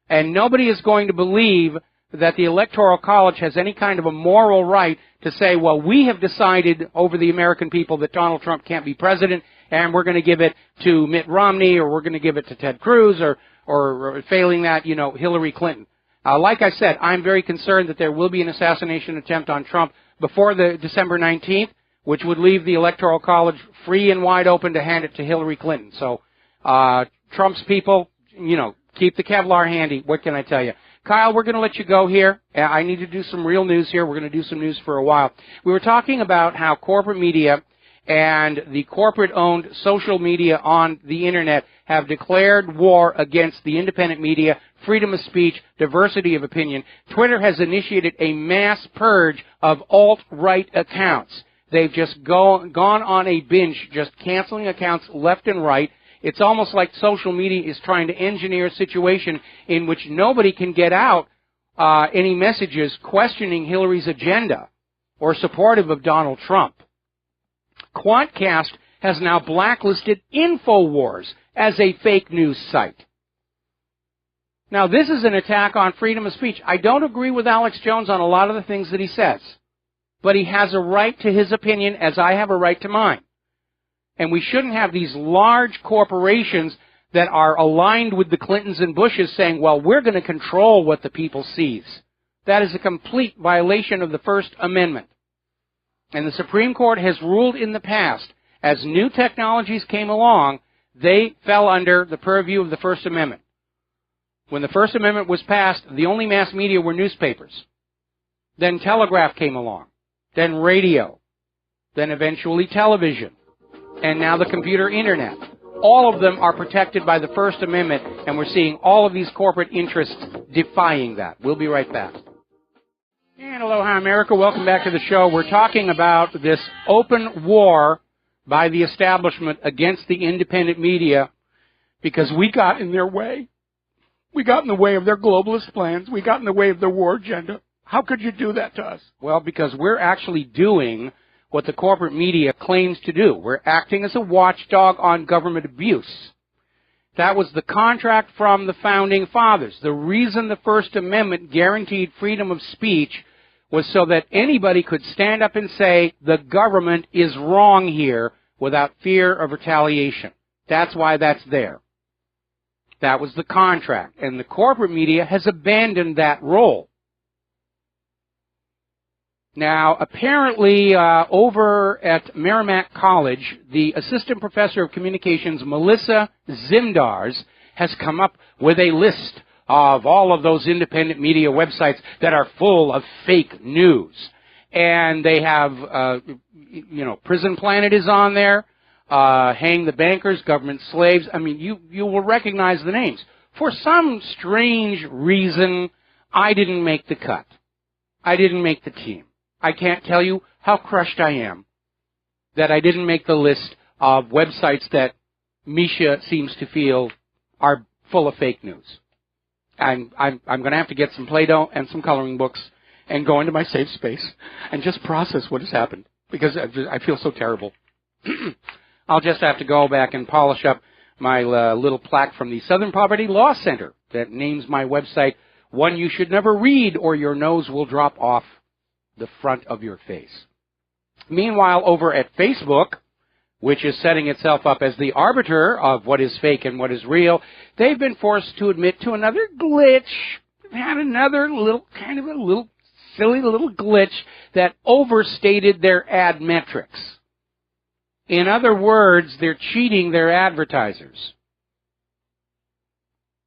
and nobody is going to believe that the Electoral College has any kind of a moral right to say, well, we have decided over the American people that Donald Trump can't be president, and we're going to give it to Mitt Romney, or we're going to give it to Ted Cruz, or failing that, Hillary Clinton. Like I said, I'm very concerned that there will be an assassination attempt on Trump before the December 19th, which would leave the Electoral College free and wide open to hand it to Hillary Clinton. So, Trump's people, keep the Kevlar handy. What can I tell you? Kyle, we're going to let you go here. I need to do some real news here. We're going to do some news for a while. We were talking about how corporate media and the corporate-owned social media on the Internet have declared war against the independent media, freedom of speech, diversity of opinion. Twitter has initiated a mass purge of alt-right accounts. They've just gone on a binge, just canceling accounts left and right. It's almost like social media is trying to engineer a situation in which nobody can get out any messages questioning Hillary's agenda or supportive of Donald Trump. Quantcast has now blacklisted InfoWars as a fake news site. Now, this is an attack on freedom of speech. I don't agree with Alex Jones on a lot of the things that he says, but he has a right to his opinion as I have a right to mine. And we shouldn't have these large corporations that are aligned with the Clintons and Bushes saying, well, we're going to control what the people sees. That is a complete violation of the First Amendment. And the Supreme Court has ruled in the past, as new technologies came along, they fell under the purview of the First Amendment. When the First Amendment was passed, the only mass media were newspapers. Then telegraph came along. Then radio. Then eventually television. And now the computer internet. All of them are protected by the First Amendment, and we're seeing all of these corporate interests defying that. We'll be right back. And aloha, America. Welcome back to the show. We're talking about this open war by the establishment against the independent media because we got in their way. We got in the way of their globalist plans. We got in the way of their war agenda. How could you do that to us? Well, because we're actually doing what the corporate media claims to do. We're acting as a watchdog on government abuse. That was the contract from the Founding Fathers. The reason the First Amendment guaranteed freedom of speech was so that anybody could stand up and say, the government is wrong here without fear of retaliation. That's why that's there. That was the contract. And the corporate media has abandoned that role. Now, apparently, over at Merrimack College, the assistant professor of communications, Melissa Zimdars, has come up with a list of all of those independent media websites that are full of fake news. And they have, Prison Planet is on there, Hang the Bankers, Government Slaves. I mean, you will recognize the names. For some strange reason, I didn't make the cut. I didn't make the team. I can't tell you how crushed I am that I didn't make the list of websites that Misha seems to feel are full of fake news. I'm going to have to get some Play-Doh and some coloring books and go into my safe space and just process what has happened because I feel so terrible. I'll just have to go back and polish up my little plaque from the Southern Poverty Law Center that names my website one you should never read or your nose will drop off the front of your face. Meanwhile, over at Facebook, which is setting itself up as the arbiter of what is fake and what is real, they've been forced to admit to another glitch. They've had another silly little glitch that overstated their ad metrics. In other words, they're cheating their advertisers.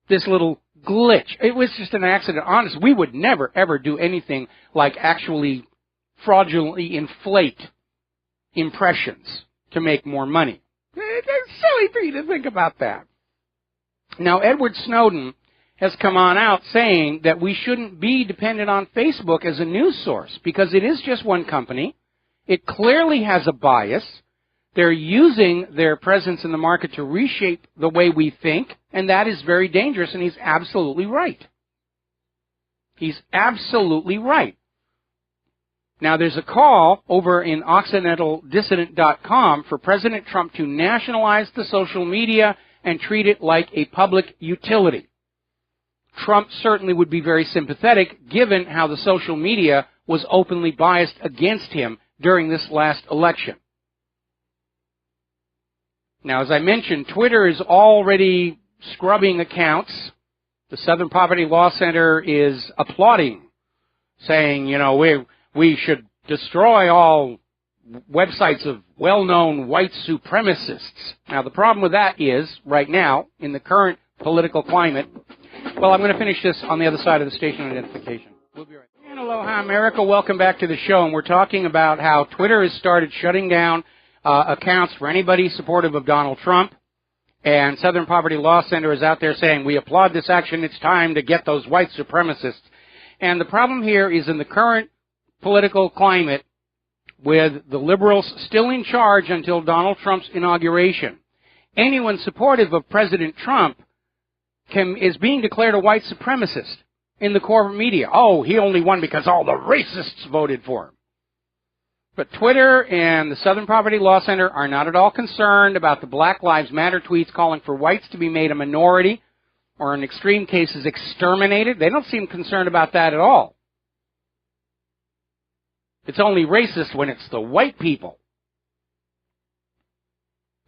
This little glitch. It was just an accident. Honest, we would never, ever do anything like actually fraudulently inflate impressions to make more money. It's silly for you to think about that. Now, Edward Snowden has come on out saying that we shouldn't be dependent on Facebook as a news source because it is just one company. It clearly has a bias. They're using their presence in the market to reshape the way we think, and that is very dangerous, and he's absolutely right. He's absolutely right. Now, there's a call over in OccidentalDissident.com for President Trump to nationalize the social media and treat it like a public utility. Trump certainly would be very sympathetic, given how the social media was openly biased against him during this last election. Now, as I mentioned, Twitter is already scrubbing accounts. The Southern Poverty Law Center is applauding, saying, you know, we should destroy all websites of well-known white supremacists. Now, the problem with that is, right now, in the current political climate, well, I'm going to finish this on the other side of the station identification. We'll be right back. And aloha, America. Welcome back to the show. And we're talking about how Twitter has started shutting down accounts for anybody supportive of Donald Trump. And Southern Poverty Law Center is out there saying, we applaud this action. It's time to get those white supremacists. And the problem here is in the current political climate, with the liberals still in charge until Donald Trump's inauguration, anyone supportive of President Trump is being declared a white supremacist in the corporate media. Oh, he only won because all the racists voted for him. But Twitter and the Southern Poverty Law Center are not at all concerned about the Black Lives Matter tweets calling for whites to be made a minority or in extreme cases exterminated. They don't seem concerned about that at all. It's only racist when it's the white people.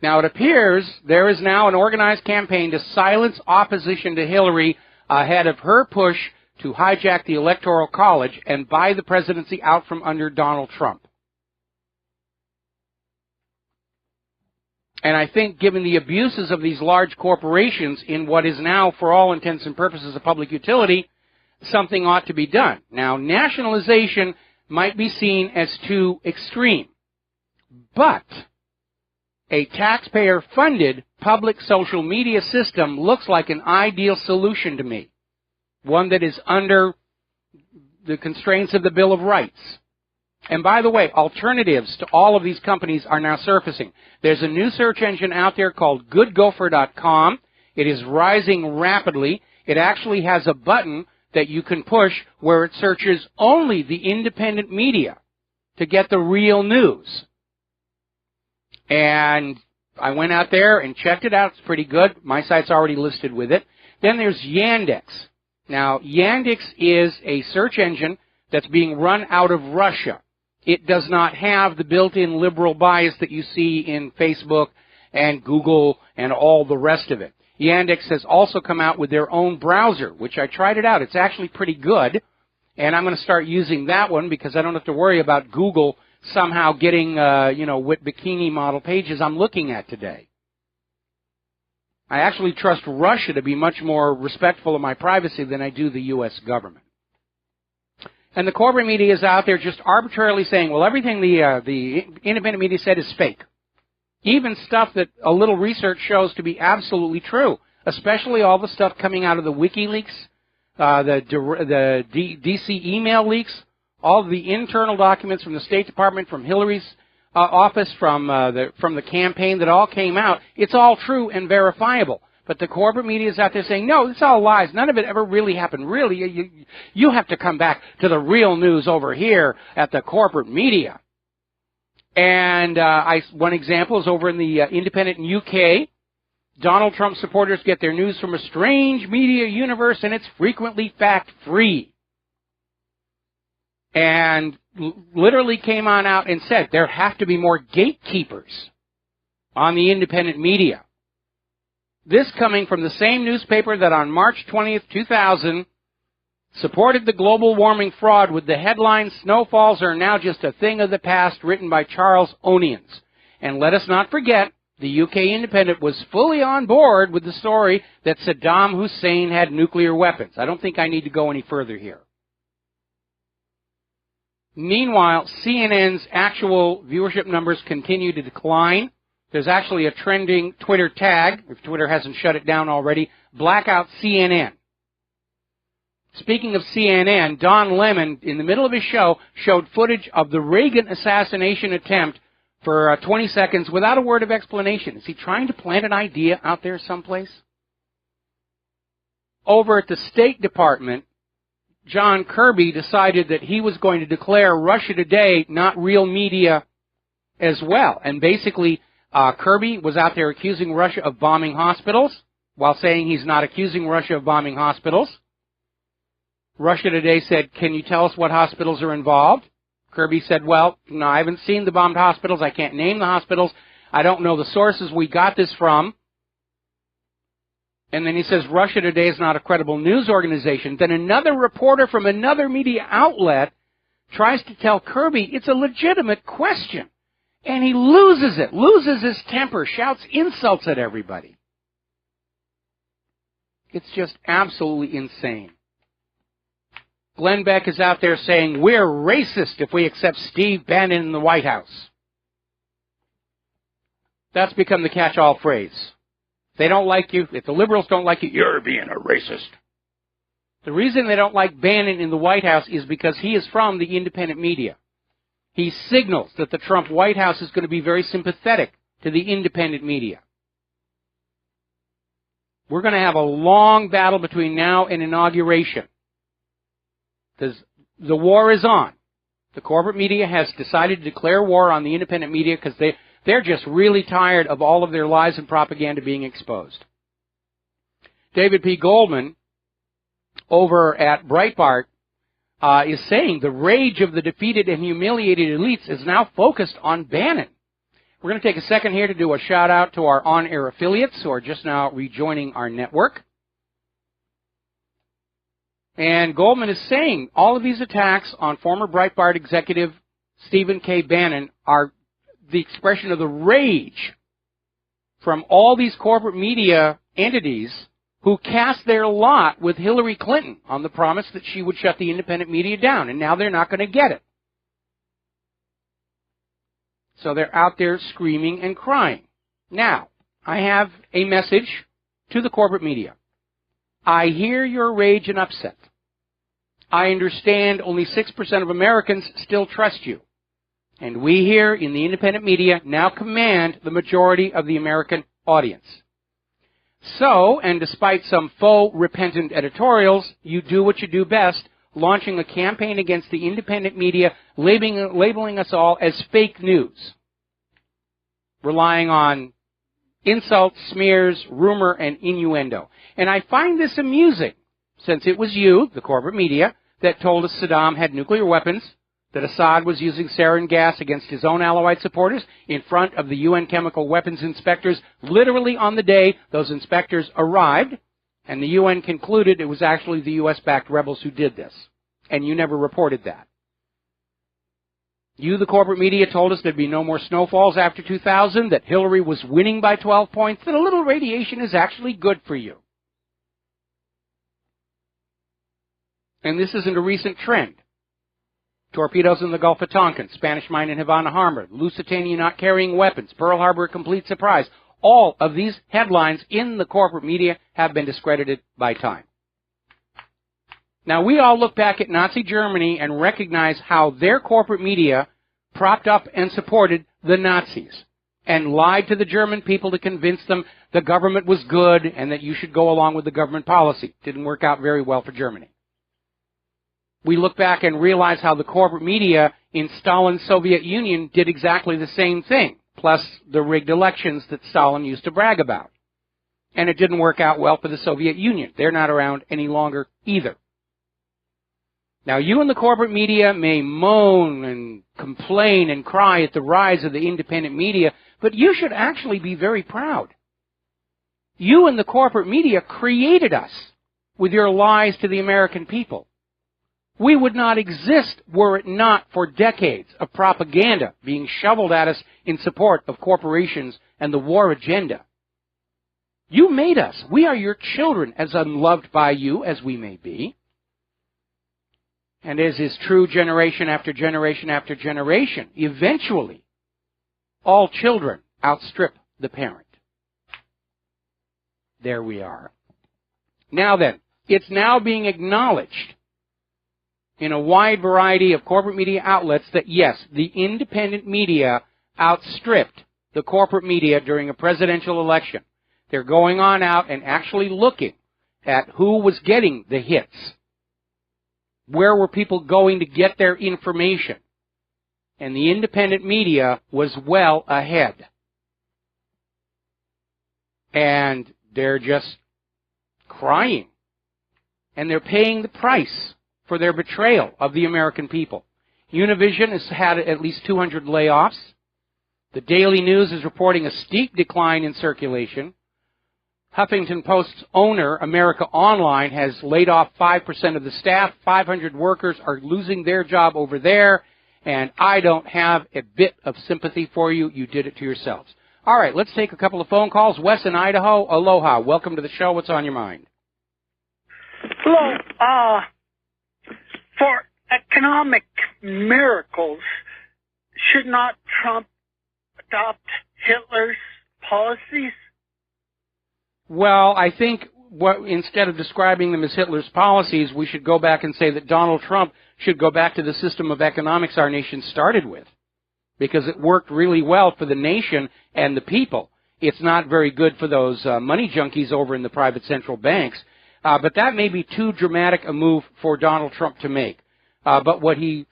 Now, it appears there is now an organized campaign to silence opposition to Hillary ahead of her push to hijack the Electoral College and buy the presidency out from under Donald Trump. And I think given the abuses of these large corporations in what is now, for all intents and purposes, a public utility, something ought to be done. Now, nationalization might be seen as too extreme, but a taxpayer-funded public social media system looks like an ideal solution to me, one that is under the constraints of the Bill of Rights. And by the way, alternatives to all of these companies are now surfacing. There's a new search engine out there called goodgopher.com. It is rising rapidly. It actually has a button that you can push where it searches only the independent media to get the real news. And I went out there and checked it out. It's pretty good. My site's already listed with it. Then there's Yandex. Now, Yandex is a search engine that's being run out of Russia. It does not have the built-in liberal bias that you see in Facebook and Google and all the rest of it. Yandex has also come out with their own browser, which I tried it out. It's actually pretty good, and I'm going to start using that one because I don't have to worry about Google somehow getting, what bikini model pages I'm looking at today. I actually trust Russia to be much more respectful of my privacy than I do the U.S. government. And the corporate media is out there just arbitrarily saying, well, everything the independent media said is fake. Even stuff that a little research shows to be absolutely true, especially all the stuff coming out of the WikiLeaks, the DC email leaks, all of the internal documents from the State Department, from Hillary's office, from the campaign that all came out. It's all true and verifiable. But the corporate media is out there saying, no, it's all lies. None of it ever really happened. Really, you have to come back to the real news over here at the corporate media. And one example is over in the independent in UK. Donald Trump supporters get their news from a strange media universe, and it's frequently fact-free. And literally came on out and said there have to be more gatekeepers on the independent media. This coming from the same newspaper that on March 20th, 2000, supported the global warming fraud with the headline, "Snowfalls are now just a thing of the past," written by Charles Onions. And let us not forget, the UK Independent was fully on board with the story that Saddam Hussein had nuclear weapons. I don't think I need to go any further here. Meanwhile, CNN's actual viewership numbers continue to decline. There's actually a trending Twitter tag, if Twitter hasn't shut it down already, blackout CNN. Speaking of CNN, Don Lemon, in the middle of his show, showed footage of the Reagan assassination attempt for 20 seconds without a word of explanation. Is he trying to plant an idea out there someplace? Over at the State Department, John Kirby decided that he was going to declare Russia Today not real media as well. And basically, Kirby was out there accusing Russia of bombing hospitals while saying he's not accusing Russia of bombing hospitals. Russia Today said, can you tell us what hospitals are involved? Kirby said, well, no, I haven't seen the bombed hospitals. I can't name the hospitals. I don't know the sources we got this from. And then he says, Russia Today is not a credible news organization. Then another reporter from another media outlet tries to tell Kirby it's a legitimate question. And he loses it, loses his temper, shouts insults at everybody. It's just absolutely insane. Glenn Beck is out there saying, we're racist if we accept Steve Bannon in the White House. That's become the catch-all phrase. If they don't like you, if the liberals don't like you, you're being a racist. The reason they don't like Bannon in the White House is because he is from the independent media. He signals that the Trump White House is going to be very sympathetic to the independent media. We're going to have a long battle between now and inauguration. Because the war is on. The corporate media has decided to declare war on the independent media because they're just really tired of all of their lies and propaganda being exposed. David P. Goldman, over at Breitbart, is saying the rage of the defeated and humiliated elites is now focused on Bannon. We're going to take a second here to do a shout-out to our on-air affiliates who are just now rejoining our network. And Goldman is saying all of these attacks on former Breitbart executive Stephen K. Bannon are the expression of the rage from all these corporate media entities who cast their lot with Hillary Clinton on the promise that she would shut the independent media down, and now they're not going to get it. So they're out there screaming and crying. Now, I have a message to the corporate media. I hear your rage and upset. I understand only 6% of Americans still trust you. And we here in the independent media now command the majority of the American audience. So, and despite some faux repentant editorials, you do what you do best, launching a campaign against the independent media, labeling us all as fake news, relying on insults, smears, rumor, and innuendo. And I find this amusing, since it was you, the corporate media, that told us Saddam had nuclear weapons, that Assad was using sarin gas against his own Alawite supporters in front of the UN chemical weapons inspectors, literally on the day those inspectors arrived, and the UN concluded it was actually the U.S.-backed rebels who did this. And you never reported that. You, the corporate media, told us there'd be no more snowfalls after 2000, that Hillary was winning by 12 points, that a little radiation is actually good for you. And this isn't a recent trend. Torpedoes in the Gulf of Tonkin, Spanish mine in Havana Harbor, Lusitania not carrying weapons, Pearl Harbor a complete surprise. All of these headlines in the corporate media have been discredited by time. Now, we all look back at Nazi Germany and recognize how their corporate media propped up and supported the Nazis and lied to the German people to convince them the government was good and that you should go along with the government policy. Didn't work out very well for Germany. We look back and realize how the corporate media in Stalin's Soviet Union did exactly the same thing, plus the rigged elections that Stalin used to brag about. And it didn't work out well for the Soviet Union. They're not around any longer either. Now, you in the corporate media may moan and complain and cry at the rise of the independent media, but you should actually be very proud. You in the corporate media created us with your lies to the American people. We would not exist were it not for decades of propaganda being shoveled at us in support of corporations and the war agenda. You made us. We are your children, as unloved by you as we may be. And as is true generation after generation after generation, eventually all children outstrip the parent. There we are. Now then, it's now being acknowledged in a wide variety of corporate media outlets that, yes, the independent media outstripped the corporate media during a presidential election. They're going on out and actually looking at who was getting the hits. Where were people going to get their information? And the independent media was well ahead. And they're just crying. And they're paying the price for their betrayal of the American people. Univision has had at least 200 layoffs. The Daily News is reporting a steep decline in circulation. Huffington Post's owner, America Online, has laid off 5% of the staff. 500 workers are losing their job over there. And I don't have a bit of sympathy for you. You did it to yourselves. All right, let's take a couple of phone calls. Wes in Idaho, aloha. Welcome to the show. What's on your mind? Hello. For economic miracles, should not Trump adopt Hitler's policies? Well, I think instead of describing them as Hitler's policies, we should go back and say that Donald Trump should go back to the system of economics our nation started with, because it worked really well for the nation and the people. It's not very good for those money junkies over in the private central banks, but that may be too dramatic a move for Donald Trump to make. But what he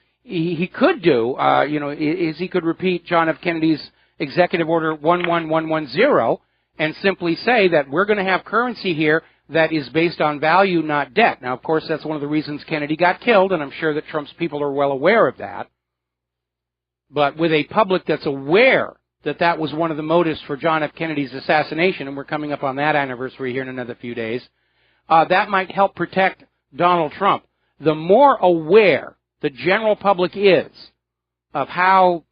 could do, is he could repeat John F. Kennedy's Executive Order 11110 and simply say that we're going to have currency here that is based on value, not debt. Now, of course, that's one of the reasons Kennedy got killed, and I'm sure that Trump's people are well aware of that. But with a public that's aware that that was one of the motives for John F. Kennedy's assassination, and we're coming up on that anniversary here in another few days, that might help protect Donald Trump. The more aware the general public is of how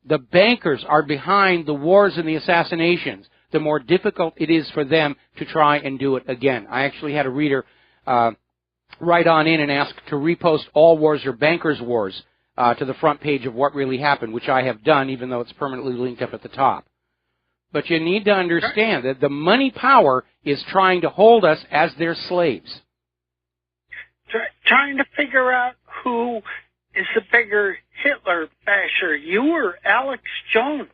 the bankers are behind the wars and the assassinations, the more difficult it is for them to try and do it again. I actually had a reader write on in and ask to repost All Wars Are Bankers' Wars to the front page of What Really Happened, which I have done, even though it's permanently linked up at the top. But you need to understand that the money power is trying to hold us as their slaves. Trying to figure out who is the bigger Hitler basher, you or Alex Jones?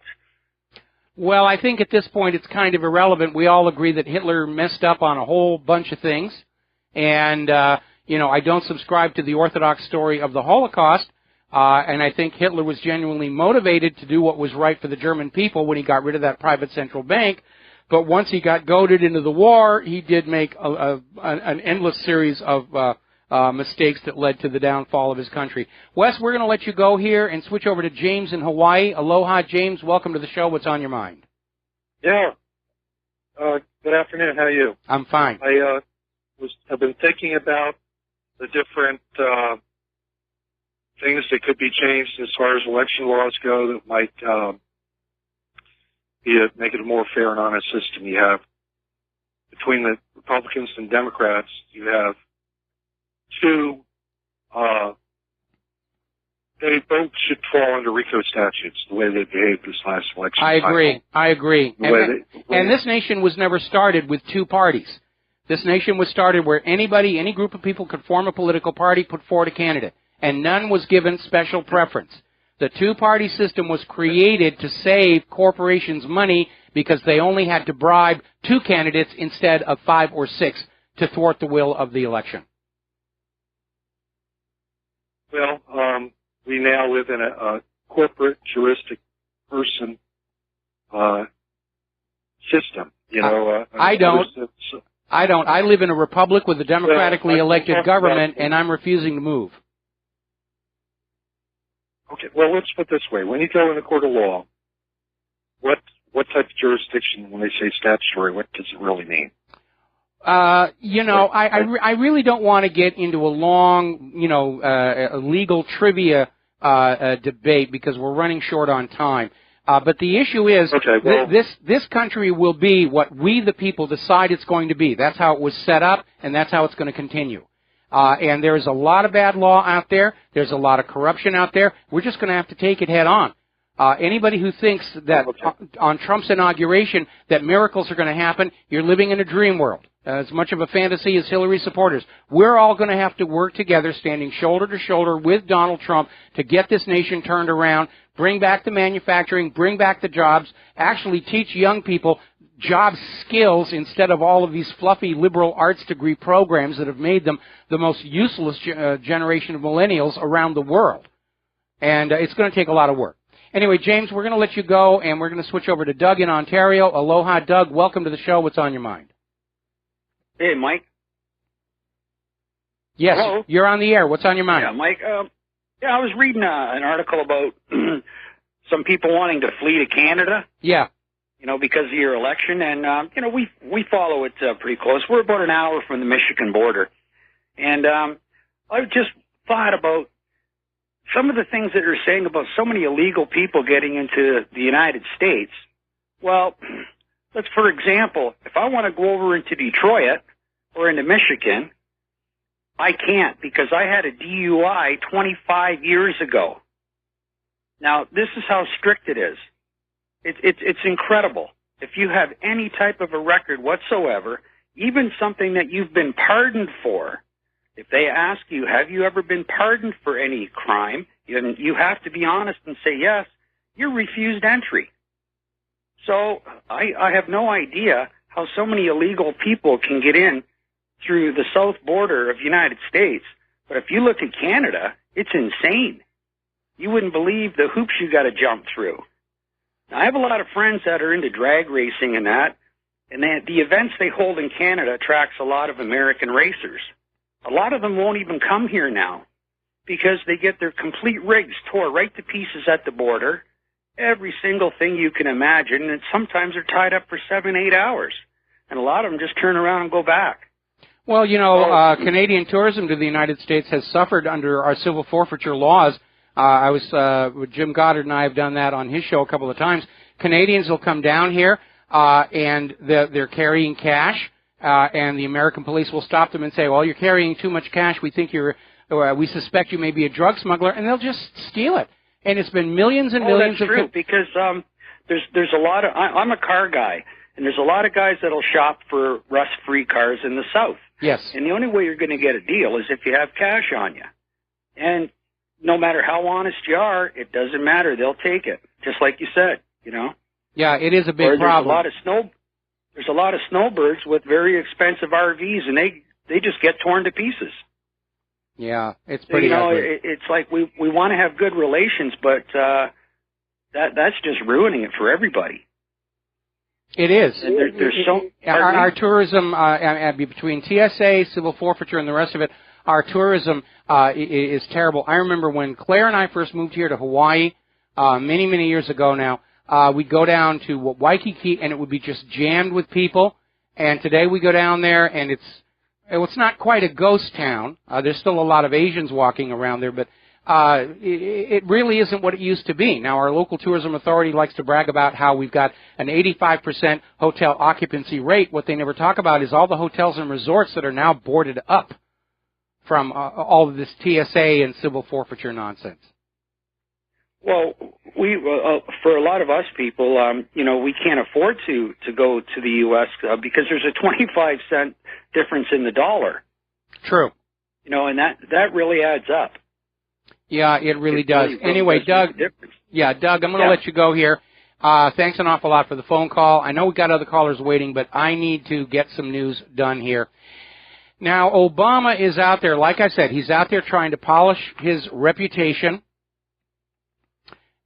Well, I think at this point it's kind of irrelevant. We all agree that Hitler messed up on a whole bunch of things. And, I don't subscribe to the orthodox story of the Holocaust. And I think Hitler was genuinely motivated to do what was right for the German people when he got rid of that private central bank. But once he got goaded into the war, he did make an endless series of mistakes that led to the downfall of his country. Wes, we're going to let you go here and switch over to James in Hawaii. Aloha, James. Welcome to the show. What's on your mind? Yeah. Good afternoon. How are you? I'm fine. I have been thinking about the different things that could be changed as far as election laws go that might make it a more fair and honest system. You have, between the Republicans and Democrats, you have two, they both should fall under RICO statutes, the way they behaved this last election. I agree. And this nation was never started with two parties. This nation was started where any group of people could form a political party, put forward a candidate, and none was given special preference. The two-party system was created to save corporations money because they only had to bribe two candidates instead of 5 or 6 to thwart the will of the election. Well, we now live in a corporate juristic person system. I don't. I live in a republic with a democratically elected government, and I'm refusing to move. Okay, well, let's put it this way. When you go in a court of law, what type of jurisdiction, when they say statutory, what does it really mean? I really don't want to get into a long, legal trivia debate because we're running short on time. But the issue is, this country will be what we, the people, decide it's going to be. That's how it was set up, and that's how it's going to continue. And there's a lot of bad law out there. There's a lot of corruption out there. We're just going to have to take it head on. Anybody who thinks that on Trump's inauguration that miracles are going to happen, you're living in a dream world. as much of a fantasy as Hillary supporters. We're all going to have to work together, standing shoulder to shoulder with Donald Trump to get this nation turned around, bring back the manufacturing, bring back the jobs, actually teach young people job skills instead of all of these fluffy liberal arts degree programs that have made them the most useless generation of millennials around the world. And it's going to take a lot of work. Anyway, James, we're going to let you go, and we're going to switch over to Doug in Ontario. Aloha, Doug. Welcome to the show. What's on your mind? Hey, Mike. Yes, hello? You're on the air. What's on your mind? Yeah, Mike. I was reading an article about some people wanting to flee to Canada. Yeah. Because of your election, and we follow it pretty close. We're about an hour from the Michigan border, and I just thought about some of the things that you're saying about so many illegal people getting into the United States. Well, for example, if I want to go over into Detroit or into Michigan, I can't because I had a DUI 25 years ago. Now, this is how strict it is. It's incredible. If you have any type of a record whatsoever, even something that you've been pardoned for, if they ask you, have you ever been pardoned for any crime, you have to be honest and say yes, you're refused entry. So I have no idea how so many illegal people can get in through the south border of the United States. But if you look at Canada, it's insane. You wouldn't believe the hoops you got to jump through. Now, I have a lot of friends that are into drag racing and that, and the events they hold in Canada attracts a lot of American racers. A lot of them won't even come here now because they get their complete rigs tore right to pieces at the border, every single thing you can imagine, and sometimes they're tied up for 7-8 hours. And a lot of them just turn around and go back. Well, Canadian tourism to the United States has suffered under our civil forfeiture laws. I was with Jim Goddard, and I have done that on his show a couple of times. Canadians will come down here, and they're carrying cash, and the American police will stop them and say, well, you're carrying too much cash. We think we suspect you may be a drug smuggler, and they'll just steal it. And it's been millions and millions of... Oh, that's true, because there's a lot of... I'm a car guy, and there's a lot of guys that'll shop for rust-free cars in the South. Yes. And the only way you're going to get a deal is if you have cash on you. And no matter how honest you are, it doesn't matter. They'll take it, just like you said, Yeah, it is a big problem. There's a lot of snowbirds with very expensive RVs, and they just get torn to pieces. Yeah, it's pretty ugly. It's like we want to have good relations, but that's just ruining it for everybody. It is. And there's our tourism, between TSA, civil forfeiture, and the rest of it, our tourism is terrible. I remember when Claire and I first moved here to Hawaii many, many years ago now, we'd go down to Waikiki, and it would be just jammed with people. And today we go down there, and it's not quite a ghost town. There's still a lot of Asians walking around there, but it really isn't what it used to be. Now, our local tourism authority likes to brag about how we've got an 85% hotel occupancy rate. What they never talk about is all the hotels and resorts that are now boarded up from all of this TSA and civil forfeiture nonsense. Well, for a lot of us people, we can't afford to go to the U.S. Because there's a 25-cent difference in the dollar. True. And that really adds up. Yeah, it really does. Anyway, Doug. Yeah, Doug, I'm going to let you go here. Thanks an awful lot for the phone call. I know we've got other callers waiting, but I need to get some news done here. Now, Obama is out there, like I said, he's out there trying to polish his reputation.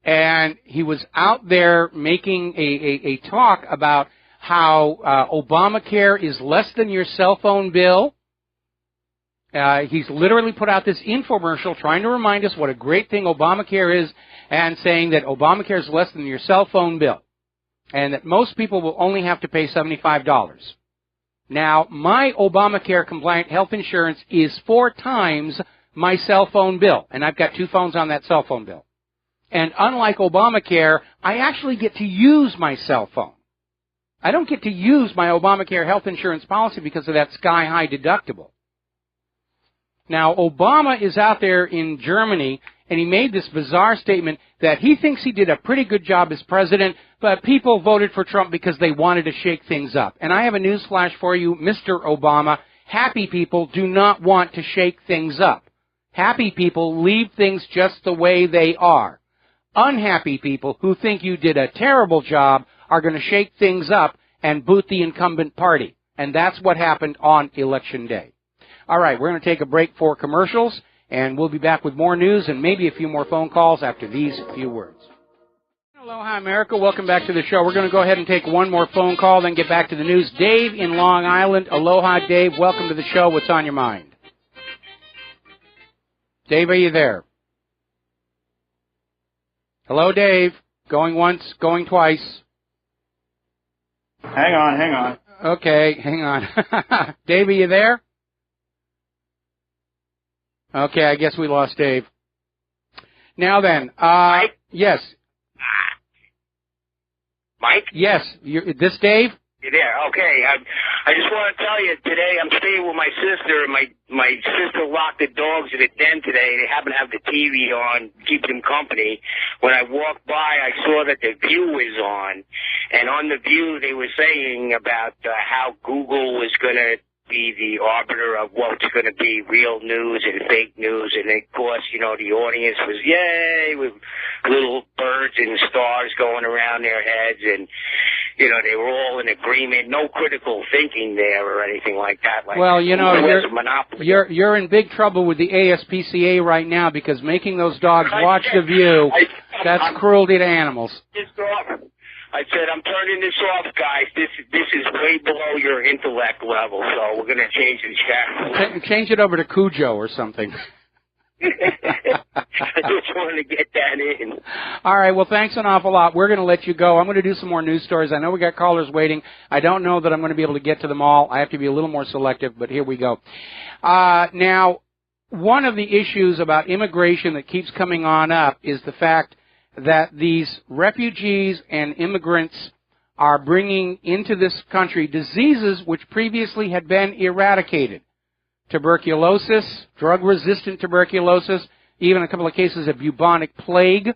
And he was out there making a talk about how Obamacare is less than your cell phone bill. He's literally put out this infomercial trying to remind us what a great thing Obamacare is and saying that Obamacare is less than your cell phone bill and that most people will only have to pay $75. Now, my Obamacare compliant health insurance is 4 times my cell phone bill, and I've got 2 phones on that cell phone bill. And unlike Obamacare, I actually get to use my cell phone. I don't get to use my Obamacare health insurance policy because of that sky-high deductible. Now, Obama is out there in Germany, and he made this bizarre statement that he thinks he did a pretty good job as president, but people voted for Trump because they wanted to shake things up. And I have a news flash for you, Mr. Obama. Happy people do not want to shake things up. Happy people leave things just the way they are. Unhappy people who think you did a terrible job are going to shake things up and boot the incumbent party. And that's what happened on Election Day. All right, we're going to take a break for commercials, and we'll be back with more news and maybe a few more phone calls after these few words. Aloha, America. Welcome back to the show. We're going to go ahead and take one more phone call, then get back to the news. Dave in Long Island. Aloha, Dave. Welcome to the show. What's on your mind? Dave, are you there? Hello, Dave. Going once, going twice. Hang on. Okay, hang on. Dave, are you there? Okay, I guess we lost Dave. Now then, Mike? Yes. Mike? Yes. This Dave? You're there. Okay. I just want to tell you, today I'm staying with my sister. My sister locked the dogs in the den today. They happen to have the TV on, keep them company. When I walked by, I saw that the View was on. And on the View, they were saying about how Google was going to be the arbiter of what's going to be real news and fake news. And, of course, you know, the audience was, yay, with little birds and stars going around their heads. And, you know, they were all in agreement. No critical thinking there or anything like that. Like, well, you know, you're in big trouble with the ASPCA right now because making those dogs watch The View, that's cruelty to animals. I said, I'm turning this off, guys. This is way below your intellect level, so we're going to change the channel. Change it over to Cujo or something. I just wanted to get that in. All right, well, thanks an awful lot. We're going to let you go. I'm going to do some more news stories. I know we got callers waiting. I don't know that I'm going to be able to get to them all. I have to be a little more selective, but here we go. Now, one of the issues about immigration that keeps coming on up is the fact that these refugees and immigrants are bringing into this country diseases which previously had been eradicated. Tuberculosis, drug-resistant tuberculosis, even a couple of cases of bubonic plague.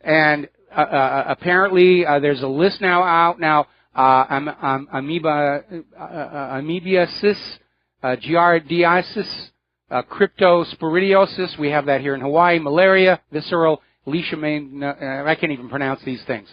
And apparently there's a list now out now, amoebiasis, giardiasis, cryptosporidiosis. We have that here in Hawaii. Malaria, visceral leishmania. I can't even pronounce these things.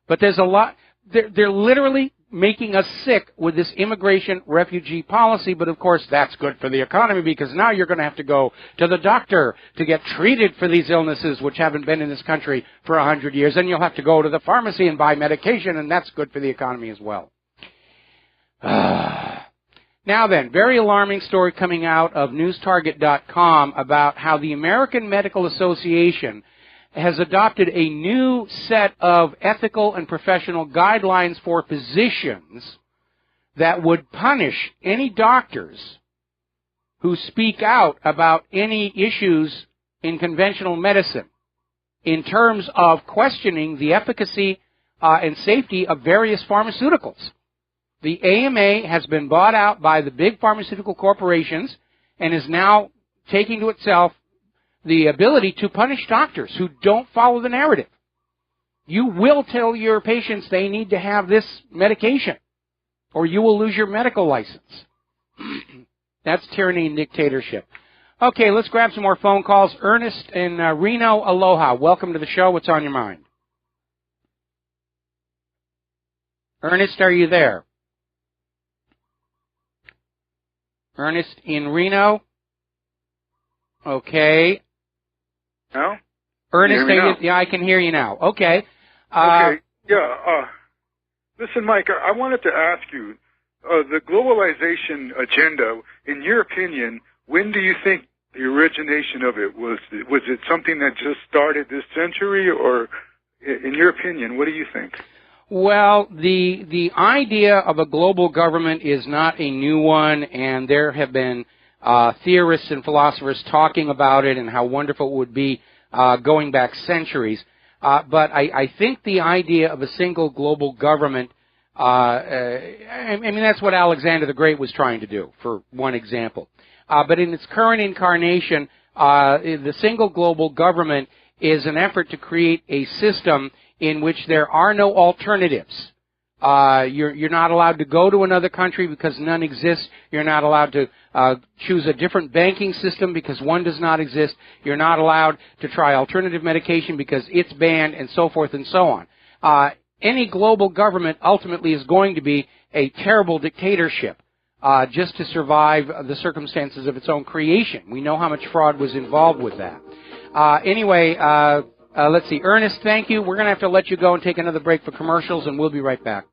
But there's a lot. They're literally making us sick with this immigration refugee policy. But of course, that's good for the economy because now you're going to have to go to the doctor to get treated for these illnesses which haven't been in this country for 100 years. And you'll have to go to the pharmacy and buy medication, and that's good for the economy as well. Now then, very alarming story coming out of newstarget.com about how the American Medical Association has adopted a new set of ethical and professional guidelines for physicians that would punish any doctors who speak out about any issues in conventional medicine in terms of questioning the efficacy and safety of various pharmaceuticals. The AMA has been bought out by the big pharmaceutical corporations and is now taking to itself the ability to punish doctors who don't follow the narrative. You will tell your patients they need to have this medication, or you will lose your medical license. That's tyranny and dictatorship. Okay, let's grab some more phone calls. Ernest in Reno, aloha. Welcome to the show. What's on your mind? Ernest, are you there? Ernest in Reno? Okay. No? Ernest, yeah, I can hear you now. Okay. Okay, yeah. Listen, Mike, I wanted to ask you, the globalization agenda, in your opinion, when do you think the origination of it was? Was it something that just started this century, or in your opinion, what do you think? Well, the idea of a global government is not a new one, and there have been theorists and philosophers talking about it and how wonderful it would be going back centuries. But I think the idea of a single global government, I mean, that's what Alexander the Great was trying to do, for one example. But in its current incarnation, the single global government is an effort to create a system in which there are no alternatives. You're not allowed to go to another country because none exists. You're not allowed to choose a different banking system because one does not exist. You're not allowed to try alternative medication because it's banned, and so forth and so on. Any global government ultimately is going to be a terrible dictatorship just to survive the circumstances of its own creation. We know how much fraud was involved with that. Anyway, let's see. Ernest, thank you. We're going to have to let you go and take another break for commercials, and we'll be right back.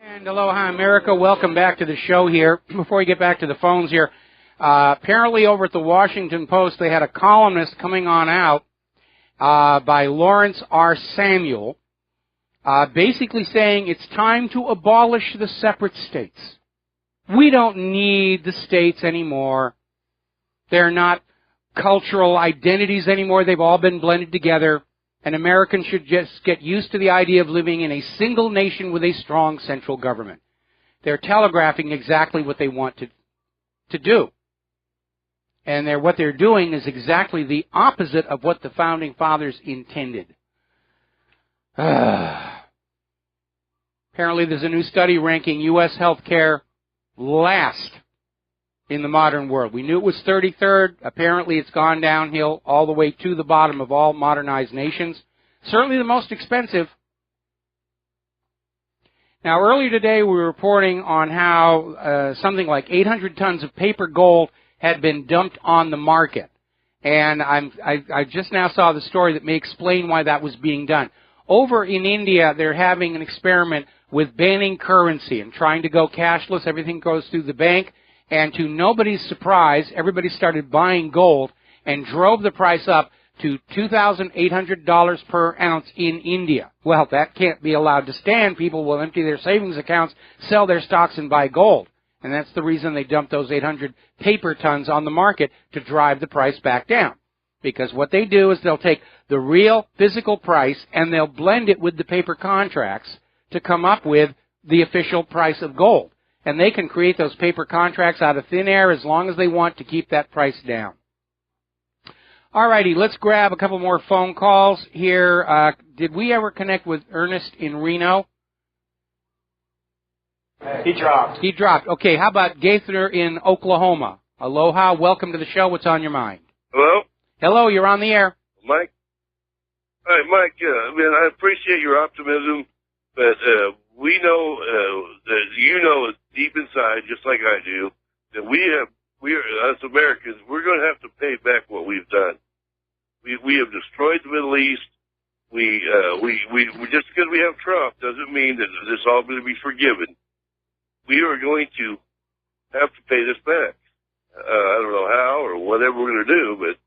And aloha, America. Welcome back to the show here. Before we get back to the phones here, apparently over at the Washington Post, they had a columnist coming on out by Lawrence R. Samuel, basically saying it's time to abolish the separate states. We don't need the states anymore. They're not cultural identities anymore. They've all been blended together. And Americans should just get used to the idea of living in a single nation with a strong central government. They're telegraphing exactly what they want to do. And what they're doing is exactly the opposite of what the Founding Fathers intended. Apparently there's a new study ranking U.S. healthcare last in the modern world. We knew it was 33rd. Apparently it's gone downhill all the way to the bottom of all modernized nations. Certainly the most expensive. Now, earlier today we were reporting on how something like 800 tons of paper gold had been dumped on the market. And I just now saw the story that may explain why that was being done. Over in India, they're having an experiment with banning currency and trying to go cashless. Everything goes through the bank. And to nobody's surprise, everybody started buying gold and drove the price up to $2,800 per ounce in India. Well, that can't be allowed to stand. People will empty their savings accounts, sell their stocks, and buy gold. And that's the reason they dumped those 800 paper tons on the market to drive the price back down. Because what they do is they'll take the real physical price and they'll blend it with the paper contracts to come up with the official price of gold. And they can create those paper contracts out of thin air as long as they want to keep that price down. All righty, let's grab a couple more phone calls here. Did we ever connect with Ernest in Reno? He dropped. He dropped. Okay, how about Gaither in Oklahoma? Aloha, welcome to the show. What's on your mind? Hello? Hello, you're on the air. Mike? Hi, Mike. Man, I appreciate your optimism, but we know that you know deep inside, just like I do, that we are, as Americans, we're going to have to pay back what we've done. We have destroyed the Middle East. We just because we have Trump doesn't mean that this all going to be forgiven. We are going to have to pay this back. I don't know how or whatever we're going to do, but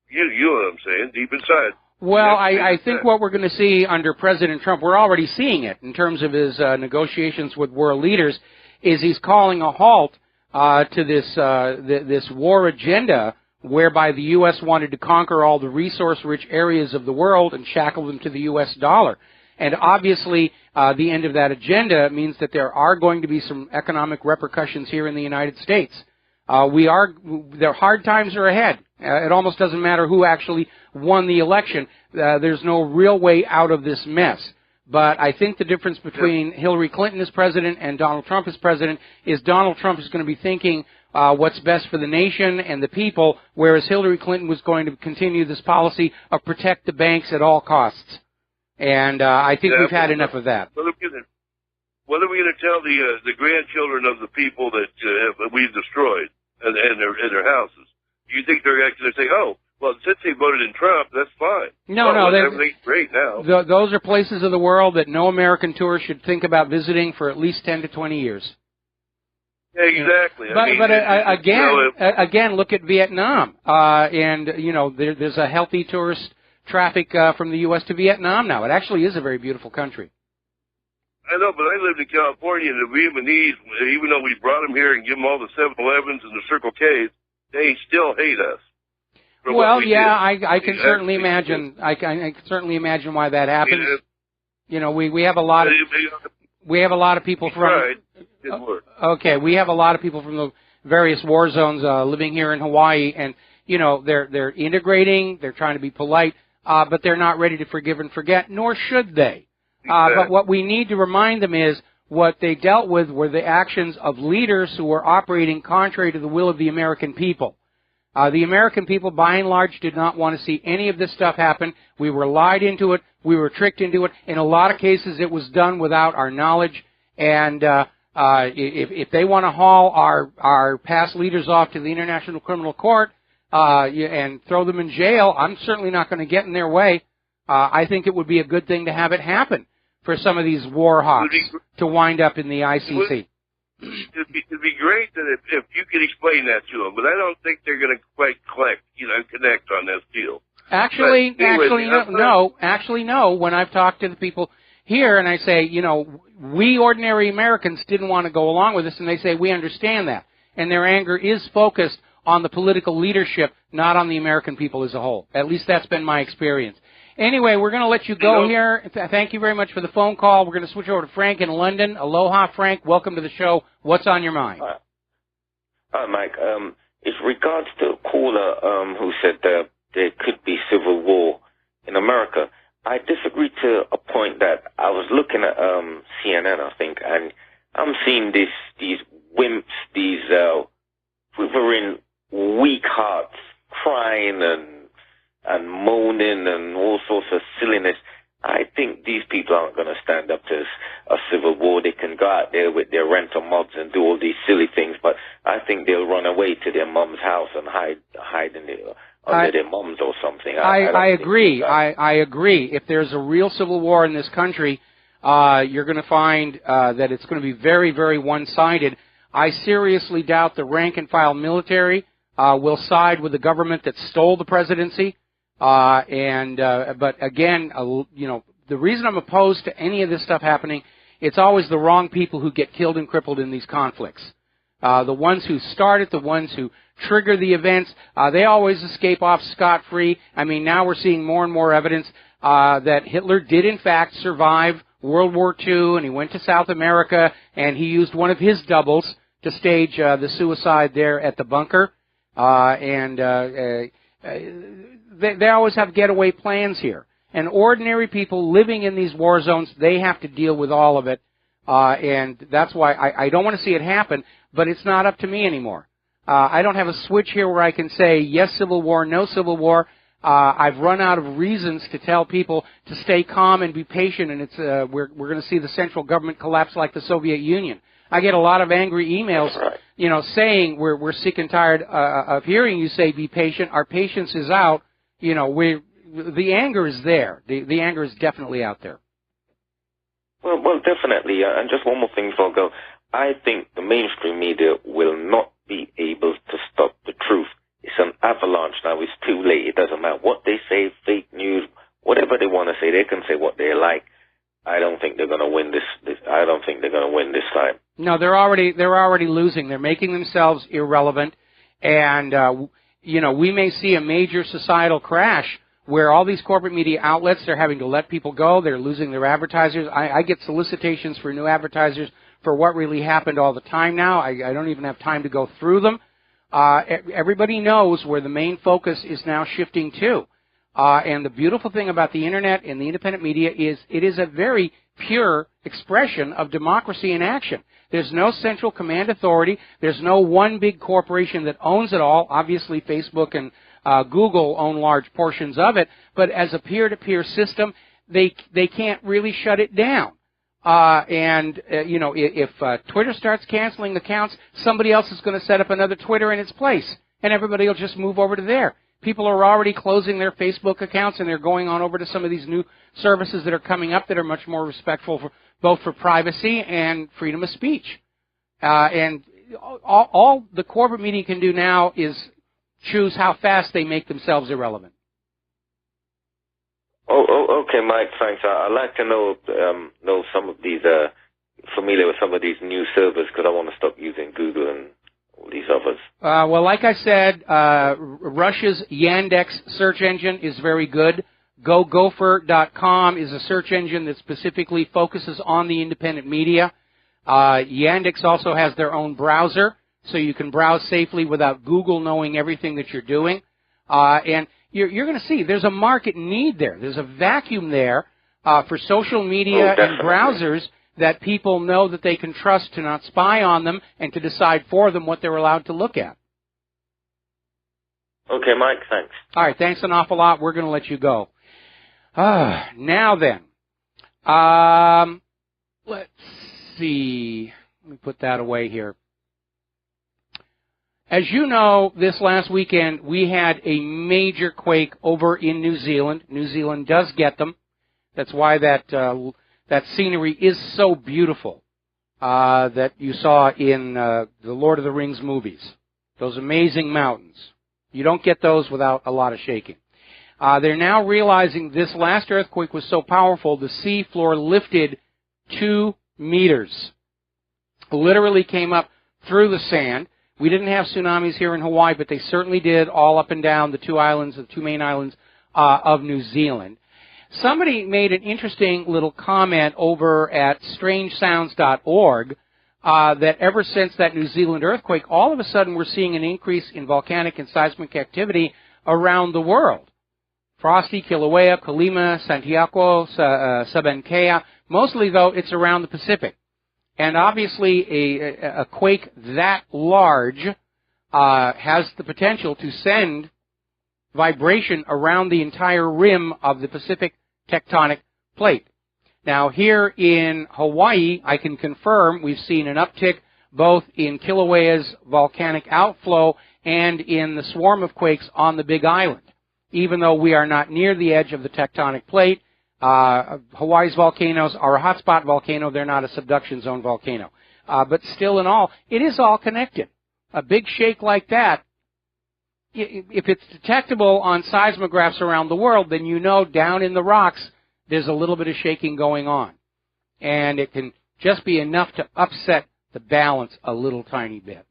you know what I'm saying, deep inside. Well, I think what we're going to see under President Trump, we're already seeing it in terms of his negotiations with world leaders, is he's calling a halt to this war agenda whereby the U.S. wanted to conquer all the resource-rich areas of the world and shackle them to the U.S. dollar. And obviously, the end of that agenda means that there are going to be some economic repercussions here in the United States. Their hard times are ahead. It almost doesn't matter who actually won the election. There's no real way out of this mess. But I think the difference between Hillary Clinton as president and Donald Trump as president is Donald Trump is going to be thinking what's best for the nation and the people, whereas Hillary Clinton was going to continue this policy of protect the banks at all costs. And I think we've had enough of that. What are we going to tell the grandchildren of the people that we've destroyed and their houses? Do you think they're actually going to say, oh, well, since they voted in Trump, that's fine. No, everything's great now. Those are places of the world that no American tourist should think about visiting for at least 10 to 20 years. Yeah, exactly. Again, look at Vietnam. And, you know, there's a healthy tourist traffic from the U.S. to Vietnam now. It actually is a very beautiful country. I know, but I lived in California, and the Vietnamese, even though we brought them here and give them all the 7-Elevens and the Circle Ks, they still hate us. Well, yeah, I can certainly imagine. I can certainly imagine why that happens. You know, we have a lot of people from. Okay, we have a lot of people from the various war zones living here in Hawaii, and they're integrating, they're trying to be polite, but they're not ready to forgive and forget, nor should they. But what we need to remind them is what they dealt with were the actions of leaders who were operating contrary to the will of the American people. The American people, by and large, did not want to see any of this stuff happen. We were lied into it. We were tricked into it. In a lot of cases, it was done without our knowledge. And if they want to haul our past leaders off to the International Criminal Court and throw them in jail, I'm certainly not going to get in their way. I think it would be a good thing to have it happen for some of these war hawks to wind up in the ICC. It'd be great that if you could explain that to them, but I don't think they're going to quite connect on this deal. Actually, no. When I've talked to the people here and I say, we ordinary Americans didn't want to go along with this, and they say, we understand that. And their anger is focused on the political leadership, not on the American people as a whole. At least that's been my experience. Anyway, we're going to let you go here. Thank you very much for the phone call. We're going to switch over to Frank in London. Aloha, Frank. Welcome to the show. What's on your mind? Hi, Mike. It's regards to a caller who said that there could be civil war in America. I disagree to a point that I was looking at CNN, I think, and I'm seeing these wimps, these quivering weak hearts crying and moaning and all sorts of silliness. I think these people aren't going to stand up to a civil war. They can go out there with their rental mobs and do all these silly things, but I think they'll run away to their mom's house and hide in under their moms or something. I agree. I agree. If there's a real civil war in this country, you're going to find that it's going to be very, very one-sided. I seriously doubt the rank-and-file military will side with the government that stole the presidency. But again, the reason I'm opposed to any of this stuff happening, it's always the wrong people who get killed and crippled in these conflicts. The ones who start it, the ones who trigger the events, they always escape off scot-free. I mean, now we're seeing more and more evidence that Hitler did in fact survive World War II, and he went to South America, and he used one of his doubles to stage the suicide there at the bunker. They always have getaway plans here. And ordinary people living in these war zones, they have to deal with all of it. And that's why I don't want to see it happen, but it's not up to me anymore. I don't have a switch here where I can say, yes, civil war, no civil war. I've run out of reasons to tell people to stay calm and be patient, and we're going to see the central government collapse like the Soviet Union. I get a lot of angry emails, saying we're sick and tired of hearing you say be patient. Our patience is out. The anger is there. The anger is definitely out there. Well, definitely. And just one more thing before I go. I think the mainstream media will not be able to stop the truth. It's an avalanche now. It's too late. It doesn't matter what they say, fake news, whatever they want to say. They can say what they like. I don't think they're going to win this. I don't think they're going to win this time. No, they're already losing. They're making themselves irrelevant, and we may see a major societal crash where all these corporate media outlets, they're having to let people go. They're losing their advertisers. I get solicitations for new advertisers for what really happened all the time now. I don't even have time to go through them. Everybody knows where the main focus is now shifting to. And the beautiful thing about the Internet and the independent media is it is a very pure expression of democracy in action. There's no central command authority. There's no one big corporation that owns it all. Obviously, Facebook and Google own large portions of it. But as a peer-to-peer system, they can't really shut it down. If Twitter starts canceling accounts, somebody else is going to set up another Twitter in its place, and everybody will just move over to there. People are already closing their Facebook accounts, and they're going on over to some of these new services that are coming up that are much more respectful for both for privacy and freedom of speech. And all the corporate media can do now is choose how fast they make themselves irrelevant. Okay, Mike, thanks. I'd like to know some of these, familiar with some of these new servers, because I want to stop using Google and all these others. Well, like I said, Russia's Yandex search engine is very good. GoGopher.com is a search engine that specifically focuses on the independent media. Yandex also has their own browser, so you can browse safely without Google knowing everything that you're doing. And you're going to see there's a market need there. There's a vacuum there for social media and browsers that people know that they can trust to not spy on them and to decide for them what they're allowed to look at. Okay, Mike, thanks. All right, thanks an awful lot. We're going to let you go. Now then, let's see. Let me put that away here. As you know, this last weekend we had a major quake over in New Zealand. New Zealand does get them. That's why that scenery is so beautiful that you saw in the Lord of the Rings movies. Those amazing mountains. You don't get those without a lot of shaking. They're now realizing this last earthquake was so powerful, the sea floor lifted 2 meters. Literally came up through the sand. We didn't have tsunamis here in Hawaii, but they certainly did all up and down the 2 islands, the 2 main islands of New Zealand. Somebody made an interesting little comment over at strangesounds.org that ever since that New Zealand earthquake, all of a sudden we're seeing an increase in volcanic and seismic activity around the world. Frosty, Kilauea, Colima, Santiago, Sabancaya. Mostly, though, it's around the Pacific. And obviously a quake that large has the potential to send vibration around the entire rim of the Pacific tectonic plate. Now, here in Hawaii, I can confirm we've seen an uptick both in Kilauea's volcanic outflow and in the swarm of quakes on the Big Island. Even though we are not near the edge of the tectonic plate, Hawaii's volcanoes are a hotspot volcano. They're not a subduction zone volcano. But still in all, it is all connected. A big shake like that, if it's detectable on seismographs around the world, then you know down in the rocks there's a little bit of shaking going on. And it can just be enough to upset the balance a little tiny bit.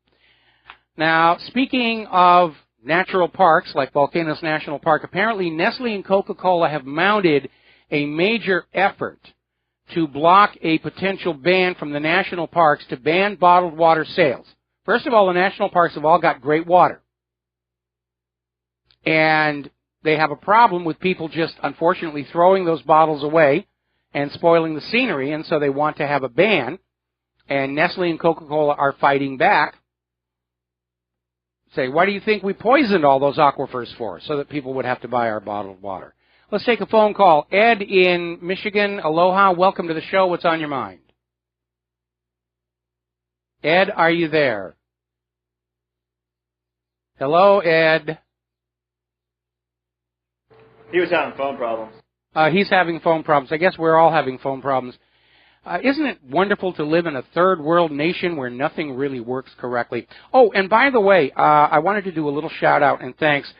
Now, speaking of natural parks like Volcanoes National Park, apparently Nestle and Coca-Cola have mounted a major effort to block a potential ban from the national parks to ban bottled water sales. First of all, the national parks have all got great water. And they have a problem with people just, unfortunately, throwing those bottles away and spoiling the scenery, and so they want to have a ban. And Nestle and Coca-Cola are fighting back. Say, why do you think we poisoned all those aquifers for? So that people would have to buy our bottled water. Let's take a phone call. Ed in Michigan, aloha. Welcome to the show. What's on your mind? Ed, are you there? Hello, Ed. He was having phone problems. He's having phone problems. I guess we're all having phone problems. Isn't it wonderful to live in a third world nation where nothing really works correctly? Oh, and by the way, I wanted to do a little shout out and thanks.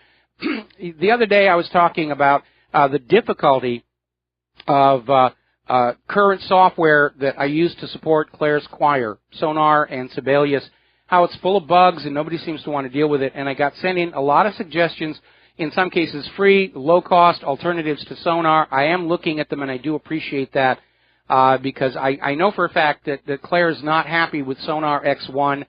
The other day I was talking about the difficulty of current software that I use to support Claire's choir, Sonar and Sibelius, how it's full of bugs and nobody seems to want to deal with it. And I got sent in a lot of suggestions, in some cases free, low-cost alternatives to Sonar. I am looking at them and I do appreciate that because I know for a fact that Claire is not happy with Sonar X1.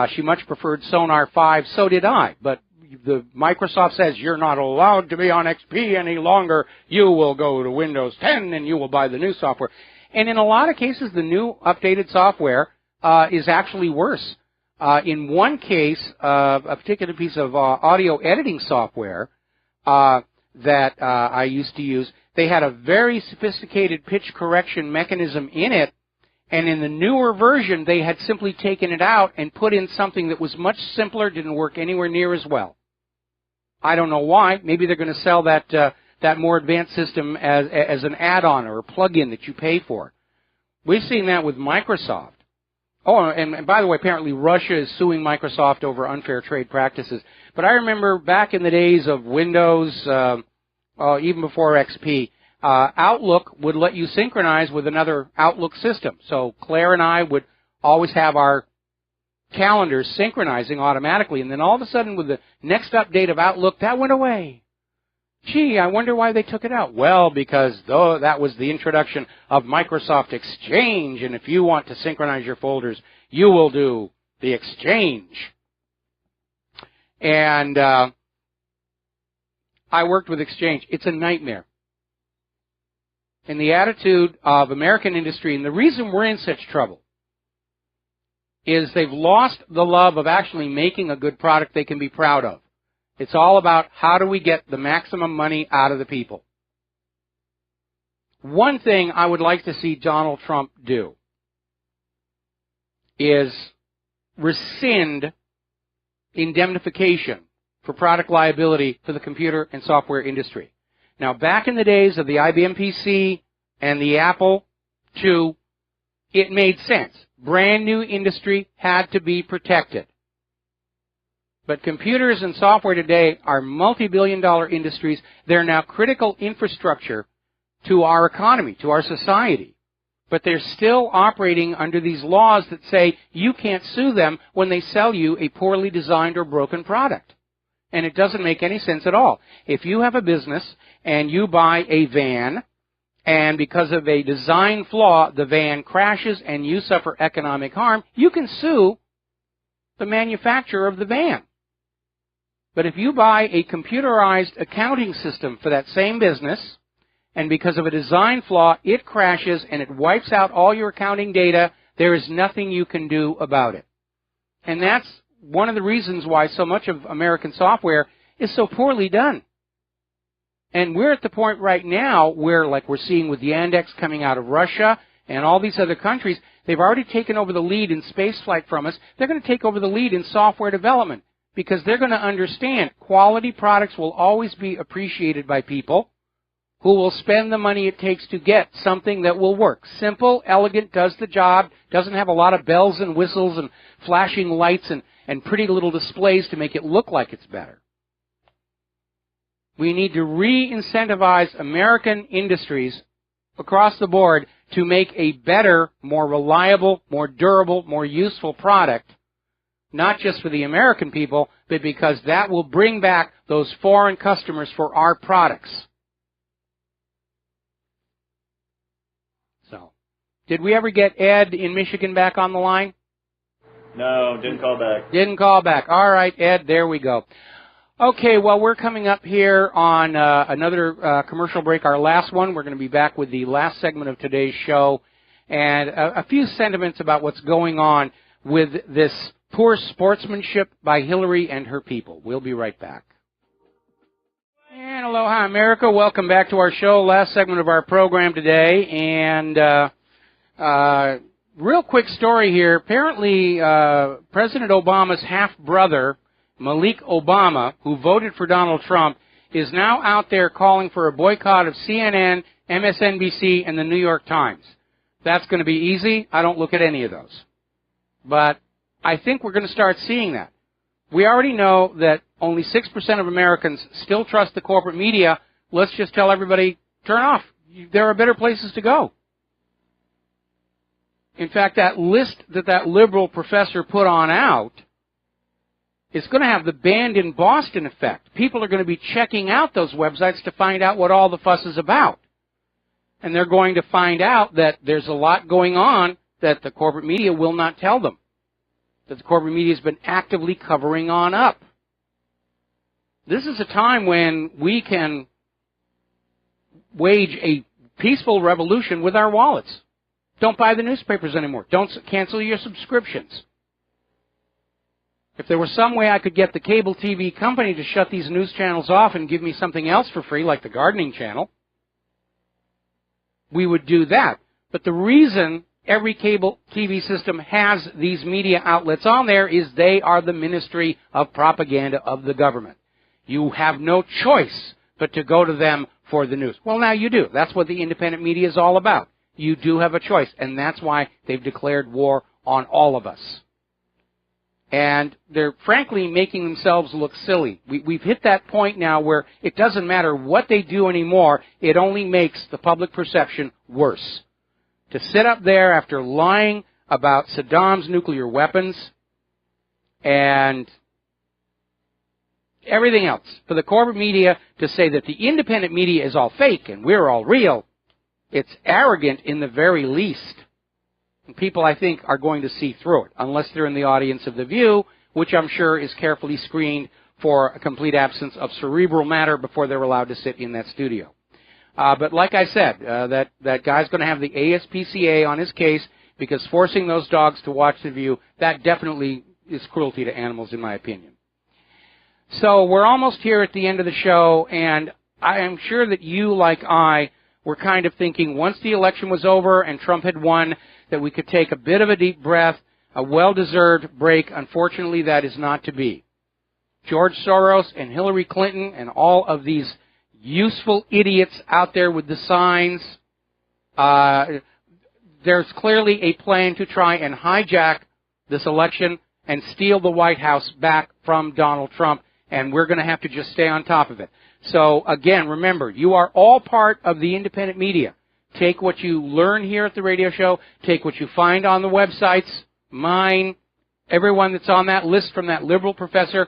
She much preferred Sonar 5. So did I. But the Microsoft says you're not allowed to be on XP any longer. You will go to Windows 10 and you will buy the new software. And in a lot of cases, the new updated software is actually worse. In one case, a particular piece of audio editing software that I used to use, they had a very sophisticated pitch correction mechanism in it. And in the newer version, they had simply taken it out and put in something that was much simpler, didn't work anywhere near as well. I don't know why. Maybe they're going to sell that more advanced system as an add-on or a plug-in that you pay for. We've seen that with Microsoft. Oh, and by the way, apparently Russia is suing Microsoft over unfair trade practices. But I remember back in the days of Windows, even before XP, Outlook would let you synchronize with another Outlook system. So Claire and I would always have our calendars synchronizing automatically. And then all of a sudden, with the next update of Outlook, that went away. Gee, I wonder why they took it out. Well, because that was the introduction of Microsoft Exchange. And if you want to synchronize your folders, you will do the Exchange. And I worked with Exchange. It's a nightmare. And the attitude of American industry, and the reason we're in such trouble, is they've lost the love of actually making a good product they can be proud of. It's all about how do we get the maximum money out of the people. One thing I would like to see Donald Trump do is rescind indemnification for product liability for the computer and software industry. Now, back in the days of the IBM PC and the Apple II, it made sense. Brand new industry had to be protected. But computers and software today are multi-billion-dollar industries. They're now critical infrastructure to our economy, to our society. But they're still operating under these laws that say you can't sue them when they sell you a poorly designed or broken product. And it doesn't make any sense at all. If you have a business and you buy a van, and because of a design flaw, the van crashes and you suffer economic harm, you can sue the manufacturer of the van. But if you buy a computerized accounting system for that same business, and because of a design flaw, it crashes and it wipes out all your accounting data, there is nothing you can do about it. And that's one of the reasons why so much of American software is so poorly done. And we're at the point right now where, like we're seeing with Yandex coming out of Russia and all these other countries, they've already taken over the lead in spaceflight from us. They're going to take over the lead in software development because they're going to understand quality products will always be appreciated by people who will spend the money it takes to get something that will work. Simple, elegant, does the job, doesn't have a lot of bells and whistles and flashing lights and pretty little displays to make it look like it's better. We need to re-incentivize American industries across the board to make a better, more reliable, more durable, more useful product, not just for the American people, but because that will bring back those foreign customers for our products. So, did we ever get Ed in Michigan back on the line? No, didn't call back. Didn't call back. All right, Ed, there we go. Okay, well, we're coming up here on another commercial break, our last one. We're going to be back with the last segment of today's show and a few sentiments about what's going on with this poor sportsmanship by Hillary and her people. We'll be right back. And aloha, America. Welcome back to our show, last segment of our program today. And real quick story here. Apparently, President Obama's half-brother, Malik Obama, who voted for Donald Trump, is now out there calling for a boycott of CNN, MSNBC, and the New York Times. That's going to be easy. I don't look at any of those. But I think we're going to start seeing that. We already know that only 6% of Americans still trust the corporate media. Let's just tell everybody, turn off. There are better places to go. In fact, that list that liberal professor put on out, it's going to have the banned in Boston effect. People are going to be checking out those websites to find out what all the fuss is about. And they're going to find out that there's a lot going on that the corporate media will not tell them, that the corporate media has been actively covering on up. This is a time when we can wage a peaceful revolution with our wallets. Don't buy the newspapers anymore. Don't cancel your subscriptions. If there was some way I could get the cable TV company to shut these news channels off and give me something else for free, like the gardening channel, we would do that. But the reason every cable TV system has these media outlets on there is they are the ministry of propaganda of the government. You have no choice but to go to them for the news. Well, now you do. That's what the independent media is all about. You do have a choice, and that's why they've declared war on all of us. And they're frankly making themselves look silly. We've hit that point now where it doesn't matter what they do anymore. It only makes the public perception worse. To sit up there after lying about Saddam's nuclear weapons and everything else, for the corporate media to say that the independent media is all fake and we're all real, it's arrogant in the very least. And people, I think, are going to see through it, unless they're in the audience of The View, which I'm sure is carefully screened for a complete absence of cerebral matter before they're allowed to sit in that studio. But like I said, that guy's going to have the ASPCA on his case because forcing those dogs to watch The View, that definitely is cruelty to animals in my opinion. So we're almost here at the end of the show, and I am sure that you, like I, were kind of thinking once the election was over and Trump had won that we could take a bit of a deep breath, a well-deserved break. Unfortunately, that is not to be. George Soros and Hillary Clinton and all of these useful idiots out there with the signs, there's clearly a plan to try and hijack this election and steal the White House back from Donald Trump, and we're going to have to just stay on top of it. So, again, remember, you are all part of the independent media. Take what you learn here at the radio show, take what you find on the websites, mine, everyone that's on that list from that liberal professor.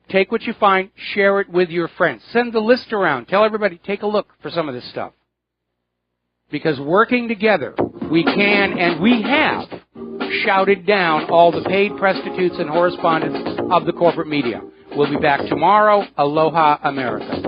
Take what you find, share it with your friends. Send the list around. Tell everybody, take a look for some of this stuff. Because working together, we can and we have shouted down all the paid prostitutes and correspondents of the corporate media. We'll be back tomorrow. Aloha, America.